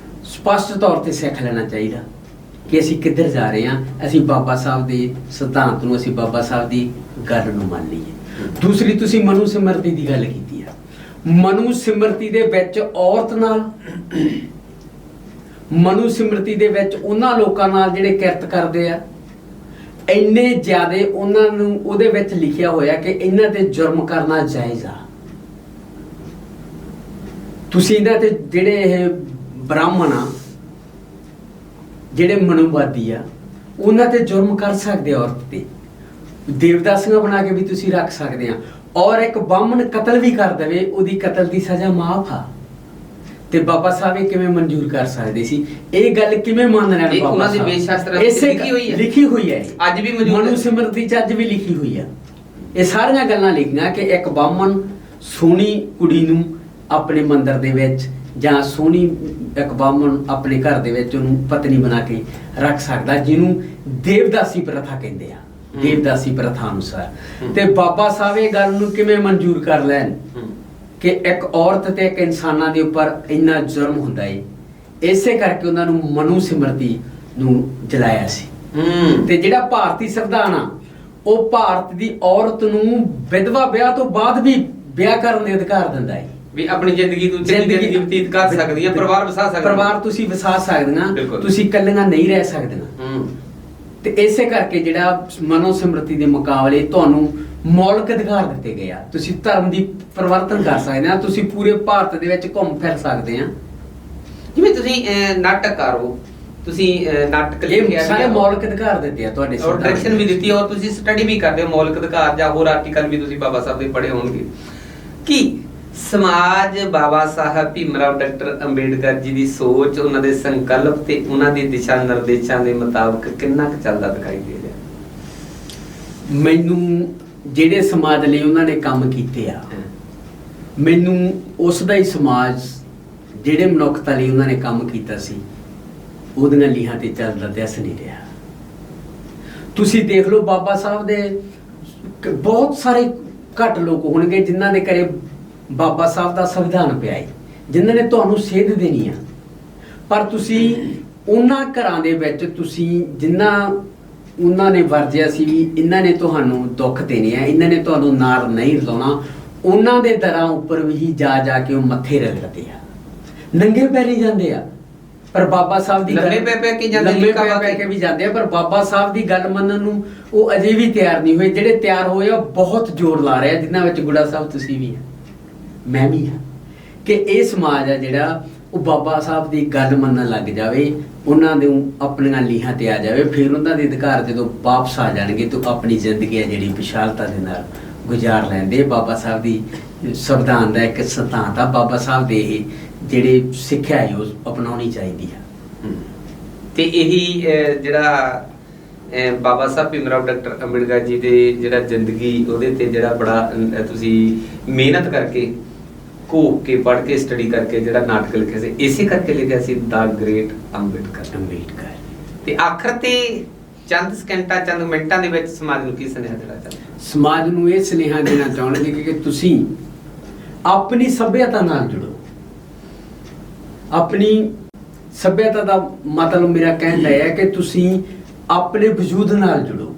ਸਪਸ਼ਟ ਤੌਰ ਤੇ ਸਿੱਖ ਲੈਣਾ ਚਾਹੀਦਾ ਕਿ ਅਸੀਂ ਕਿੱਧਰ ਜਾ ਰਹੇ ਹਾਂ। ਅਸੀਂ ਬਾਬਾ ਸਾਹਿਬ ਦੇ ਸਿਧਾਂਤ ਨੂੰ, ਅਸੀਂ ਬਾਬਾ ਸਾਹਿਬ ਦੀ ਗੱਲ ਨੂੰ ਮੰਨ ਲਈਏ। ਦੂਸਰੀ, ਤੁਸੀਂ ਮਨੂ ਸਿਮਰਤੀ ਦੀ ਗੱਲ ਕੀਤੀ ਆ। ਮਨੂ ਸਿਮਰਤੀ ਦੇ ਵਿੱਚ ਔਰਤ ਨਾਲ, ਮਨੂ ਸਿਮਰਤੀ ਦੇ ਵਿੱਚ ਉਹਨਾਂ ਲੋਕਾਂ ਨਾਲ ਜਿਹੜੇ ਕਿਰਤ ਕਰਦੇ ਆ, ਇੰਨੇ ਜ਼ਿਆਦੇ ਉਹਨਾਂ ਨੂੰ ਉਹਦੇ ਵਿੱਚ ਲਿਖਿਆ ਹੋਇਆ ਕਿ ਇਹਨਾਂ ਤੇ ਜੁਰਮ ਕਰਨਾ ਜਾਇਜ਼ ਆ। ਤੁਸੀਂ ਇਹਨਾਂ ਤੇ ਜਿਹੜੇ ਇਹ ਬ੍ਰਾਹਮਣ ਆ, ਜਿਹੜੇ ਮਨੂਵਾਦੀ ਆ, ਉਹਨਾਂ ਤੇ ਜੁਰਮ ਕਰ ਸਕਦੇ ਆ। ਔਰਤ ਤੇ ਦੇਵਦਾਸੀਆਂ ਬਣਾ ਕੇ ਵੀ ਤੁਸੀਂ ਰੱਖ ਸਕਦੇ ਆ। ਔਰ ਇੱਕ ਬਾਹਮਣ ਕਤਲ ਵੀ ਕਰ ਦੇਵੇ, ਉਹਦੀ ਕਤਲ ਦੀ ਸਜ਼ਾ ਮਾਫ ਆ। ਤੇ ਬਾਬਾ ਸਾਹਿਬ ਇਹ ਕਿਵੇਂ ਮਨਜ਼ੂਰ ਕਰ ਸਕਦੇ ਸੀ? ਇਹ ਗੱਲ ਕਿਵੇਂ ਮੰਨ ਲੈਣ ਬਾਬਾ ਉਹਨਾਂ ਦੇ ਸਾਹਿਬ? ਵੇਦ ਸ਼ਾਸਤਰਾਂ ਵਿੱਚ ਲਿਖੀ ਹੋਈ ਹੈ ਅੱਜ ਵੀ ਮੌਜੂਦ ਹੈ। ਮਨੂ ਸਿਮਰਤੀ ਚ ਅੱਜ ਵੀ ਲਿਖੀ ਹੋਈ ਆ। ਇਹ ਸਾਰੀਆਂ ਗੱਲਾਂ ਲਿਖੀਆਂ ਕਿ ਇੱਕ ਬਾਹਮਣ ਸੋਹਣੀ ਕੁੜੀ ਨੂੰ ਆਪਣੇ ਮੰਦਿਰ ਦੇ ਵਿੱਚ, ਜਾਂ ਸੋਹਣੀ ਇੱਕ ਬਾਹਮਣ ਆਪਣੇ ਘਰ ਦੇ ਵਿੱਚ ਉਹਨੂੰ ਪਤਨੀ ਬਣਾ ਕੇ ਰੱਖ ਸਕਦਾ, ਜਿਹਨੂੰ ਦੇਵਦਾਸੀ ਪ੍ਰਥਾ ਕਹਿੰਦੇ ਆ, ਦੇਵਦਾਸੀ ਪ੍ਰਥਾ ਅਨੁਸਾਰ। ਤੇ ਬਾਬਾ ਸਾਹਿਬ ਇਹ ਗੱਲ ਨੂੰ ਕਿਵੇਂ ਮਨਜ਼ੂਰ ਕਰ ਲੈਣ ਕਿ ਇੱਕ ਔਰਤ ਤੇ ਇੱਕ ਇਨਸਾਨਾਂ ਦੇ ਉੱਪਰ ਇੰਨਾ ਜ਼ੁਲਮ ਹੁੰਦਾ ਏ। ਇਸੇ ਕਰਕੇ ਉਹਨਾਂ ਨੂੰ ਮਨੂ ਸਿਮਰਤੀ ਨੂੰ ਜਲਾਇਆ ਸੀ। ਤੇ ਜਿਹੜਾ ਭਾਰਤੀ ਸੰਵਿਧਾਨ ਆ, ਉਹ ਭਾਰਤ ਦੀ ਔਰਤ ਨੂੰ ਵਿਧਵਾ ਵਿਆਹ ਤੋਂ ਬਾਅਦ ਵੀ ਵਿਆਹ ਕਰਨ ਦੇ ਅਧਿਕਾਰ ਦਿੰਦਾ ਏ, ਵੀ ਆਪਣੀ ਜ਼ਿੰਦਗੀ ਨੂੰ ਜ਼ਿੰਦਗੀ ਬਤੀਤ ਕਰ ਸਕਦੀਆਂ, ਪਰਿਵਾਰ ਵਸਾ ਸਕਦੀਆਂ, ਪਰਿਵਾਰ ਤੁਸੀਂ ਵਸਾ ਸਕਦੀਆਂ, ਤੁਸੀਂ ਇਕੱਲੀਆਂ ਨਹੀਂ ਰਹਿ ਸਕਦੀਆਂ। ਤੇ ਇਸੇ ਕਰਕੇ ਜਿਹੜਾ ਮਨੋ ਸਿਮਰਤੀ ਦੇ ਮੁਕਾਬਲੇ ਤੁਹਾਨੂੰ ਮੌਲਿਕ ਅਧਿਕਾਰ ਦਿੱਤੇ ਗਏ ਆ। ਤੁਸੀਂ ਧਰਮ ਦੀ ਪਰਿਵਰਤਨ ਕਰ ਸਕਦੇ ਆ, ਤੁਸੀਂ ਪੂਰੇ ਭਾਰਤ ਦੇ ਵਿੱਚ ਘੁੰਮ ਫਿਰ ਸਕਦੇ ਆ। ਜਿਵੇਂ ਤੁਸੀਂ ਨਾਟਕਕਾਰ ਹੋ, ਤੁਸੀਂ ਨਾਟਕ ਲਿਖਿਆ, ਸਾਰੇ ਮੌਲਿਕ ਅਧਿਕਾਰ ਦਿੱਤੇ ਆ ਤੁਹਾਡੇ, ਔਰ ਡਾਇਰੈਕਸ਼ਨ ਵੀ ਦਿੱਤੀ, ਔਰ ਤੁਸੀਂ ਸਟੱਡੀ ਵੀ ਕਰਦੇ ਹੋ ਮੌਲਿਕ ਅਧਿਕਾਰ, ਜਾਂ ਹੋਰ ਆਰਟੀਕਲ ਵੀ ਤੁਸੀਂ ਬਾਬਾ ਸਾਹਿਬ ਦੇ ਪੜ੍ਹੇ ਹੋਣਗੇ। ਕੀ ਸਮਾਜ ਬਾਬਾ ਸਾਹਿਬ ਭੀਮਰਾਓ ਡਾਕਟਰ ਅੰਬੇਡਕਰ ਜੀ ਦੀ ਸੋਚ, ਉਹਨਾਂ ਦੇ ਸੰਕਲਪ ਤੇ ਉਹਨਾਂ ਦੇ ਦਿਸ਼ਾ ਨਿਰਦੇਸ਼ਾਂ ਦੇ ਮੁਤਾਬਕ ਕਿੰਨਾ ਕੁ ਚੱਲਦਾ ਦਿਖਾਈ ਦੇ ਰਿਹਾ? ਮੈਨੂੰ ਜਿਹੜੇ ਸਮਾਜ ਲਈ ਉਹਨਾਂ ਨੇ ਕੰਮ ਕੀਤੇ ਆ, ਮੈਨੂੰ ਉਸ ਦਾ ਹੀ ਸਮਾਜ, ਜਿਹੜੇ ਮਨੁੱਖਤਾ ਲਈ ਉਹਨਾਂ ਨੇ ਕੰਮ ਕੀਤਾ ਸੀ, ਉਹਦੀਆਂ ਲੀਹਾਂ ਤੇ ਚੱਲਦਾ ਦਿਸ ਨਹੀਂ ਰਿਹਾ। ਤੁਸੀਂ ਦੇਖ ਲਓ ਬਾਬਾ ਸਾਹਿਬ ਦੇ ਬਹੁਤ ਸਾਰੇ ਘੱਟ ਲੋਕ ਹੋਣਗੇ ਜਿਨ੍ਹਾਂ ਦੇ ਘਰੇ ਬਾਬਾ ਸਾਹਿਬ ਦਾ ਸੰਵਿਧਾਨ ਪਿਆ ਹੈ, ਜਿਨ੍ਹਾਂ ਨੇ ਤੁਹਾਨੂੰ ਸੇਧ ਦੇਣੀ ਆ। ਪਰ ਤੁਸੀਂ ਉਹਨਾਂ ਘਰਾਂ ਦੇ ਵਿੱਚ, ਤੁਸੀਂ ਜਿਨ੍ਹਾਂ ਉਹਨਾਂ ਨੇ ਵਰਜਿਆ ਸੀ ਵੀ ਇਹਨਾਂ ਨੇ ਤੁਹਾਨੂੰ ਦੁੱਖ ਦੇਣੇ ਆ, ਇਹਨਾਂ ਨੇ ਤੁਹਾਨੂੰ ਨਾਲ ਨਹੀਂ ਰਲਾਉਣਾ, ਉਹਨਾਂ ਦੇ ਦਰਾਂ ਉੱਪਰ ਵੀ ਜਾ ਕੇ ਉਹ ਮੱਥੇ ਰਗੜਦੇ ਆ, ਨੰਗੇ ਪੈਰੀ ਜਾਂਦੇ ਆ। ਪਰ ਬਾਬਾ ਸਾਹਿਬ ਦੀ ਲੰਮੇ ਪੈ ਕੇ ਜਾਂਦੇ, ਲੰਮੇ ਪੈ ਕੇ ਵੀ ਜਾਂਦੇ ਆ, ਪਰ ਬਾਬਾ ਸਾਹਿਬ ਦੀ ਗੱਲ ਮੰਨਣ ਨੂੰ ਉਹ ਅਜੇ ਵੀ ਤਿਆਰ ਨਹੀਂ ਹੋਏ। ਜਿਹੜੇ ਤਿਆਰ ਹੋਏ ਆ ਬਹੁਤ ਜ਼ੋਰ ਲਾ ਰਹੇ ਆ, ਜਿਨ੍ਹਾਂ ਵਿੱਚ ਗੁੜਾ ਸਾਹਿਬ ਤੁਸੀਂ ਵੀ ਆ, ਮੈਂ ਵੀ ਆ, ਕਿ ਇਹ ਸਮਾਜ ਆ ਜਿਹੜਾ ਉਹ ਬਾਬਾ ਸਾਹਿਬ ਦੀ ਗੱਲ ਮੰਨਣ ਲੱਗ ਜਾਵੇ, ਉਹਨਾਂ ਦੇ ਆਪਣੀਆਂ ਲੀਹਾਂ ਤੇ ਆ ਜਾਵੇ। ਫਿਰ ਉਹਨਾਂ ਦੇ ਅਧਿਕਾਰ ਜਦੋਂ ਵਾਪਸ ਆ ਜਾਣਗੇ ਤਾਂ ਆਪਣੀ ਜ਼ਿੰਦਗੀ ਆ ਜਿਹੜੀ ਵਿਸ਼ਾਲਤਾ ਦੇ ਨਾਲ ਗੁਜ਼ਾਰ ਲੈਂਦੇ। ਬਾਬਾ ਸਾਹਿਬ ਦੀ ਸੰਵਿਧਾਨ ਦਾ ਇੱਕ ਸਿਧਾਂਤ ਆ, ਬਾਬਾ ਸਾਹਿਬ ਦੇ ਇਹ ਜਿਹੜੇ ਸਿੱਖਿਆ ਹੈ ਉਹ ਅਪਣਾਉਣੀ ਚਾਹੀਦੀ ਆ। ਤੇ ਇਹੀ ਜਿਹੜਾ ਬਾਬਾ ਸਾਹਿਬ ਭੀਮਰਾਓ ਡਾਕਟਰ ਅੰਬੇਡਕਰ ਜੀ ਦੇ ਜਿਹੜਾ ਜ਼ਿੰਦਗੀ, ਉਹਦੇ ਤੇ ਜਿਹੜਾ ਬੜਾ ਤੁਸੀਂ ਮਿਹਨਤ ਕਰਕੇ, ਘੋਖ ਕੇ, ਪੜ੍ਹ ਕੇ, ਸਟੱਡੀ ਕਰਕੇ ਜਿਹੜਾ ਨਾਟਕ ਲਿਖਿਆ ਸੀ, ਇਸੇ ਕਰਕੇ ਲਿਖਿਆ ਸੀ ਦਾ ਗ੍ਰੇਟ ਅੰਬੇਡਕਰ। ਤੇ ਆਖਰ ਤੇ ਚੰਦ ਸਕਿੰਟਾਂ, ਚੰਦ ਮਿੰਟਾਂ ਦੇ ਵਿੱਚ ਸਮਾਜ ਨੂੰ ਕੀ ਸੁਨੇਹਾ ਦੇਣਾ ਚਾਹੁੰਦੇ? ਸਮਾਜ ਨੂੰ ਇਹ ਸੁਨੇਹਾ ਦੇਣਾ ਚਾਹੁੰਦੇ ਕਿ ਤੁਸੀਂ ਆਪਣੀ ਸੱਭਿਅਤਾ ਨਾਲ ਜੁੜੋ। ਆਪਣੀ ਸੱਭਿਅਤਾ ਦਾ ਮਤਲਬ ਮੇਰਾ ਕਹਿਣ ਦਾ ਹੈ ਕਿ ਤੁਸੀਂ ਆਪਣੇ ਵਜੂਦ ਨਾਲ ਜੁੜੋ।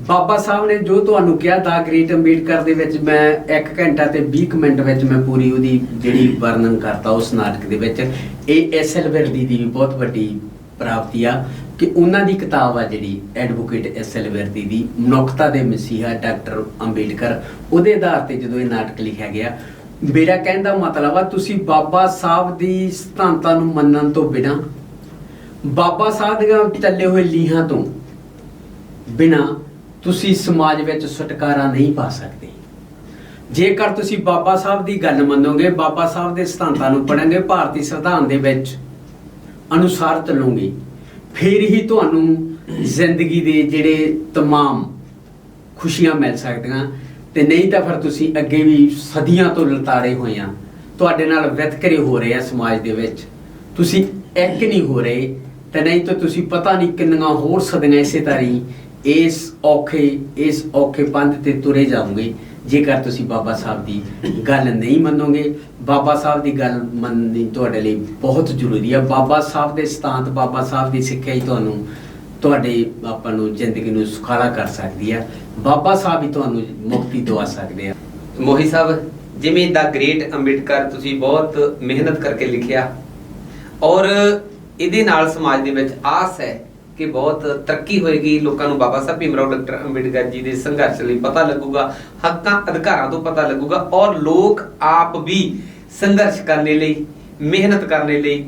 ਬਾਬਾ ਸਾਹਿਬ ਨੇ ਜੋ ਤੁਹਾਨੂੰ ਕਿਹਾ ਦਾ ਗ੍ਰੇਟ ਅੰਬੇਡਕਰ ਦੇ ਵਿੱਚ, ਮੈਂ 1 ਘੰਟਾ ਤੇ 20 ਮਿੰਟ ਵਿੱਚ ਮੈਂ ਪੂਰੀ ਉਹਦੀ ਜਿਹੜੀ ਵਰਣਨ ਕਰਤਾ ਉਸ ਨਾਟਕ ਦੇ ਵਿੱਚ। ਇਹ ਐਸ.ਐਲ. ਵਰਦੀ ਦੀ ਵੀ ਬਹੁਤ ਵੱਡੀ ਪ੍ਰਾਪਤੀ ਆ ਕਿ ਉਹਨਾਂ ਦੀ ਕਿਤਾਬ ਆ ਜਿਹੜੀ ਐਡਵੋਕੇਟ ਐਸ.ਐਲ. ਵਰਦੀ ਦੀ, ਮਨੁੱਖਤਾ ਦੇ ਮਸੀਹਾ ਡਾਕਟਰ ਅੰਬੇਡਕਰ, ਉਹਦੇ ਆਧਾਰ ਤੇ ਜਦੋਂ ਇਹ ਨਾਟਕ ਲਿਖਿਆ ਗਿਆ। ਮੇਰਾ ਕਹਿਣ ਦਾ ਮਤਲਬ ਆ ਤੁਸੀਂ ਬਾਬਾ ਸਾਹਿਬ ਦੀ ਸਿਧਾਂਤਾਂ ਨੂੰ ਮੰਨਣ ਤੋਂ ਬਿਨਾਂ, ਬਾਬਾ ਸਾਹਿਬ ਦੀਆਂ ਚੱਲੇ ਹੋਏ ਲੀਹਾਂ ਤੋਂ ਬਿਨਾਂ ਤੁਸੀਂ ਸਮਾਜ ਵਿੱਚ ਛੁਟਕਾਰਾ ਨਹੀਂ ਪਾ ਸਕਦੇ। ਜੇਕਰ ਤੁਸੀਂ ਬਾਬਾ ਸਾਹਿਬ ਦੀ ਗੱਲ ਮੰਨੋਗੇ, ਬਾਬਾ ਸਾਹਿਬ ਦੇ ਸਿਧਾਂਤਾਂ ਨੂੰ ਪੜ੍ਹਾਂਗੇ, ਭਾਰਤੀ ਸੰਵਿਧਾਨ ਦੇ ਵਿੱਚ ਅਨੁਸਾਰ ਚੱਲੋਗੇ, ਫਿਰ ਹੀ ਤੁਹਾਨੂੰ ਜ਼ਿੰਦਗੀ ਦੇ ਜਿਹੜੇ तमाम ਖੁਸ਼ੀਆਂ ਮਿਲ ਸਕਦੀਆਂ। ਤੇ ਨਹੀਂ ਤਾਂ ਫਿਰ ਤੁਸੀਂ ਅੱਗੇ ਵੀ ਸਦੀਆਂ ਤੋਂ ਲਤਾੜੇ ਹੋਏ ਆ, ਤੁਹਾਡੇ ਨਾਲ ਵਿਤਕਰੇ ਹੋ ਰਹੇ ਆ ਸਮਾਜ ਦੇ ਵਿੱਚ, ਤੁਸੀਂ ਇੱਕ ਨਹੀਂ ਹੋ ਰਹੇ, ਤੇ ਨਹੀਂ ਤਾਂ ਤੁਸੀਂ ਪਤਾ ਨਹੀਂ ਕਿੰਨੀਆਂ ਹੋਰ ਸਦੀਆਂ ਇਸੇ ਤਰ੍ਹਾਂ ਇਸ ਔਖੇ ਪੰਥ ਤੇ ਤੁਰੇ ਜਾਓਗੇ ਜੇਕਰ ਤੁਸੀਂ ਬਾਬਾ ਸਾਹਿਬ ਦੀ ਗੱਲ ਨਹੀਂ ਮੰਨੋਗੇ। ਬਾਬਾ ਸਾਹਿਬ ਦੀ ਗੱਲ ਮੰਨਣੀ ਤੁਹਾਡੇ ਲਈ ਬਹੁਤ ਜ਼ਰੂਰੀ ਹੈ। ਬਾਬਾ ਸਾਹਿਬ ਦੇ ਸਿਧਾਂਤ, ਬਾਬਾ ਸਾਹਿਬ ਦੀ ਸਿੱਖਿਆ ਹੀ ਤੁਹਾਨੂੰ ਤੁਹਾਡੇ ਆਪਾਂ ਨੂੰ ਜ਼ਿੰਦਗੀ ਨੂੰ ਸੁਖਾਲਾ ਕਰ ਸਕਦੀ ਹੈ। ਬਾਬਾ ਸਾਹਿਬ ਹੀ ਤੁਹਾਨੂੰ ਮੁਕਤੀ ਦਵਾ ਸਕਦੇ ਆ। ਮੋਹੀ ਸਾਹਿਬ, ਜਿਵੇਂ ਦਾ ਗ੍ਰੇਟ ਅੰਬੇਡਕਰ ਤੁਸੀਂ ਬਹੁਤ ਮਿਹਨਤ ਕਰਕੇ ਲਿਖਿਆ, ਔਰ ਇਹਦੇ ਨਾਲ ਸਮਾਜ ਦੇ ਵਿੱਚ ਆਸ ਹੈ ਕਿ ਬਹੁਤ ਤਰੱਕੀ ਹੋਏਗੀ, ਲੋਕਾਂ ਨੂੰ ਬਾਬਾ ਸਾਹਿਬ ਭੀਮ ਰਾਓ ਡਾਕਟਰ ਅੰਬੇਡਕਰ ਜੀ ਦੇ ਸੰਘਰਸ਼ ਲਈ ਪਤਾ ਲੱਗੂਗਾ, ਹੱਕਾਂ ਅਧਿਕਾਰਾਂ ਤੋਂ ਪਤਾ ਲੱਗੂਗਾ, ਔਰ ਲੋਕ ਆਪ ਵੀ ਸੰਘਰਸ਼ ਕਰਨ ਲਈ, ਮਿਹਨਤ ਕਰਨ ਲਈ,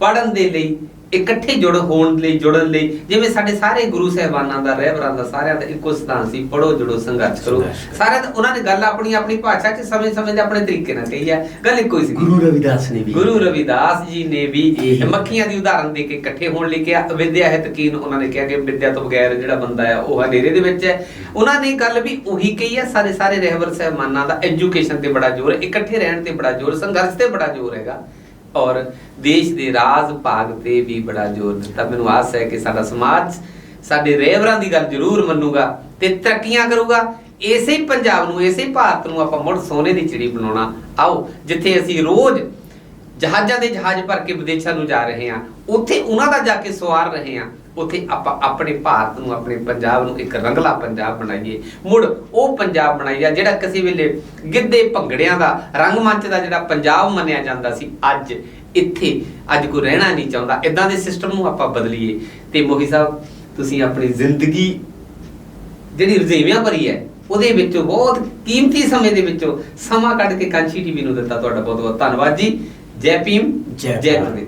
ਪੜ੍ਹਨ ਦੇ ਲਈ, ਇਕੱਠੇ ਜੁੜਨ ਲਈ, ਜਿਵੇਂ ਸਾਡੇ ਸਾਰੇ ਗੁਰੂ ਸਾਹਿਬਾਨਾਂ ਦਾ, ਰਹਿਬਰਾਂ ਦਾ, ਸਾਰਿਆਂ ਦਾ ਇੱਕੋ ਸਿਧਾਂਤ ਸੀ, ਪੜੋ ਜੁੜੋ ਸੰਘਰਸ਼ ਕਰੋ। ਸਾਰਿਆਂ ਦਾ ਉਹਨਾਂ ਨੇ ਗੱਲ ਆਪਣੀ ਭਾਸ਼ਾ 'ਚ ਸਮੇਂ ਦੇ ਆਪਣੇ ਤਰੀਕੇ ਨਾਲ ਕਹੀ ਹੈ, ਗੱਲ ਇੱਕੋ ਹੀ ਸੀ। ਗੁਰੂ ਰਵਿਦਾਸ ਜੀ ਨੇ ਵੀ ਮੱਖੀਆਂ ਦੀ ਉਦਾਹਰਨ ਦੇ ਕੇ ਇਕੱਠੇ ਹੋਣ ਲਈ ਕਿਹਾ। ਵਿਦਿਆ ਹੈ ਤਕੀਨ, ਉਹਨਾਂ ਨੇ ਕਿਹਾ ਕਿ ਵਿਦਿਆ ਤੋਂ ਬਗੈਰ ਜਿਹੜਾ ਬੰਦਾ ਹੈ ਉਹ ਹਨੇਰੇ ਦੇ ਵਿੱਚ ਹੈ। ਉਹਨਾਂ ਨੇ ਗੱਲ ਵੀ ਉਹੀ ਕਹੀ ਹੈ। ਸਾਰੇ ਰਹਿਬਰ ਸਾਹਿਬਾਨਾਂ ਦਾ ਐਜੂਕੇਸ਼ਨ ਤੇ ਬੜਾ ਜ਼ੋਰ ਹੈ, ਇਕੱਠੇ ਰਹਿਣ ਤੇ ਬੜਾ ਜ਼ੋਰ, ਸੰਘਰਸ਼ ਤੇ ਬੜਾ ਜ਼ੋਰ ਹੈਗਾ, ਔਰ ਦੇਸ਼ ਦੇ ਰਾਜ ਭਾਗ ਤੇ ਵੀ ਬੜਾ ਜ਼ੋਰ ਦਿੱਤਾ। ਮੈਨੂੰ ਆਸ ਹੈ ਕਿ ਸਾਡਾ ਸਮਾਜ ਸਾਡੇ ਰਹਿਬਰਾਂ ਦੀ ਗੱਲ ਜ਼ਰੂਰ ਮੰਨੂਗਾ ਤੇ ਤਰੱਕੀਆਂ ਕਰੂਗਾ। ਇਸੇ ਪੰਜਾਬ ਨੂੰ, ਇਸੇ ਭਾਰਤ ਨੂੰ ਆਪਾਂ ਮੁੜ ਸੋਨੇ ਦੀ ਚਿੜੀ ਬਣਾਉਣਾ। ਆਓ, ਜਿੱਥੇ ਅਸੀਂ ਰੋਜ਼ ਜਹਾਜ਼ਾਂ ਦੇ ਜਹਾਜ਼ ਭਰ ਕੇ ਵਿਦੇਸ਼ਾਂ ਨੂੰ ਜਾ ਰਹੇ ਹਾਂ, ਉੱਥੇ ਉਹਨਾਂ ਦਾ ਜਾ ਕੇ ਸਵਾਰ ਰਹੇ ਹਾਂ, ਉੱਥੇ ਆਪਾਂ ਆਪਣੇ ਭਾਰਤ ਨੂੰ, ਆਪਣੇ ਪੰਜਾਬ ਨੂੰ ਇੱਕ ਰੰਗਲਾ ਪੰਜਾਬ ਬਣਾਈਏ। ਮੁੜ ਉਹ ਪੰਜਾਬ ਬਣਾਈਏ ਜਿਹੜਾ ਕਿਸੇ ਵੇਲੇ ਗਿੱਧੇ ਭੰਗੜਿਆਂ ਦਾ, ਰੰਗਮੰਚ ਦਾ ਜਿਹੜਾ ਪੰਜਾਬ ਮੰਨਿਆ ਜਾਂਦਾ ਸੀ, ਇੱਥੇ ਕੋਈ ਰਹਿਣਾ ਨਹੀਂ ਚਾਹੁੰਦਾ। ਇਦਾਂ ਦੇ ਸਿਸਟਮ ਨੂੰ ਆਪਾਂ ਬਦਲੀਏ। ਤੇ ਮੋਹੀ ਸਾਹਿਬ, ਤੁਸੀਂ ਆਪਣੀ ਜ਼ਿੰਦਗੀ ਜਿਹੜੀ ਰੁਝੇਵਿਆਂ ਭਰੀ ਹੈ, ਉਹਦੇ ਵਿੱਚੋਂ ਬਹੁਤ ਕੀਮਤੀ ਸਮੇਂ ਦੇ ਵਿੱਚੋਂ ਸਮਾਂ ਕੱਢ ਕੇ ਕਾਂਚੀ ਟੀਵੀ ਨੂੰ ਦਿੱਤਾ। ਤੁਹਾਡਾ ਬਹੁਤ ਬਹੁਤ ਧੰਨਵਾਦ ਜੀ। ਜੈ ਭੀਮ, ਜੈ ਭਾਰਤ।